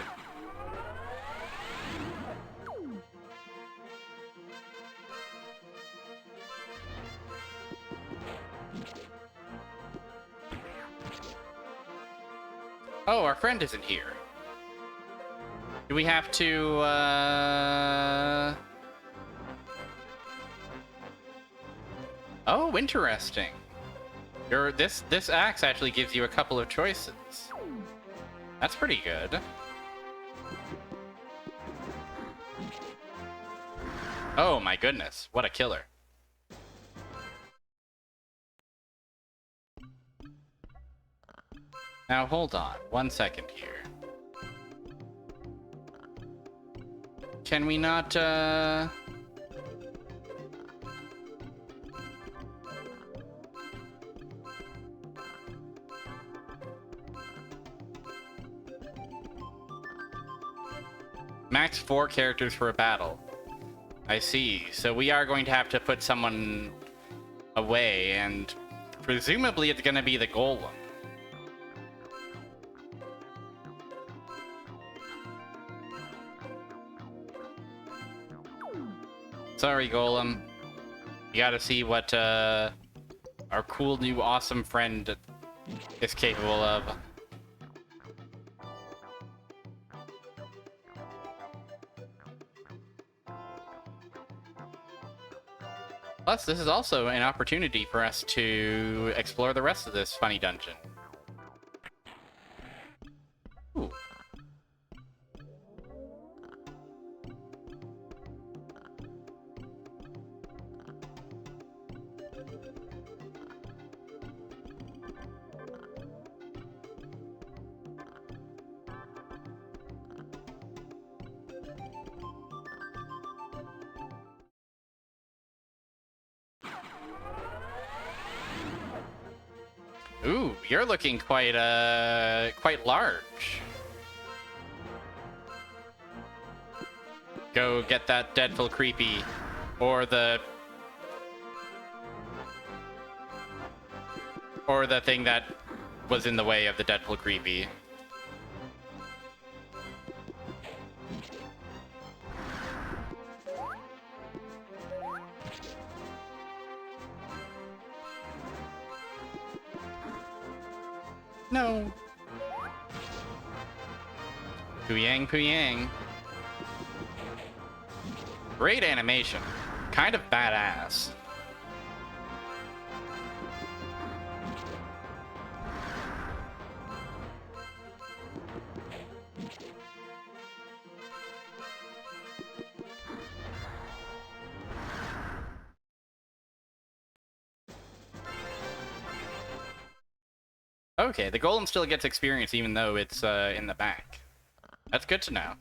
Speaker 1: Oh, our friend isn't here. Do we have to, Oh, interesting. This axe actually gives you a couple of choices. That's pretty good. Oh my goodness, what a killer. Now hold on, 1 second here. Can we not, Max 4 characters for a battle. I see. So we are going to have to put someone away, and presumably it's going to be the golem. Sorry, golem. You gotta see what our cool new awesome friend is capable of. Plus, this is also an opportunity for us to explore the rest of this funny dungeon. Ooh. Ooh, you're looking quite large. Go get that Deadful Creepy, or the thing that was in the way of the Deadful Creepy. No. Puyang, Puyang. Great animation. Kind of badass. Okay, the golem still gets experience even though it's in the back. That's good to know.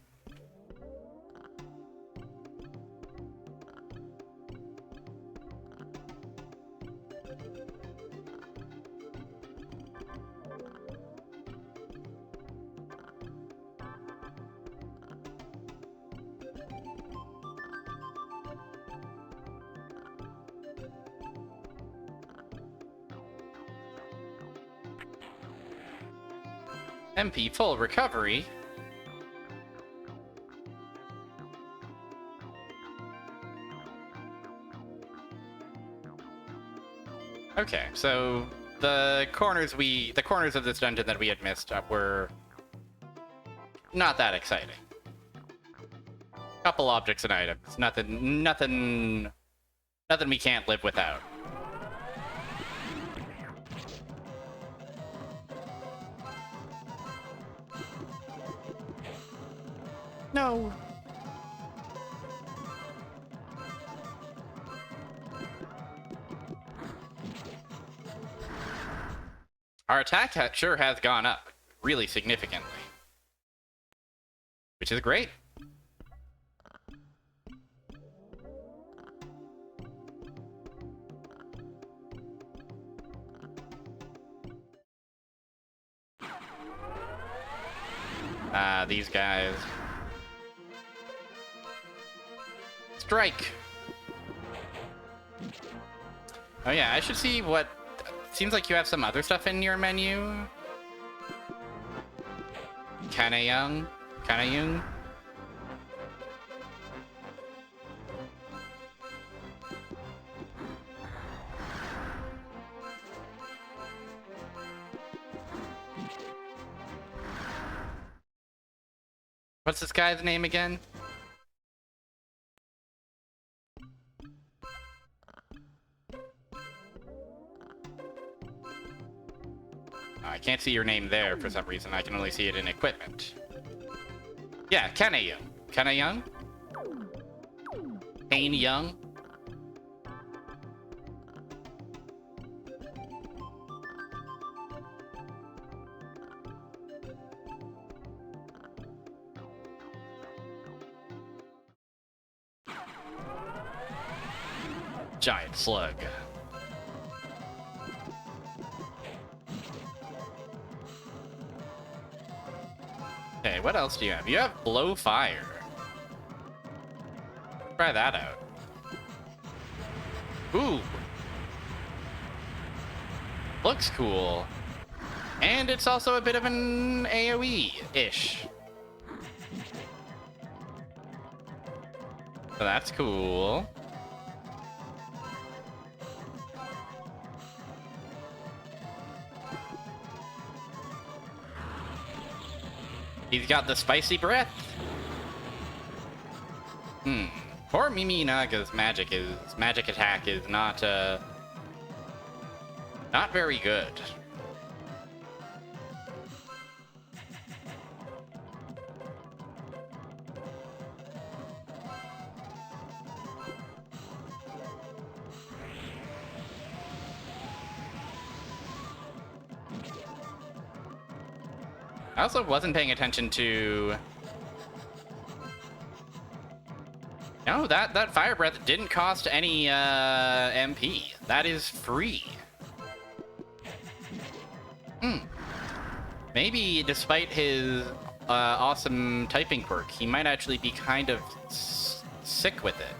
Speaker 1: MP full recovery. Okay, so the corners of this dungeon that we had missed were not that exciting. Couple objects and items, nothing we can't live without. No. Our attack sure has gone up really significantly, which is great. These guys. Strike. Oh yeah, I should see what... Seems like you have some other stuff in your menu. Kanayung? Kanayung? What's this guy's name again? I can't see your name there for some reason. I can only see it in equipment. Yeah, Kanayung. Kanayung? Kane Young? Giant slug. Okay, what else do you have? You have blow fire. Try that out. Ooh. Looks cool. And it's also a bit of an AoE-ish. So that's cool. He's got the spicy breath. Poor Mimi Naga's magic attack is not very good. I also wasn't paying attention to... No, that fire breath didn't cost any MP. That is free. Maybe despite his awesome typing quirk, he might actually be kind of sick with it.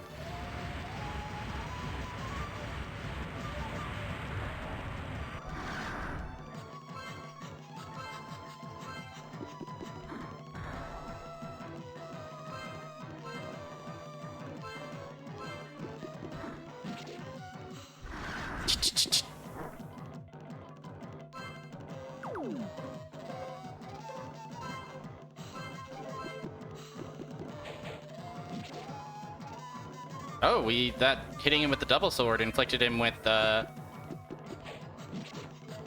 Speaker 1: Oh, that hitting him with the double sword inflicted him with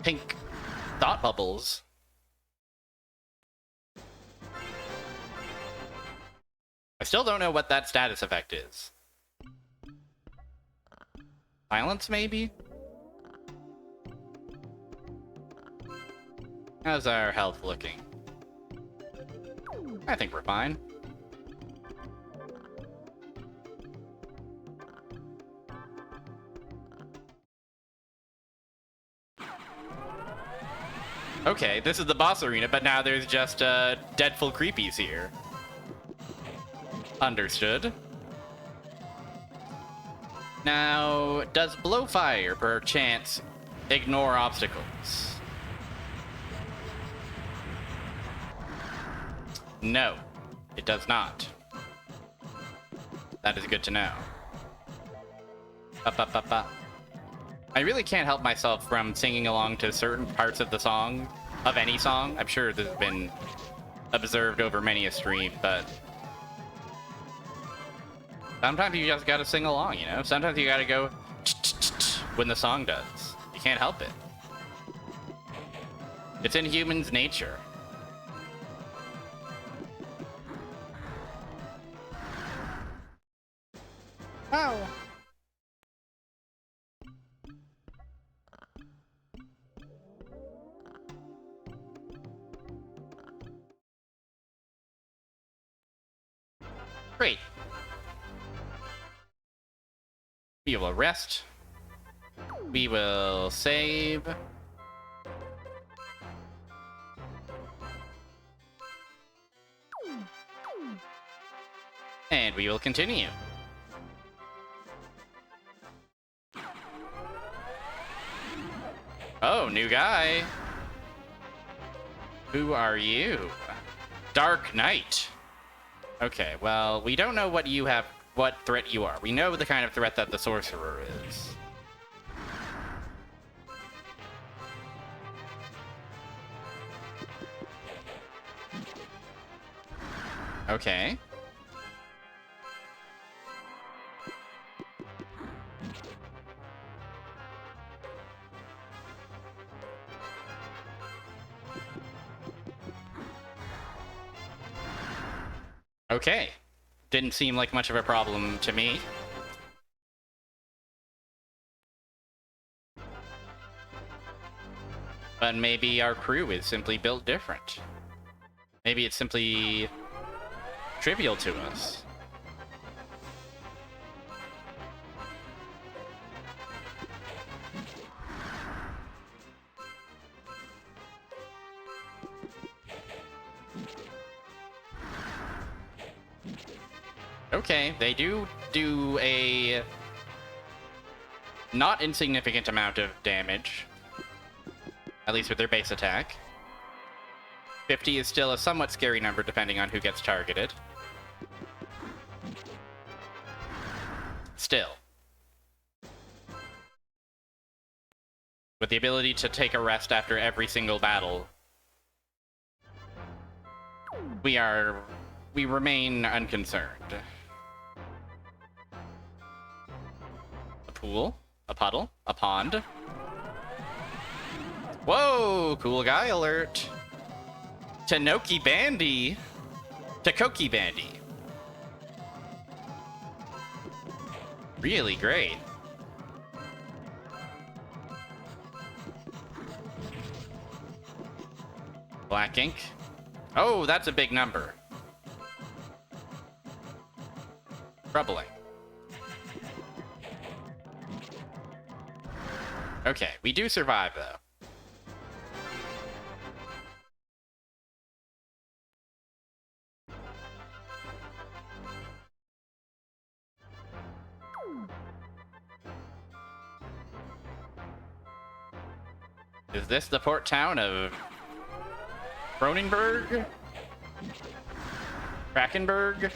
Speaker 1: pink thought bubbles. I still don't know what that status effect is. Silence, maybe? How's our health looking? I think we're fine. Okay, this is the boss arena, but now there's just deadful creepies here. Understood. Now, does Blowfire, perchance, ignore obstacles? No, it does not. That is good to know. I really can't help myself from singing along to certain parts of the song, of any song. I'm sure this has been observed over many a stream, but sometimes you just gotta sing along, you know? Sometimes you gotta go when the song does. You can't help it. It's in humans' nature. Oh. Great. We will rest. We will save. And we will continue. Oh, new guy. Who are you? Dark Knight. Okay, well, we don't know what you have, what threat you are. We know the kind of threat that the sorcerer is. Okay. Okay. Didn't seem like much of a problem to me. But maybe our crew is simply built different. Maybe it's simply trivial to us. Okay, they do a not insignificant amount of damage, at least with their base attack. 50 is still a somewhat scary number depending on who gets targeted. Still. With the ability to take a rest after every single battle, we remain unconcerned. A pool, a puddle, a pond. Whoa, cool guy alert. Takoki Bandy. Really great. Black ink. Oh, that's a big number. Troubling. Okay, we do survive, though. Is this the port town of Kronenberg? Krakenberg?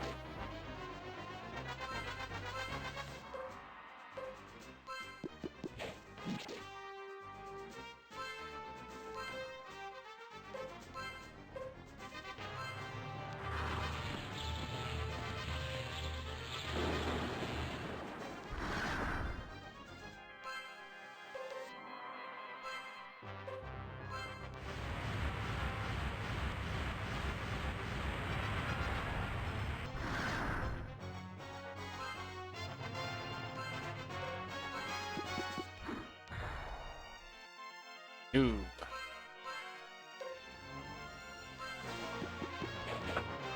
Speaker 1: Ooh.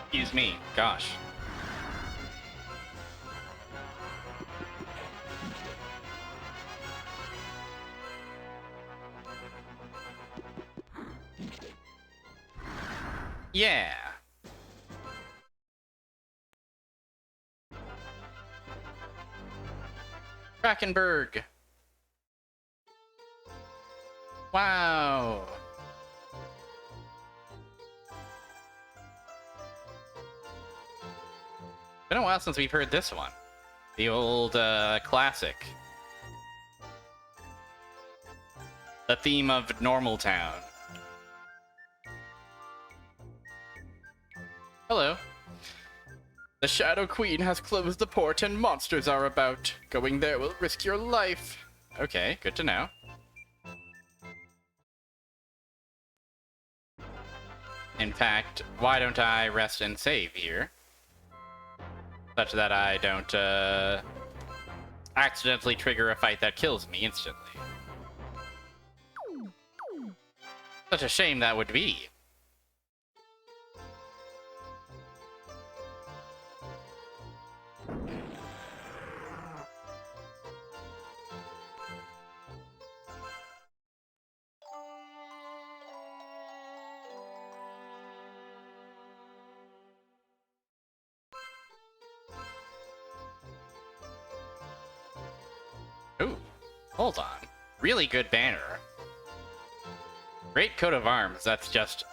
Speaker 1: Excuse me. Gosh. Yeah. Krakenberg. Wow. Been a while since we've heard this one. The old classic. The theme of Normal Town. Hello. The Shadow Queen has closed the port and monsters are about. Going there will risk your life. Okay, good to know. In fact, why don't I rest and save here? Such that I don't, accidentally trigger a fight that kills me instantly. Such a shame that would be. Ooh, hold on. Really good banner. Great coat of arms, that's just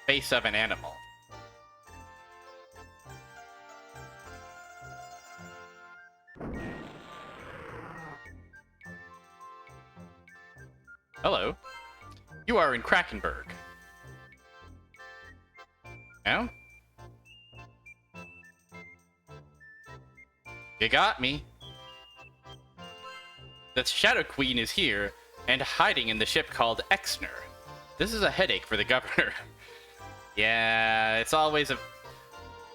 Speaker 1: face of an animal. Hello. You are in Krakenberg. No? You got me. The Shadow Queen is here, and hiding in the ship called Exner. This is a headache for the governor. Yeah, it's always a...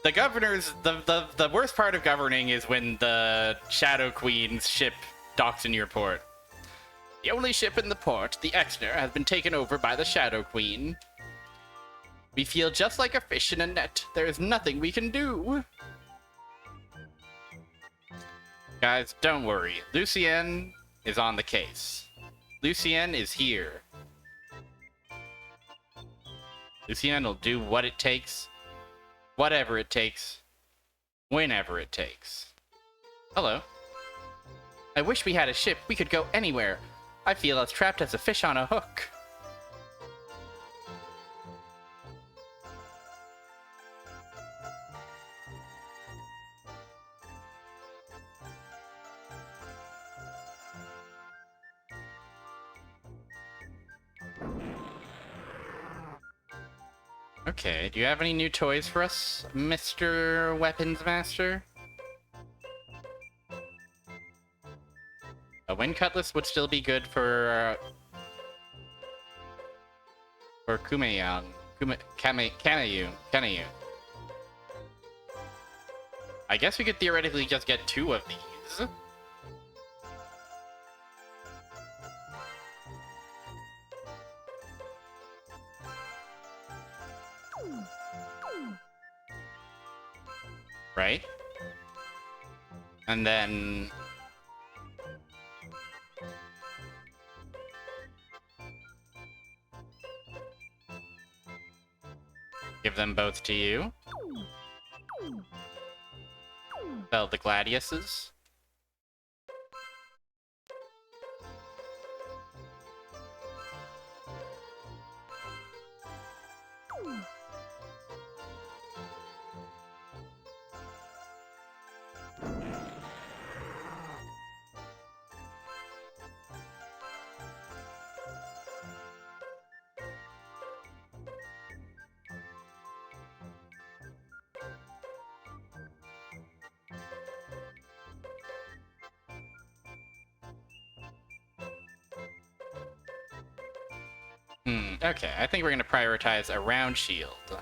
Speaker 1: The governor's... The worst part of governing is when the Shadow Queen's ship docks in your port. The only ship in the port, the Exner, has been taken over by the Shadow Queen. We feel just like a fish in a net. There is nothing we can do. Guys, don't worry. Lucienne is on the case. Lucienne is here. Lucienne will do what it takes, whatever it takes, whenever it takes. Hello. I wish we had a ship. We could go anywhere. I feel as trapped as a fish on a hook. Okay, do you have any new toys for us, Mr. Weapons Master? A wind cutlass would still be good for Kamayu. I guess we could theoretically just get 2 of these. Right? And then... give them both to you. Sell the gladiuses. Okay, I think we're going to prioritize a round shield.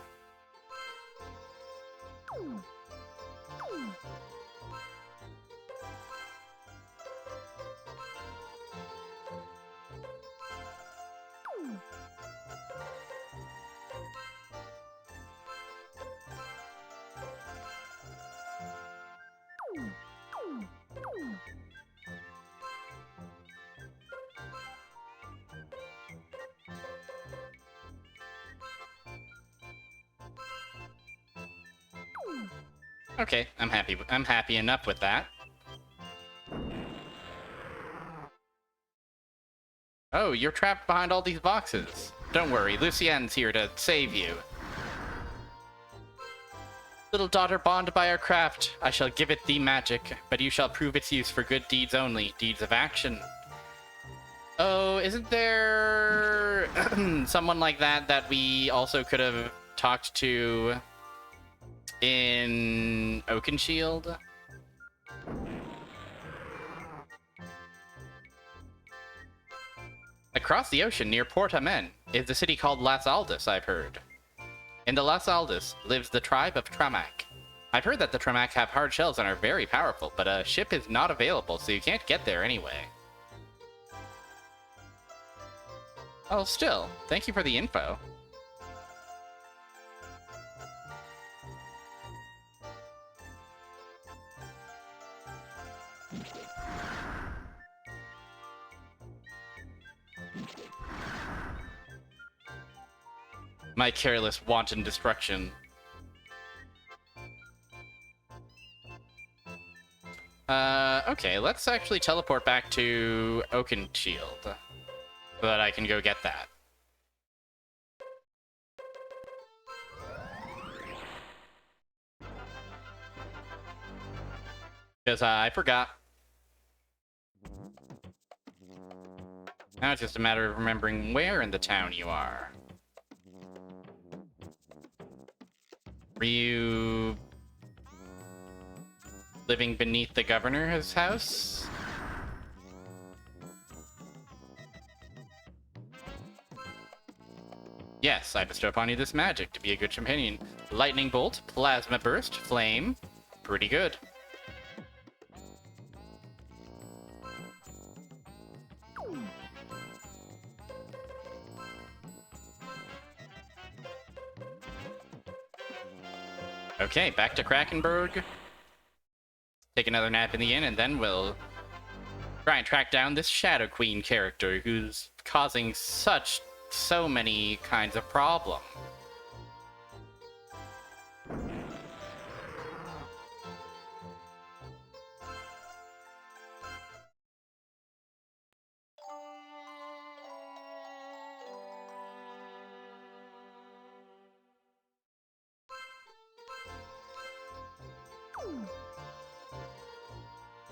Speaker 1: Okay, I'm happy enough with that. Oh, you're trapped behind all these boxes. Don't worry, Lucienne's here to save you. Little daughter bond by our craft, I shall give it thee magic, but you shall prove its use for good deeds only, deeds of action. Oh, isn't there someone like that we also could have talked to in Oakenshield? Across the ocean near Port Amen is a city called Las Aldis, I've heard. In the Las Aldis lives the tribe of Tramak. I've heard that the Tremac have hard shells and are very powerful, but a ship is not available, so you can't get there anyway. Oh, still, thank you for the info. My careless, wanton destruction. Okay, let's actually teleport back to Oakenshield so that I can go get that. Because I forgot. Now it's just a matter of remembering where in the town you are. Were you living beneath the governor's house? Yes, I bestow upon you this magic to be a good companion. Lightning bolt, plasma burst, flame. Pretty good. Okay, back to Krakenberg. Take another nap in the inn, and then we'll try and track down this Shadow Queen character who's causing so many kinds of problems.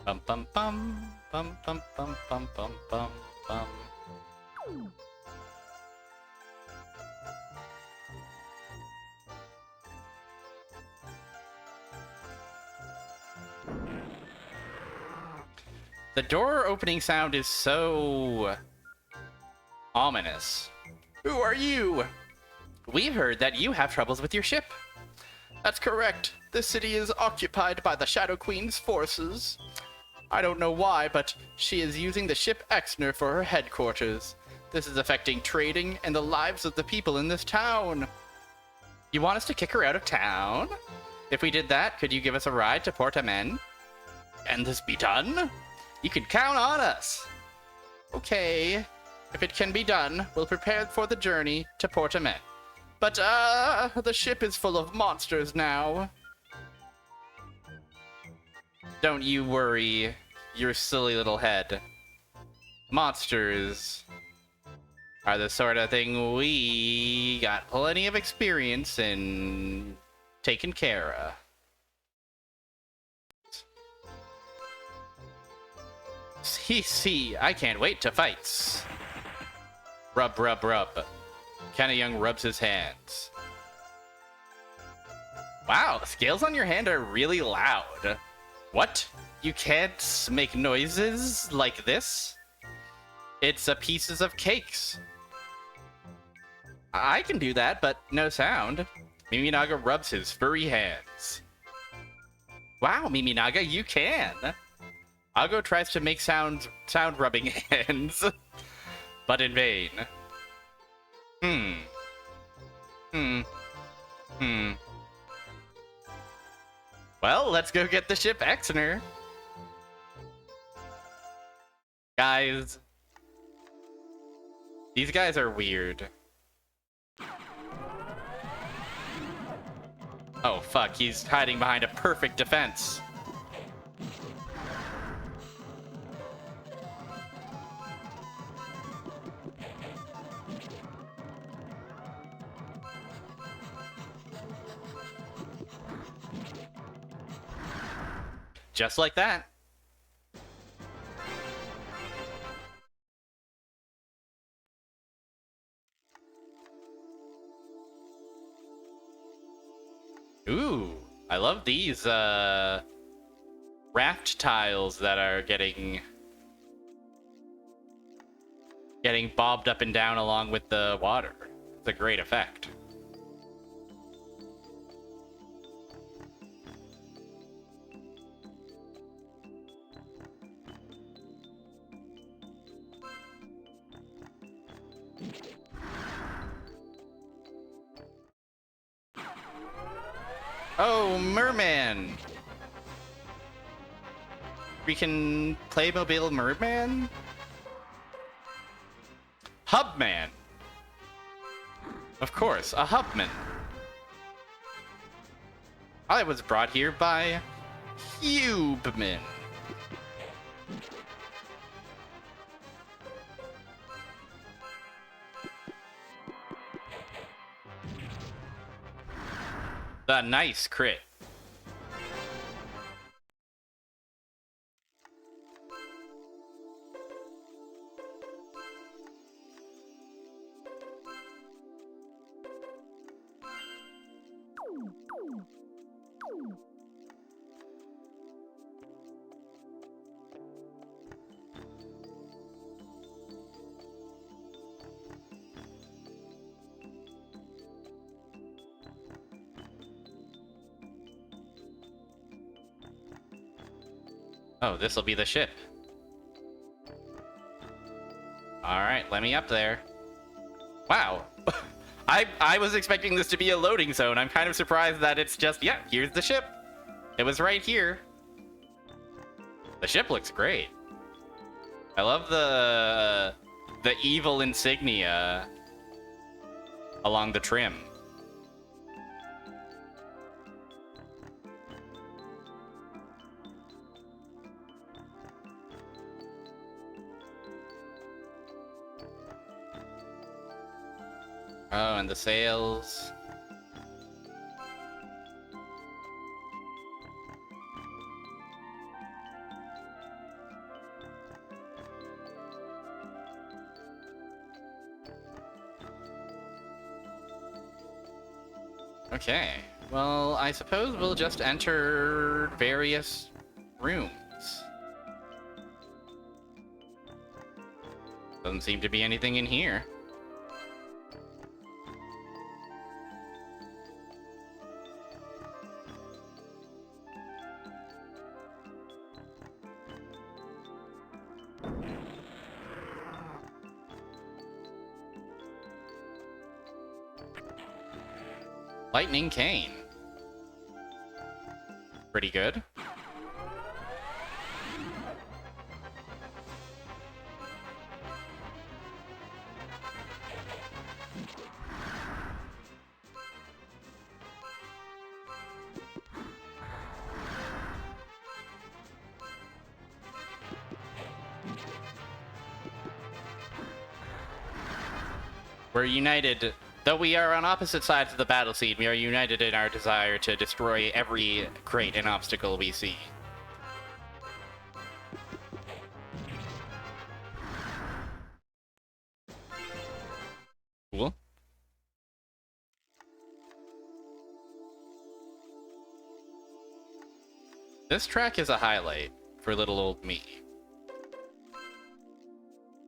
Speaker 1: Bum bum bum bum bum bum bum bum bum bum. The door opening sound is so ominous. Who are you? We've heard that you have troubles with your ship. That's correct. The city is occupied by the Shadow Queen's forces. I don't know why, but she is using the ship Exner for her headquarters. This is affecting trading and the lives of the people in this town. You want us to kick her out of town? If we did that, could you give us a ride to Port Amen? Can this be done? You can count on us. Okay, if it can be done, we'll prepare for the journey to Port Amen. But, the ship is full of monsters now. Don't you worry, your silly little head. Monsters are the sort of thing we got plenty of experience in taking care of. See, I can't wait to fights. Rub, rub, rub. Kenna Young rubs his hands. Wow, the scales on your hand are really loud. What? You can't make noises like this? It's pieces of cakes. I can do that, but no sound. Mimi-Naga rubs his furry hands. Wow, Mimi-Naga, you can. Ago tries to make sound rubbing hands, but in vain. Well, let's go get the ship Exner. Guys. These guys are weird. Oh, fuck. He's hiding behind a perfect defense. Just like that. Ooh, I love these raft tiles that are getting bobbed up and down along with the water. It's a great effect. Oh, Merman! We can Playmobil Merman? Hubman! Of course, a Hubman. I was brought here by Hubeman. The nice crit. Oh, this'll be the ship. Alright, let me up there. Wow. I was expecting this to be a loading zone. I'm kind of surprised that it's just, yeah, here's the ship. It was right here. The ship looks great. I love the evil insignia along the trim. Oh, and the sails. Okay, well, I suppose we'll just enter various rooms. Doesn't seem to be anything in here. Lightning Cane. Pretty good. We're united. Though we are on opposite sides of the battle scene, we are united in our desire to destroy every crate and obstacle we see. Cool. This track is a highlight for little old me.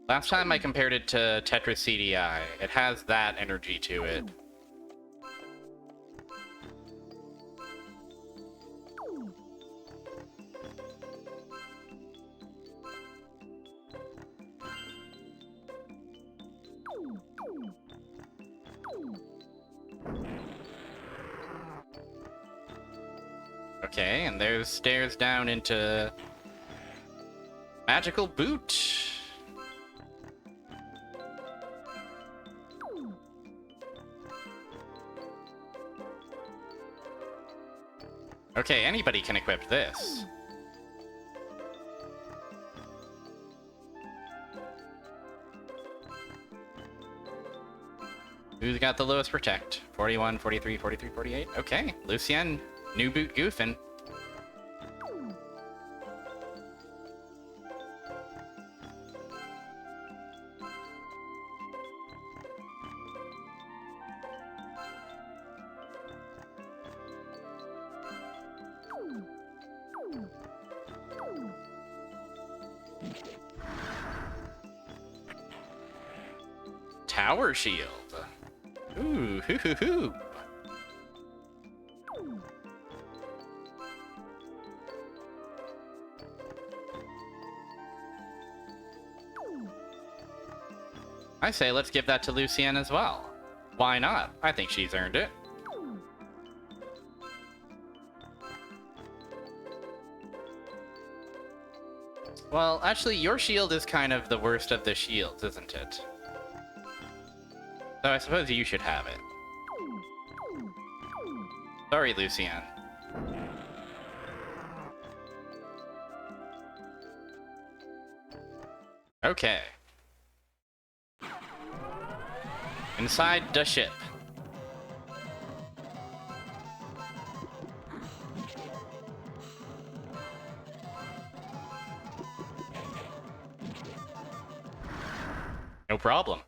Speaker 1: Last time I compared it to Tetris CDI. It has that energy to it. Okay, and there's stairs down into Magical Boot. Okay, anybody can equip this. Who's got the lowest protect? 41, 43, 43, 48? Okay, Lucienne, new boot goofing. Tower shield. Ooh, hoo hoo hoo. I say let's give that to Lucienne as well. Why not? I think she's earned it. Well, actually, your shield is kind of the worst of the shields, isn't it? So I suppose you should have it. Sorry, Lucienne. Okay. Inside the ship. No problem.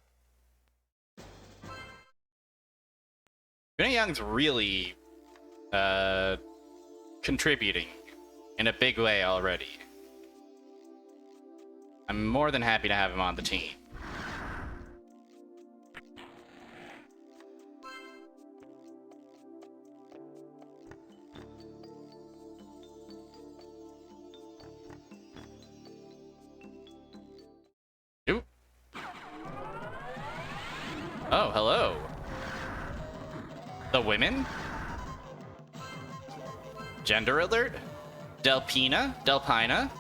Speaker 1: Young's really contributing in a big way already. I'm more than happy to have him on the team. Oop. Oh, hello. The women? Gender alert? Delpina?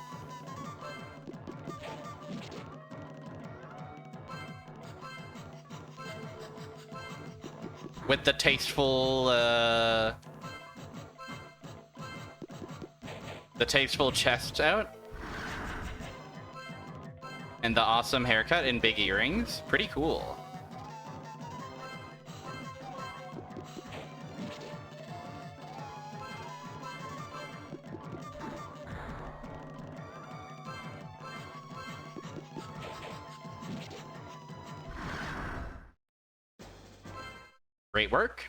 Speaker 1: With the tasteful, chest out. And the awesome haircut and big earrings. Pretty cool. Great work.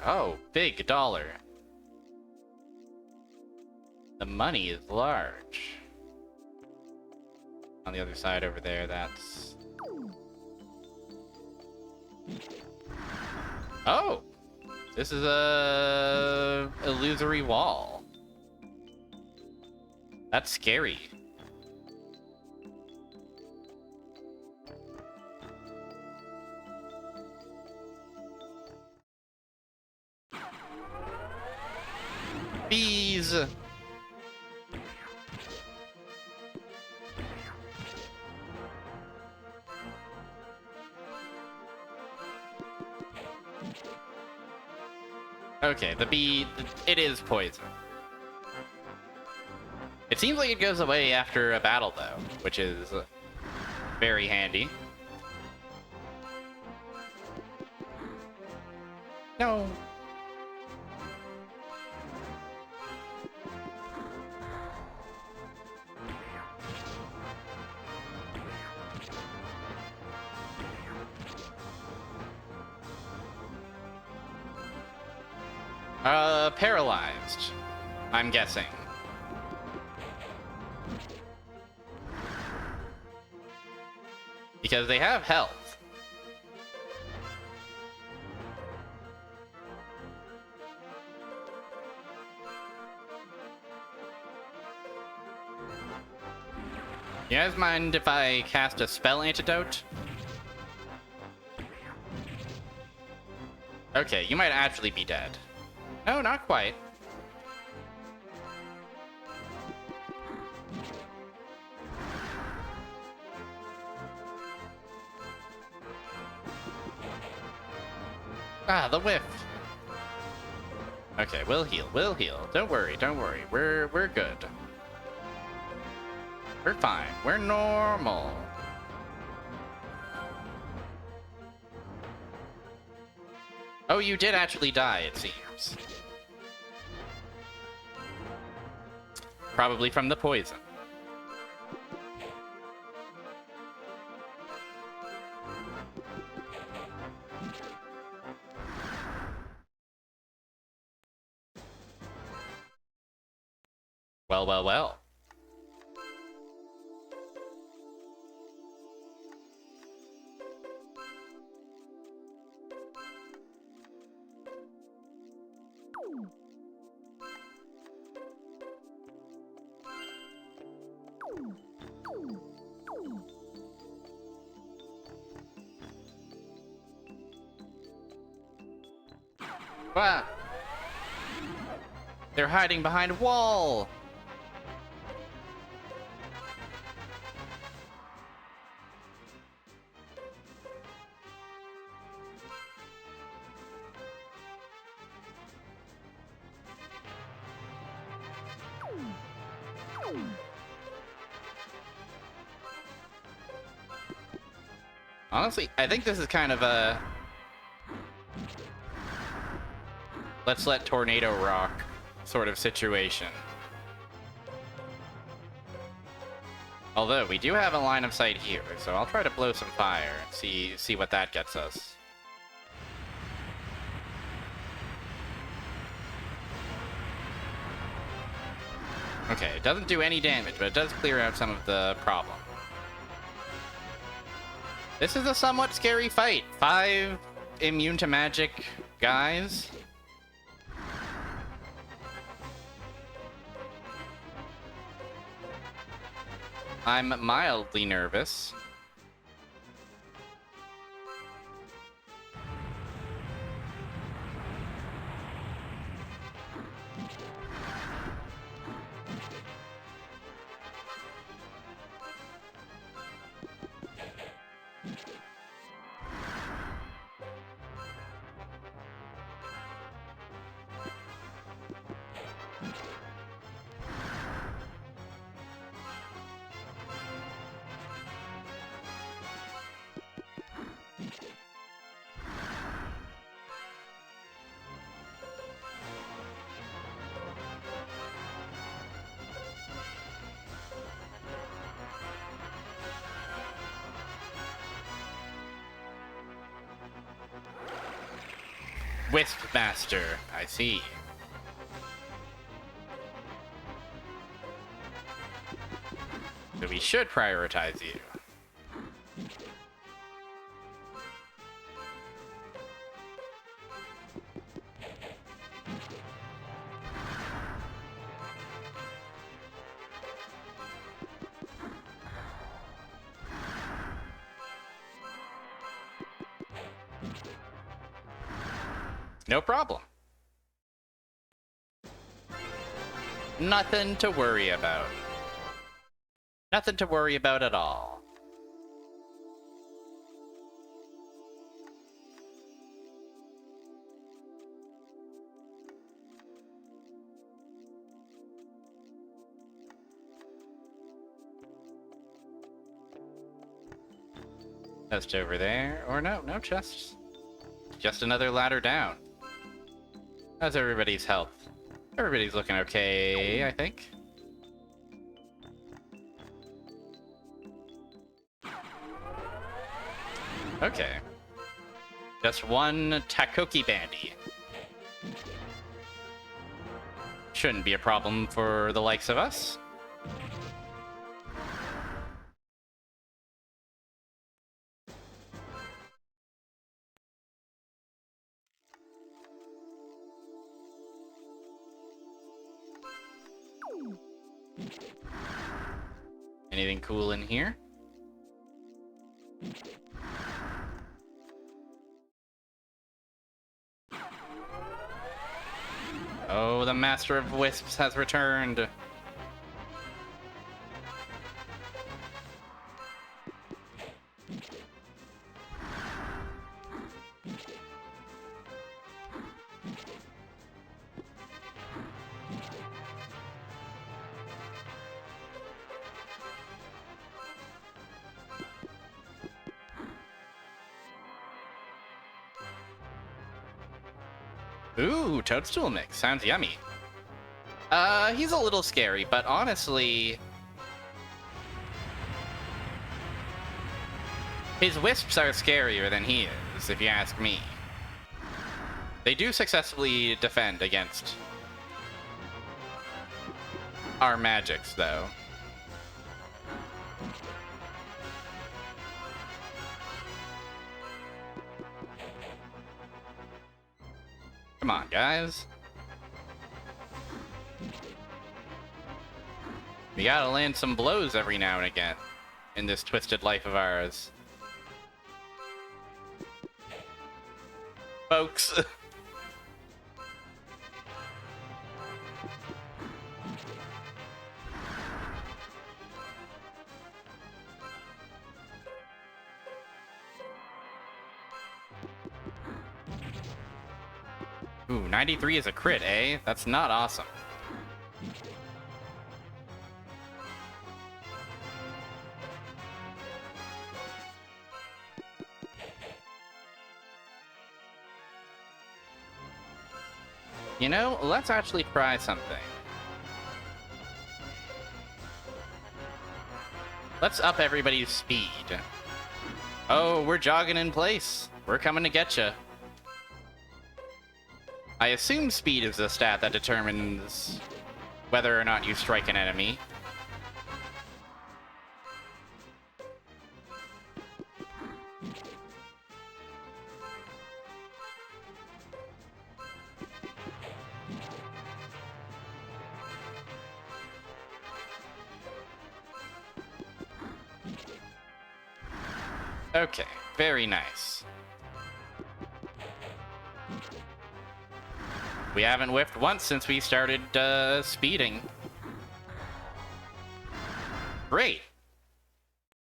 Speaker 1: Oh, big dollar. The money is large. On the other side over there, that's... Oh! This is a illusory wall. That's scary. Bees! Okay, the bee... it is poison. It seems like it goes away after a battle, though, which is very handy. No. Paralyzed, I'm guessing. Because they have health. You guys mind if I cast a spell antidote? Okay, you might actually be dead. No, not quite. Ah, the whiff. Okay, we'll heal. Don't worry. We're good. We're fine. We're normal. Oh, you did actually die, it seems. Probably from the poison. Well. Ah! They're hiding behind a wall! Honestly, I think this is kind of a... let's let tornado rock sort of situation. Although, we do have a line of sight here, so I'll try to blow some fire and see what that gets us. Okay, it doesn't do any damage, but it does clear out some of the problem. This is a somewhat scary fight. 5 immune to magic guys. I'm mildly nervous. Wisp Master, I see. So we should prioritize you. No problem. Nothing to worry about. Nothing to worry about at all. Chest over there. Or no chests. Just another ladder down. How's everybody's health? Everybody's looking okay, I think. Okay. Just one Takoki Bandy. Shouldn't be a problem for the likes of us. Anything cool in here? Oh, the Master of Wisps has returned. Ooh, toadstool mix. Sounds yummy. He's a little scary, but honestly... his wisps are scarier than he is, if you ask me. They do successfully defend against our magics, though. Come on, guys. We gotta land some blows every now and again in this twisted life of ours. Folks. Ooh, 93 is a crit, eh? That's not awesome. You know, let's actually try something. Let's up everybody's speed. Oh, we're jogging in place. We're coming to get you. I assume speed is the stat that determines whether or not you strike an enemy. Okay, very nice. We haven't whiffed once since we started speeding. Great.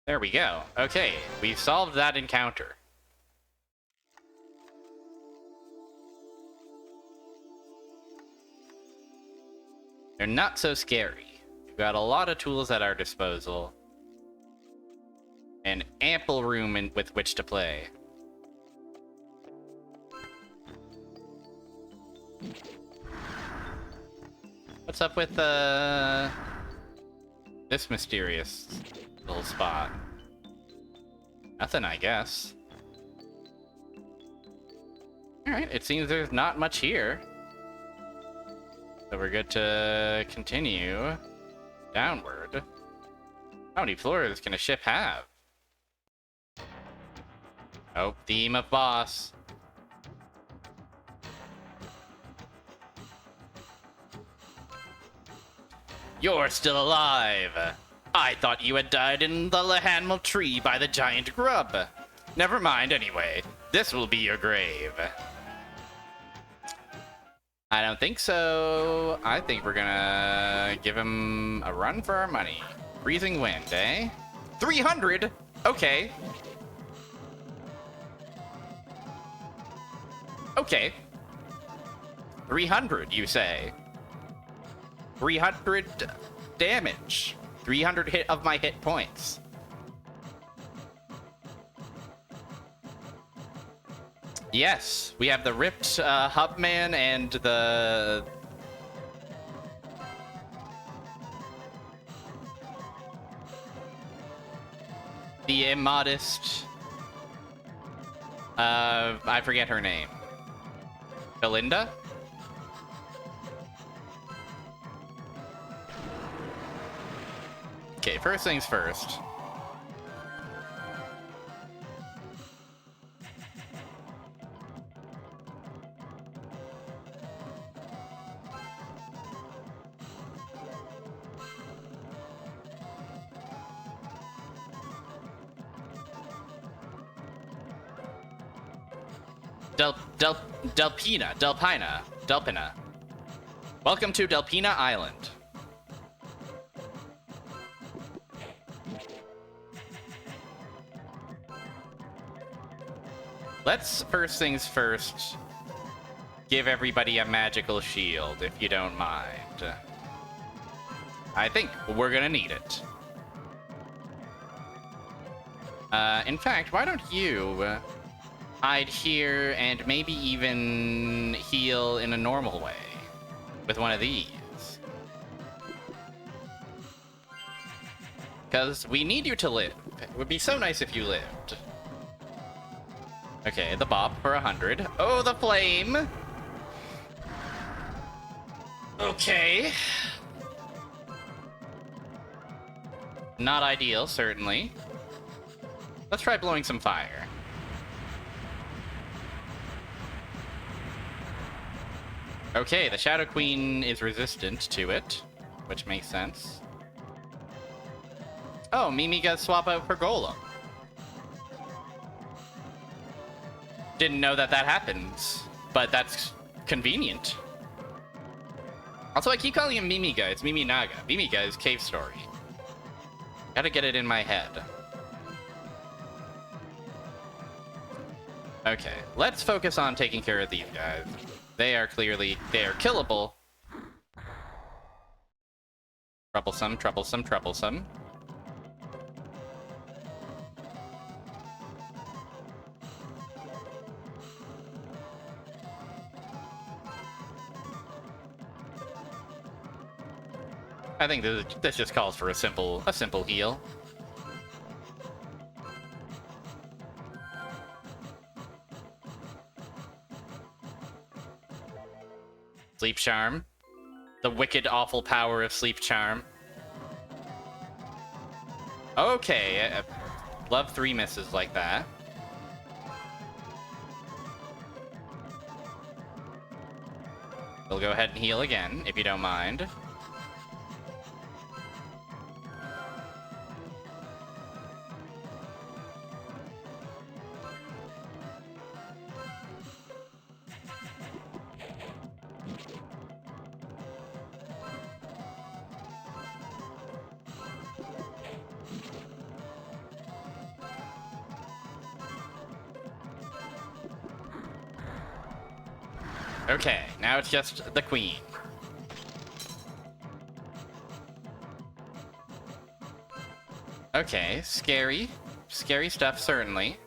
Speaker 1: There we go. Okay, we've solved that encounter. They're not so scary. We've got a lot of tools at our disposal. And ample room with which to play. What's up with this mysterious little spot? Nothing, I guess. Alright, it seems there's not much here. So we're good to continue downward. How many floors can a ship have? Oh, theme of boss. You're still alive. I thought you had died in the Lahanmal tree by the giant grub. Never mind anyway. This will be your grave. I don't think so. I think we're gonna give him a run for our money. Freezing wind, eh? 300? Okay. Okay. 300, you say? 300 damage. 300 hit of my hit points. Yes, we have the ripped Hubman and the... the immodest... I forget her name. Belinda? Okay, first things first. Delpina. Welcome to Delpina Island. Let's, first things first, give everybody a magical shield, if you don't mind. I think we're gonna need it. In fact, why don't you hide here and maybe even heal in a normal way with one of these? Because we need you to live. It would be so nice if you lived. Okay, the bop for 100. Oh, the flame! Okay. Not ideal, certainly. Let's try blowing some fire. Okay, the Shadow Queen is resistant to it, which makes sense. Oh, Mimi got swap out for Golem. Didn't know that happens, but that's convenient. Also, I keep calling him Mimiga. It's Mimi Naga. Mimiga is Cave Story. Gotta get it in my head. Okay, let's focus on taking care of these guys. They are killable. Troublesome, troublesome, troublesome. I think this just calls for a simple heal. Sleep Charm. The wicked, awful power of Sleep Charm. Okay, love 3 misses like that. We'll go ahead and heal again, if you don't mind. Okay, now it's just the queen. Okay, scary. Scary stuff, certainly.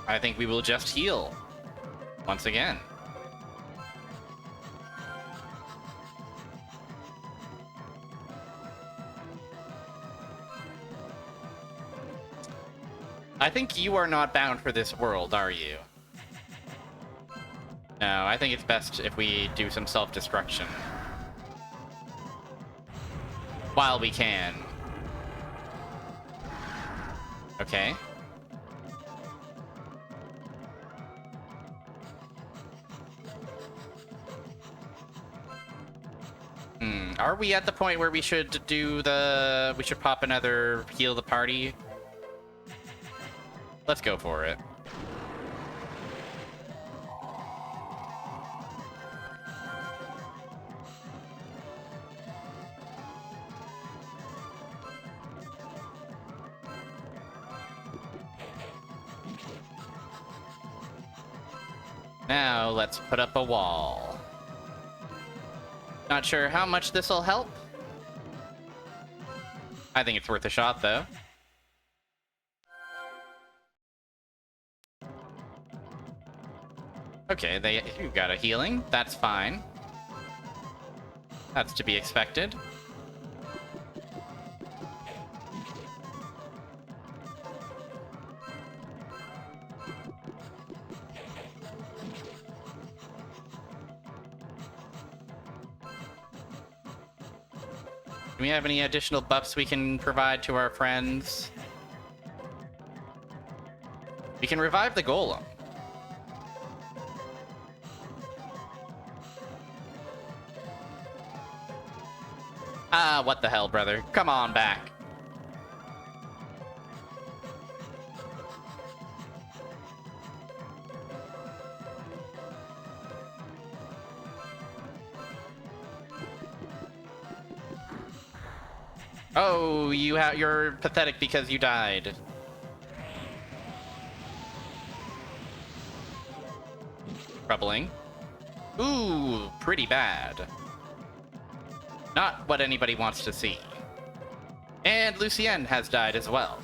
Speaker 1: I think we will just heal. Once again. I think you are not bound for this world, are you? No, I think it's best if we do some self-destruction. While we can. Okay. Are we at the point where we should we should pop another heal the party? Let's go for it. Now, let's put up a wall. Not sure how much this will help. I think it's worth a shot, though. Okay, you got a healing. That's fine. That's to be expected. Do we have any additional buffs we can provide to our friends? We can revive the golem. Ah, what the hell, brother? Come on back. Oh, you're pathetic because you died. Troubling. Ooh, pretty bad. Not what anybody wants to see. And Lucienne has died as well.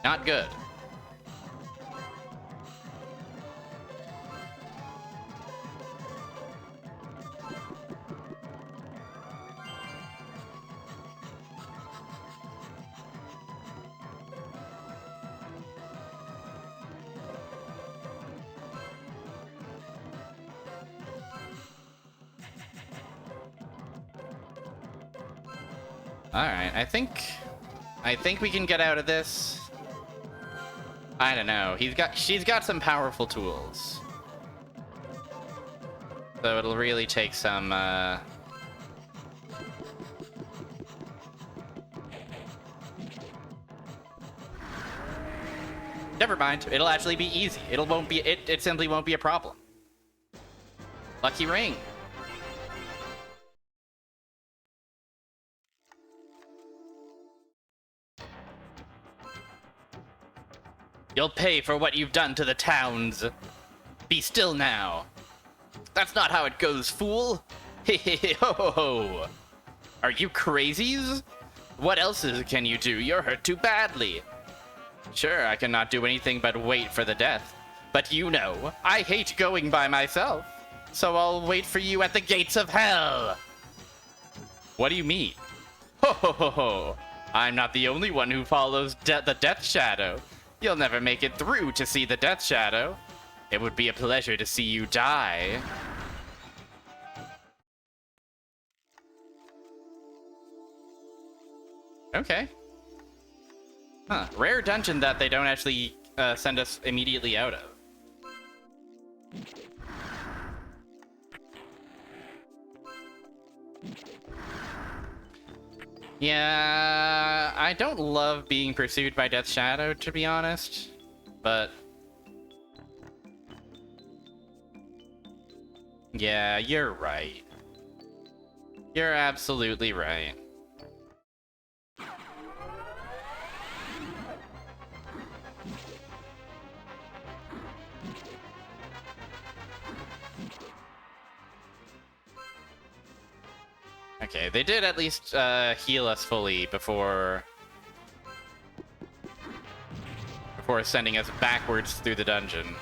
Speaker 1: Not good. Alright, I think we can get out of this. I don't know. She's got some powerful tools. So it'll really take some Never mind. It'll actually be easy. It simply won't be a problem. Lucky ring. You'll pay for what you've done to the towns. Be still now. That's not how it goes, fool. Hey, ho, ho, ho. Are you crazies? What else can you do? You're hurt too badly. Sure, I cannot do anything but wait for the death. But you know, I hate going by myself. So I'll wait for you at the gates of hell. What do you mean? Ho ho ho ho. I'm not the only one who follows the Death Shadow. You'll never make it through to see the Death Shadow. It would be a pleasure to see you die. Okay. Huh. Rare dungeon that they don't actually send us immediately out of. Yeah, I don't love being pursued by Death Shadow, to be honest, but... yeah, you're right. You're absolutely right. Okay, they did at least heal us fully before sending us backwards through the dungeon.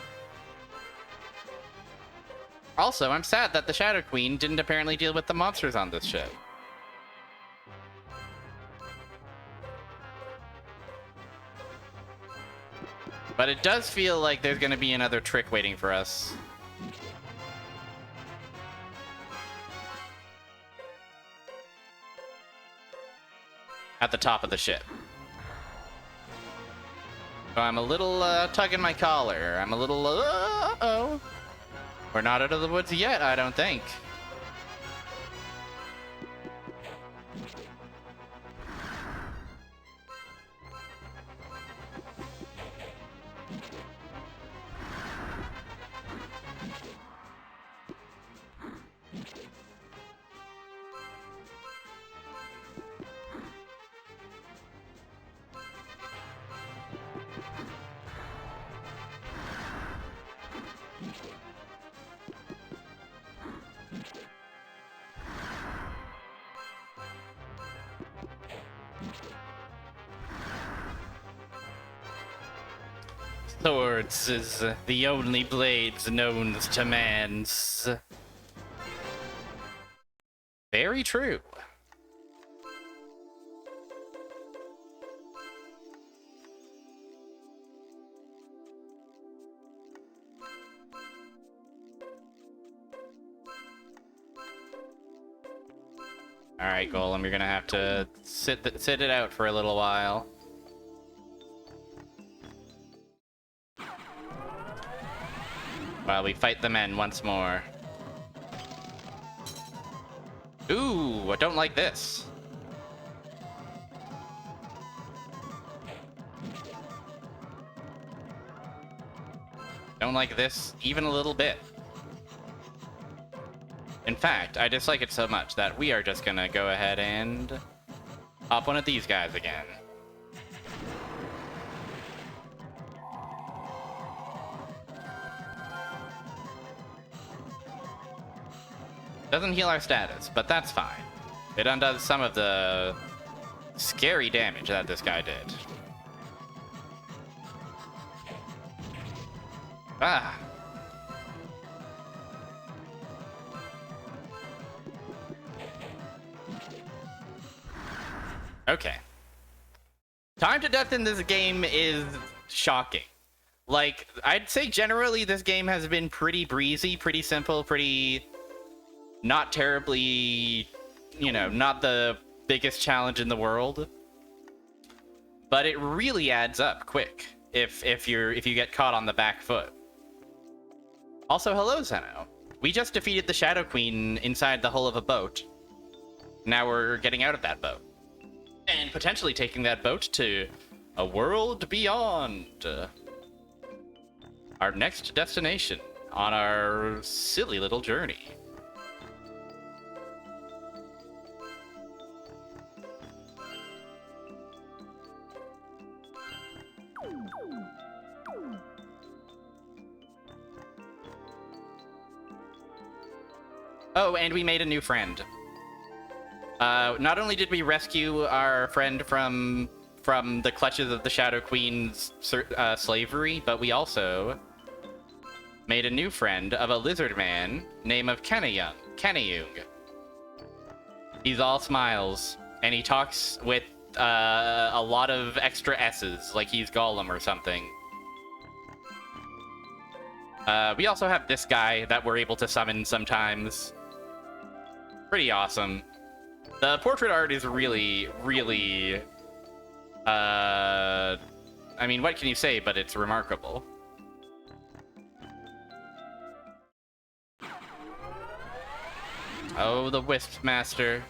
Speaker 1: Also, I'm sad that the Shadow Queen didn't apparently deal with the monsters on this ship. But it does feel like there's going to be another trick waiting for us. At the top of the ship. So I'm a little tugging my collar. I'm a little uh-oh. We're not out of the woods yet, I don't think. Swords is the only blades known to man's. Very true. Alright, Golem, you're gonna have to sit it out for a little while. While we fight the men once more. Ooh, I don't like this. Don't like this even a little bit. In fact, I dislike it so much that we are just gonna go ahead and hop one of these guys again. Doesn't heal our status, but that's fine. It undoes some of the scary damage that this guy did. Ah. Okay. Time to death in this game is shocking. Like, I'd say generally this game has been pretty breezy, pretty simple, pretty... not terribly, you know, not the biggest challenge in the world. But it really adds up quick if you get caught on the back foot. Also, hello, Zeno. We just defeated the Shadow Queen inside the hull of a boat. Now we're getting out of that boat. And potentially taking that boat to a world beyond. our next destination on our silly little journey. Oh, and we made a new friend. Not only did we rescue our friend from the clutches of the Shadow Queen's slavery, but we also made a new friend of a lizard man named of Kenayung. He's all smiles, and he talks with a lot of extra S's, like he's Gollum or something. We also have this guy that we're able to summon sometimes. Pretty awesome. The portrait art is really, really... I mean, what can you say, but it's remarkable. Oh, the Wisp Master.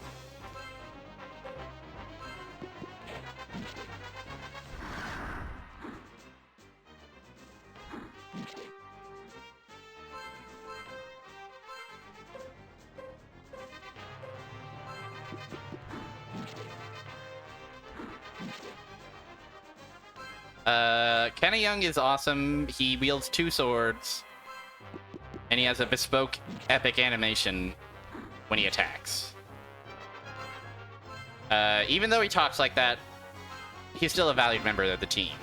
Speaker 1: Kenayung is awesome. He wields 2 swords, and he has a bespoke epic animation when he attacks. Even though he talks like that, he's still a valued member of the team.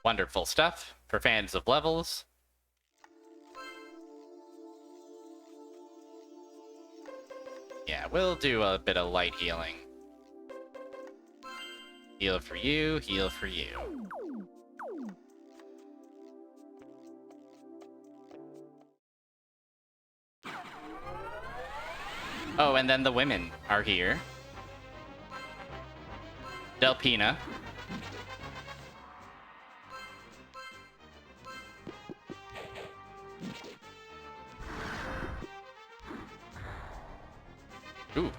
Speaker 1: Wonderful stuff for fans of levels. Yeah, we'll do a bit of light healing. Heal for you, heal for you. Oh, and then the women are here. Delpina. Ooh.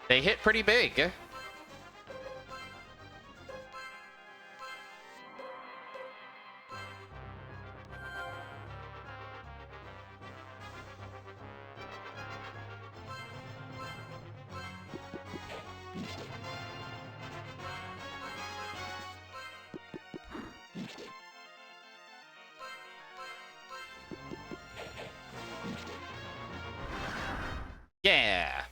Speaker 1: They hit pretty big. Yeah.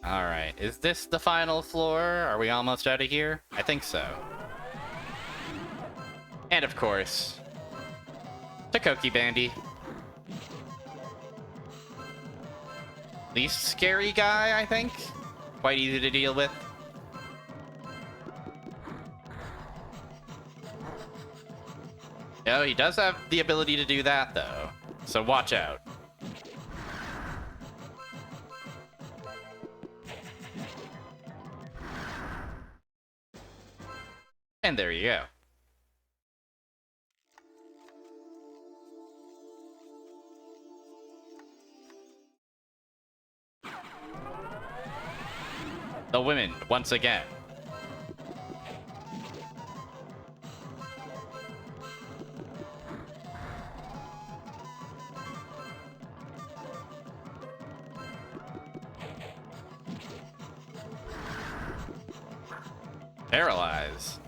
Speaker 1: Alright, is this the final floor? Are we almost out of here? I think so. And of course, Takoki Bandy. Least scary guy, I think. Quite easy to deal with. No, he does have the ability to do that, though. So watch out. And there you go. The women, once again. Paralyze.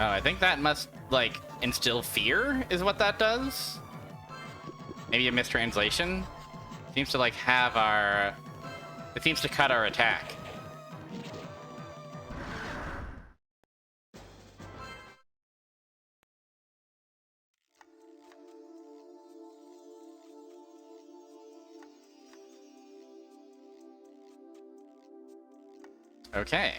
Speaker 1: Oh, I think that must, like, instill fear, is what that does? Maybe a mistranslation? Seems to, like, have our... It seems to cut our attack. Okay.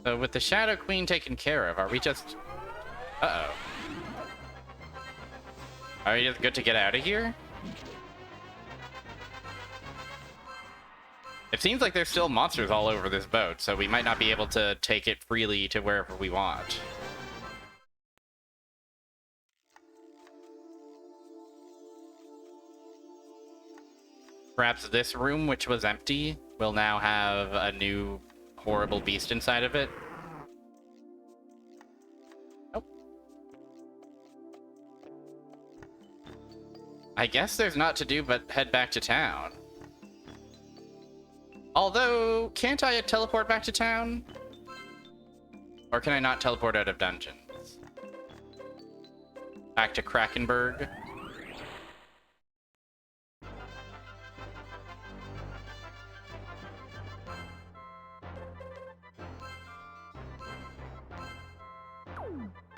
Speaker 1: So with the Shadow Queen taken care of, are we just... Uh-oh. Are we just good to get out of here? It seems like there's still monsters all over this boat, so we might not be able to take it freely to wherever we want. Perhaps this room, which was empty, will now have a new horrible beast inside of it. Nope. I guess there's not to do but head back to town. Although, can't I teleport back to town? Or can I not teleport out of dungeons? Back to Krakenberg?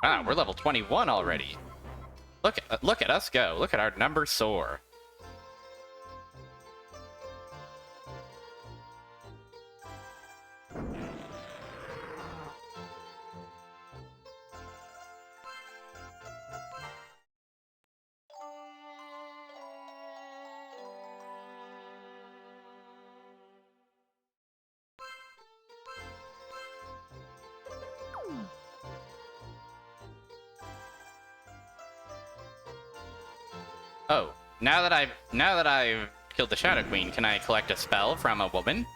Speaker 1: Ah, we're level 21 already. Look at us go. Look at our numbers soar. Oh, now that I've killed the Shadow Queen, can I collect a spell from a woman?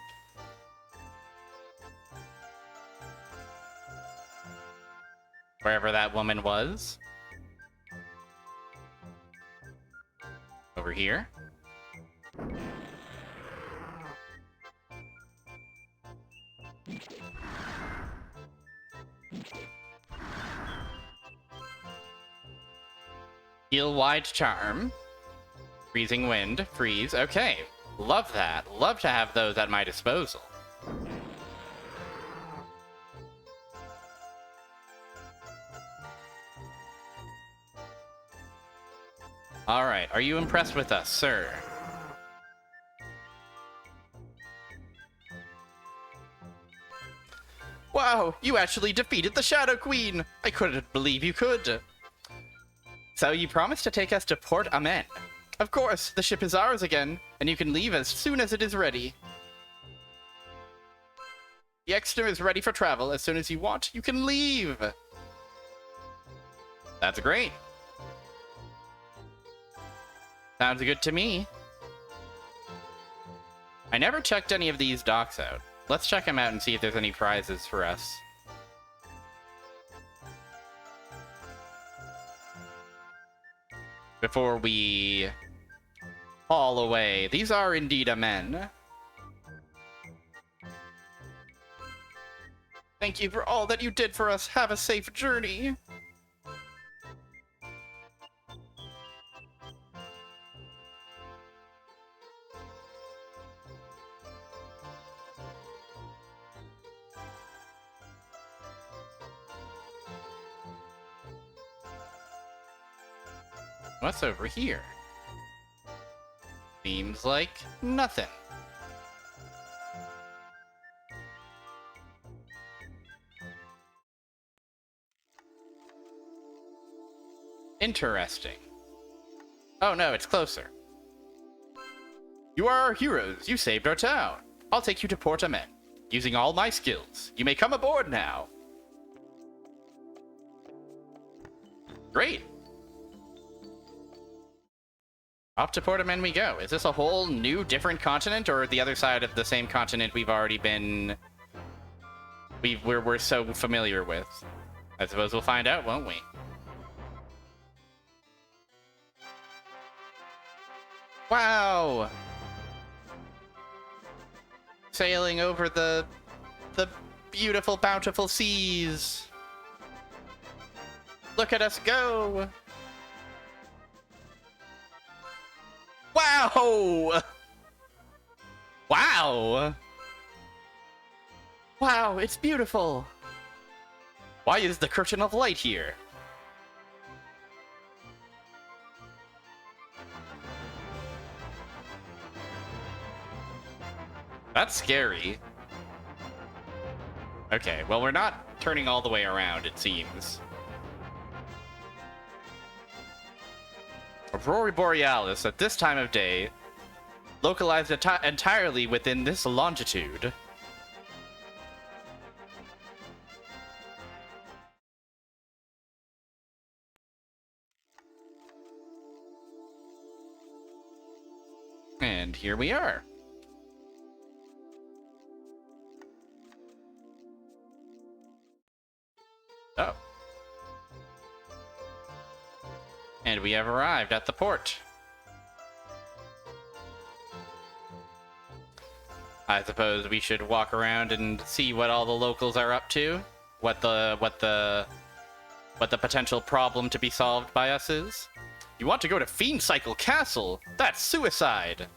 Speaker 1: Wherever that woman was. Over here. Heal Wide Charm. Freezing Wind. Freeze. Okay. Love that. Love to have those at my disposal. Alright. Are you impressed with us, sir? Wow! You actually defeated the Shadow Queen! I couldn't believe you could! So you promised to take us to Port Amen. Of course, the ship is ours again, and you can leave as soon as it is ready. The Exeter is ready for travel. As soon as you want, you can leave. That's great. Sounds good to me. I never checked any of these docks out. Let's check them out and see if there's any prizes for us. Before we haul away. These are indeed Amen. Thank you for all that you did for us. Have a safe journey. What's over here? Seems like nothing. Interesting. Oh no, it's closer. You are our heroes. You saved our town. I'll take you to Port Amen. Using all my skills. You may come aboard now. Great. Off to Port Amen we go. Is this a whole new, different continent, or the other side of the same continent we've already been... we're so familiar with? I suppose we'll find out, won't we? Wow! Sailing over the beautiful, bountiful seas. Look at us go! Wow! Wow! Wow, it's beautiful! Why is the curtain of light here? That's scary. Okay, well, we're not turning all the way around, it seems. Aurora Borealis at this time of day, localized entirely within this longitude. And here we are. Oh. And we have arrived at the port. I suppose we should walk around and see what all the locals are up to. What the potential problem to be solved by us is. You want to go to Fiend Cycle Castle? That's suicide!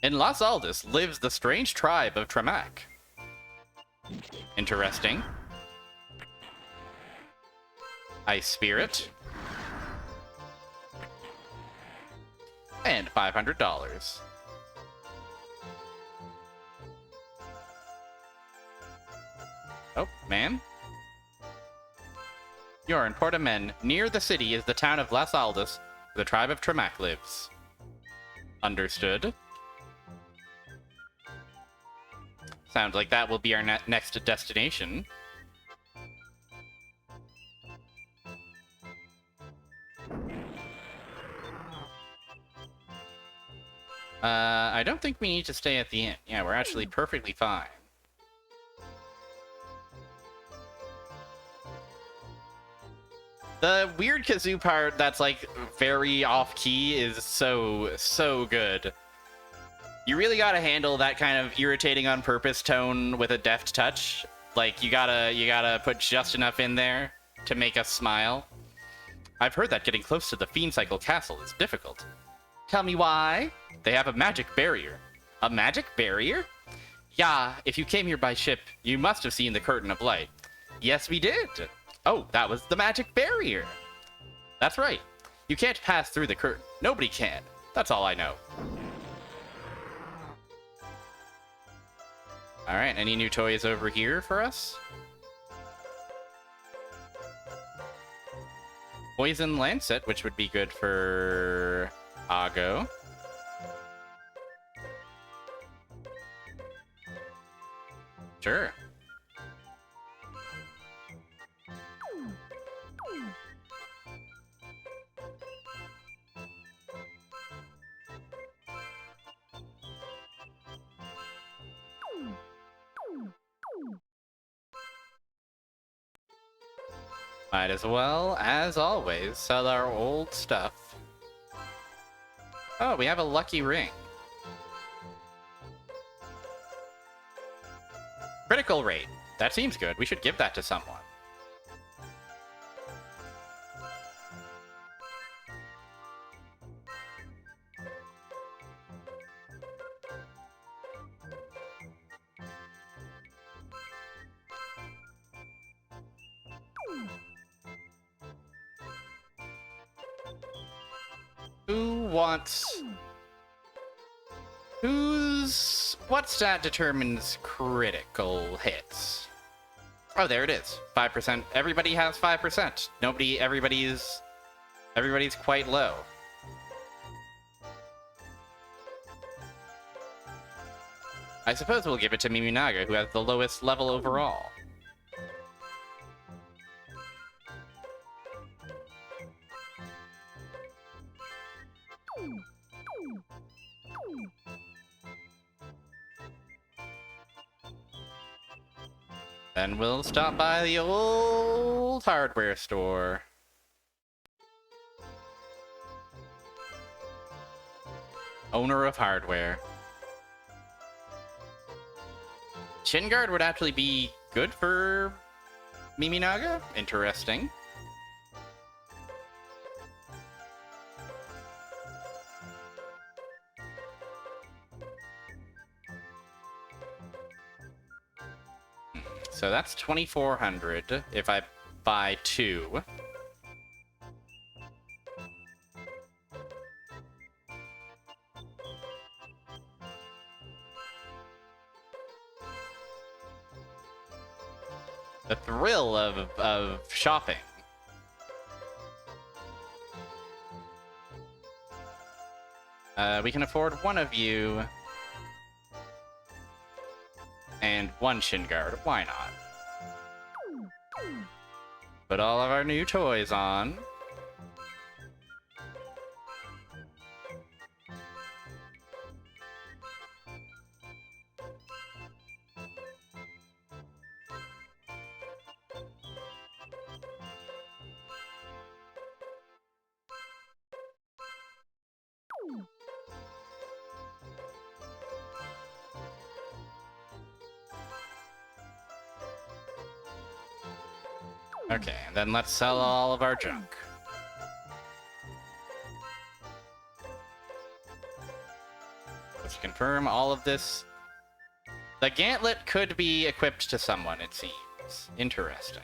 Speaker 1: In Las Aldis lives the strange tribe of Tremac. Interesting. Ice Spirit. And $500. Oh, man. You're in Portamen. Near the city is the town of Las Aldis, where the tribe of Tremac lives. Understood. Sounds like that will be our next destination. I don't think we need to stay at the inn. Yeah, we're actually perfectly fine. The weird kazoo part that's, like, very off-key is so good. You really gotta handle that kind of irritating on purpose tone with a deft touch. Like, you gotta put just enough in there to make us smile. I've heard that getting close to the Fiend Cycle Castle is difficult. Tell me why? They have a magic barrier. A magic barrier? Yeah, if you came here by ship, you must have seen the Curtain of Light. Yes, we did. Oh, that was the magic barrier. That's right. You can't pass through the curtain. Nobody can. That's all I know. Alright, any new toys over here for us? Poison Lancet, which would be good for Ago. Sure. Might as well, as always, sell our old stuff. Oh, we have a lucky ring. Critical rate. That seems good. We should give that to someone. Who wants... What stat determines critical hits? Oh, there it is. 5%. Everybody has 5%. Everybody's quite low. I suppose we'll give it to Miminaga, who has the lowest level overall. Then we'll stop by the old hardware store. Owner of hardware. Shin guard would actually be good for Miminaga? Interesting. So that's 2,400 if I buy 2. The thrill of shopping. We can afford one of you. And 1 shin guard. Why not? Put all of our new toys on. Okay, and then let's sell all of our junk. Let's confirm all of this. The gauntlet could be equipped to someone, it seems. Interesting.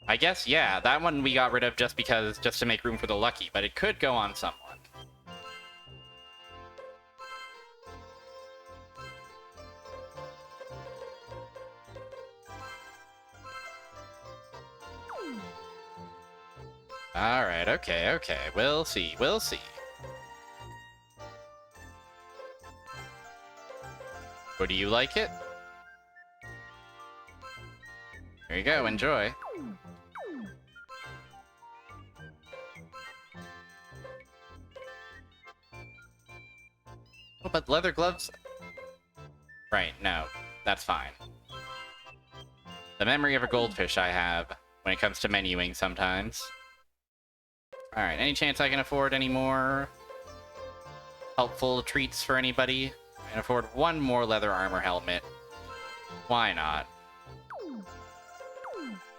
Speaker 1: I guess, yeah, that one we got rid of just to make room for the lucky, but it could go on someone. Alright, okay. We'll see. Or do you like it? Here you go, enjoy. Oh, but leather gloves... Right, no. That's fine. The memory of a goldfish I have when it comes to menuing sometimes. Alright, any chance I can afford any more helpful treats for anybody? I can afford 1 more leather armor helmet. Why not?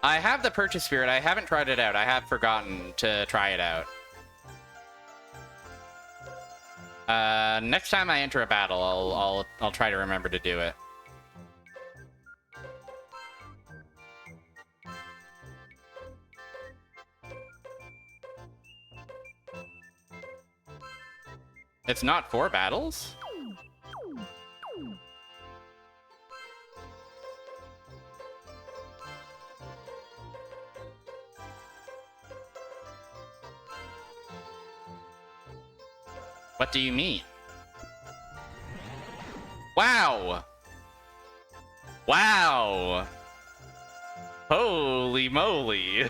Speaker 1: I have the purchase spirit. I haven't tried it out. I have forgotten to try it out. Next time I enter a battle, I'll try to remember to do it. It's not 4 battles? What do you mean? Wow! Wow! Holy moly!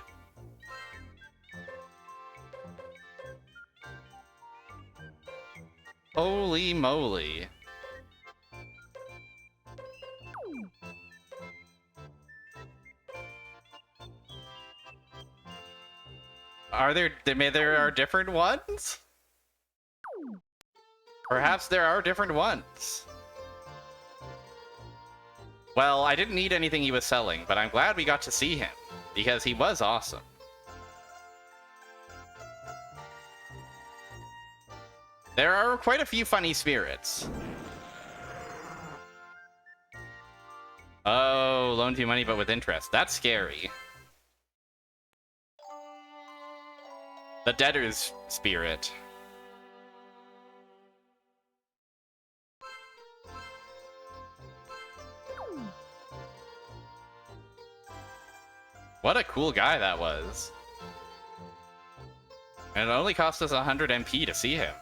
Speaker 1: Holy moly. There are different ones? Perhaps there are different ones. Well, I didn't need anything he was selling, but I'm glad we got to see him, because he was awesome. There are quite a few funny spirits. Oh, loan you money but with interest. That's scary. The debtor's spirit. What a cool guy that was. And it only cost us 100 MP to see him.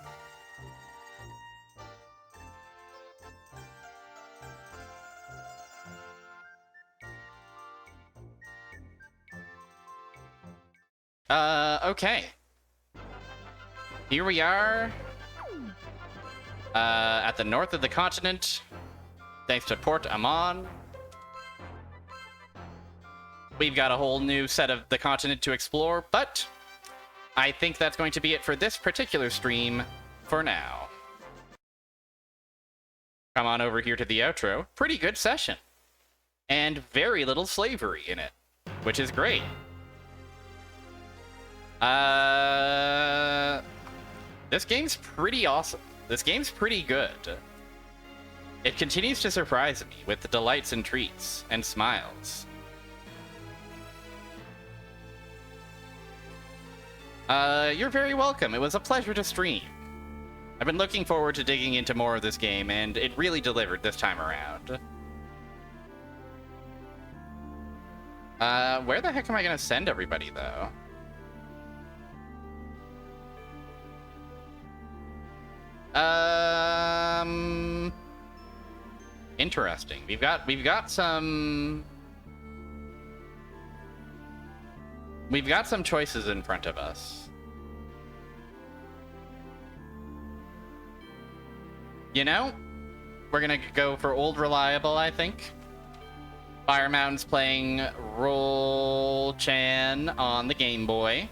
Speaker 1: Okay. Here we are. At the north of the continent. Thanks to Port Amon. we've got a whole new set of the continent to explore, but I think that's going to be it for this particular stream for now. Come on over here to the outro. Pretty good session. And very little slavery in it, which is great. This game's pretty awesome. This game's pretty good. It continues to surprise me with the delights and treats and smiles. You're very welcome. It was a pleasure to stream. I've been looking forward to digging into more of this game, and it really delivered this time around. Where the heck am I gonna send everybody, though? Interesting. We've got some choices in front of us. You know, we're gonna go for old reliable, I think. Fire Mountain's playing Roll Chan on the Game Boy.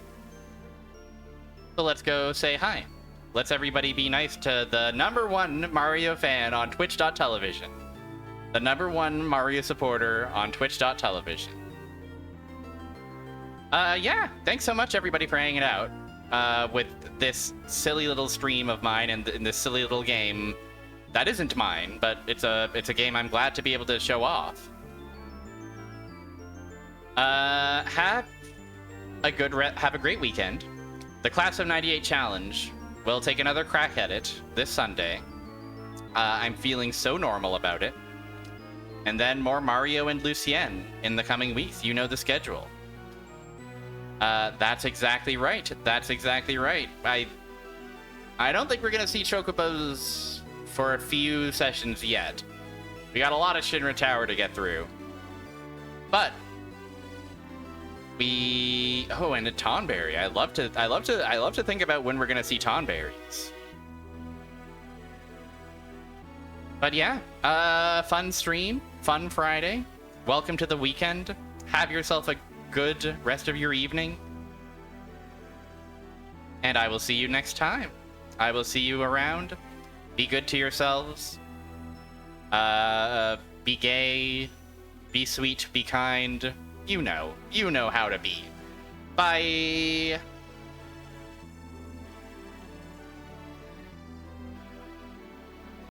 Speaker 1: So let's go say hi. Let's everybody be nice to the #1 Mario fan on Twitch.television. The #1 Mario supporter on Twitch.television. Yeah, thanks so much everybody for hanging out with this silly little stream of mine and in this silly little game that isn't mine, but it's a game I'm glad to be able to show off. Have a great weekend. The Class of '98 challenge will take another crack at it this Sunday. I'm feeling so normal about it. And then more Mario and Lucienne in the coming weeks. You know the schedule. That's exactly right. That's exactly right. I don't think we're gonna see Chocobos for a few sessions yet. We got a lot of Shinra Tower to get through. But and a Tonberry. I love to think about when we're gonna see Tonberries. But yeah, fun stream, fun Friday. Welcome to the weekend. Have yourself a good rest of your evening. And I will see you next time. I will see you around. Be good to yourselves. Be gay. Be sweet. Be kind. You know how to be. Bye.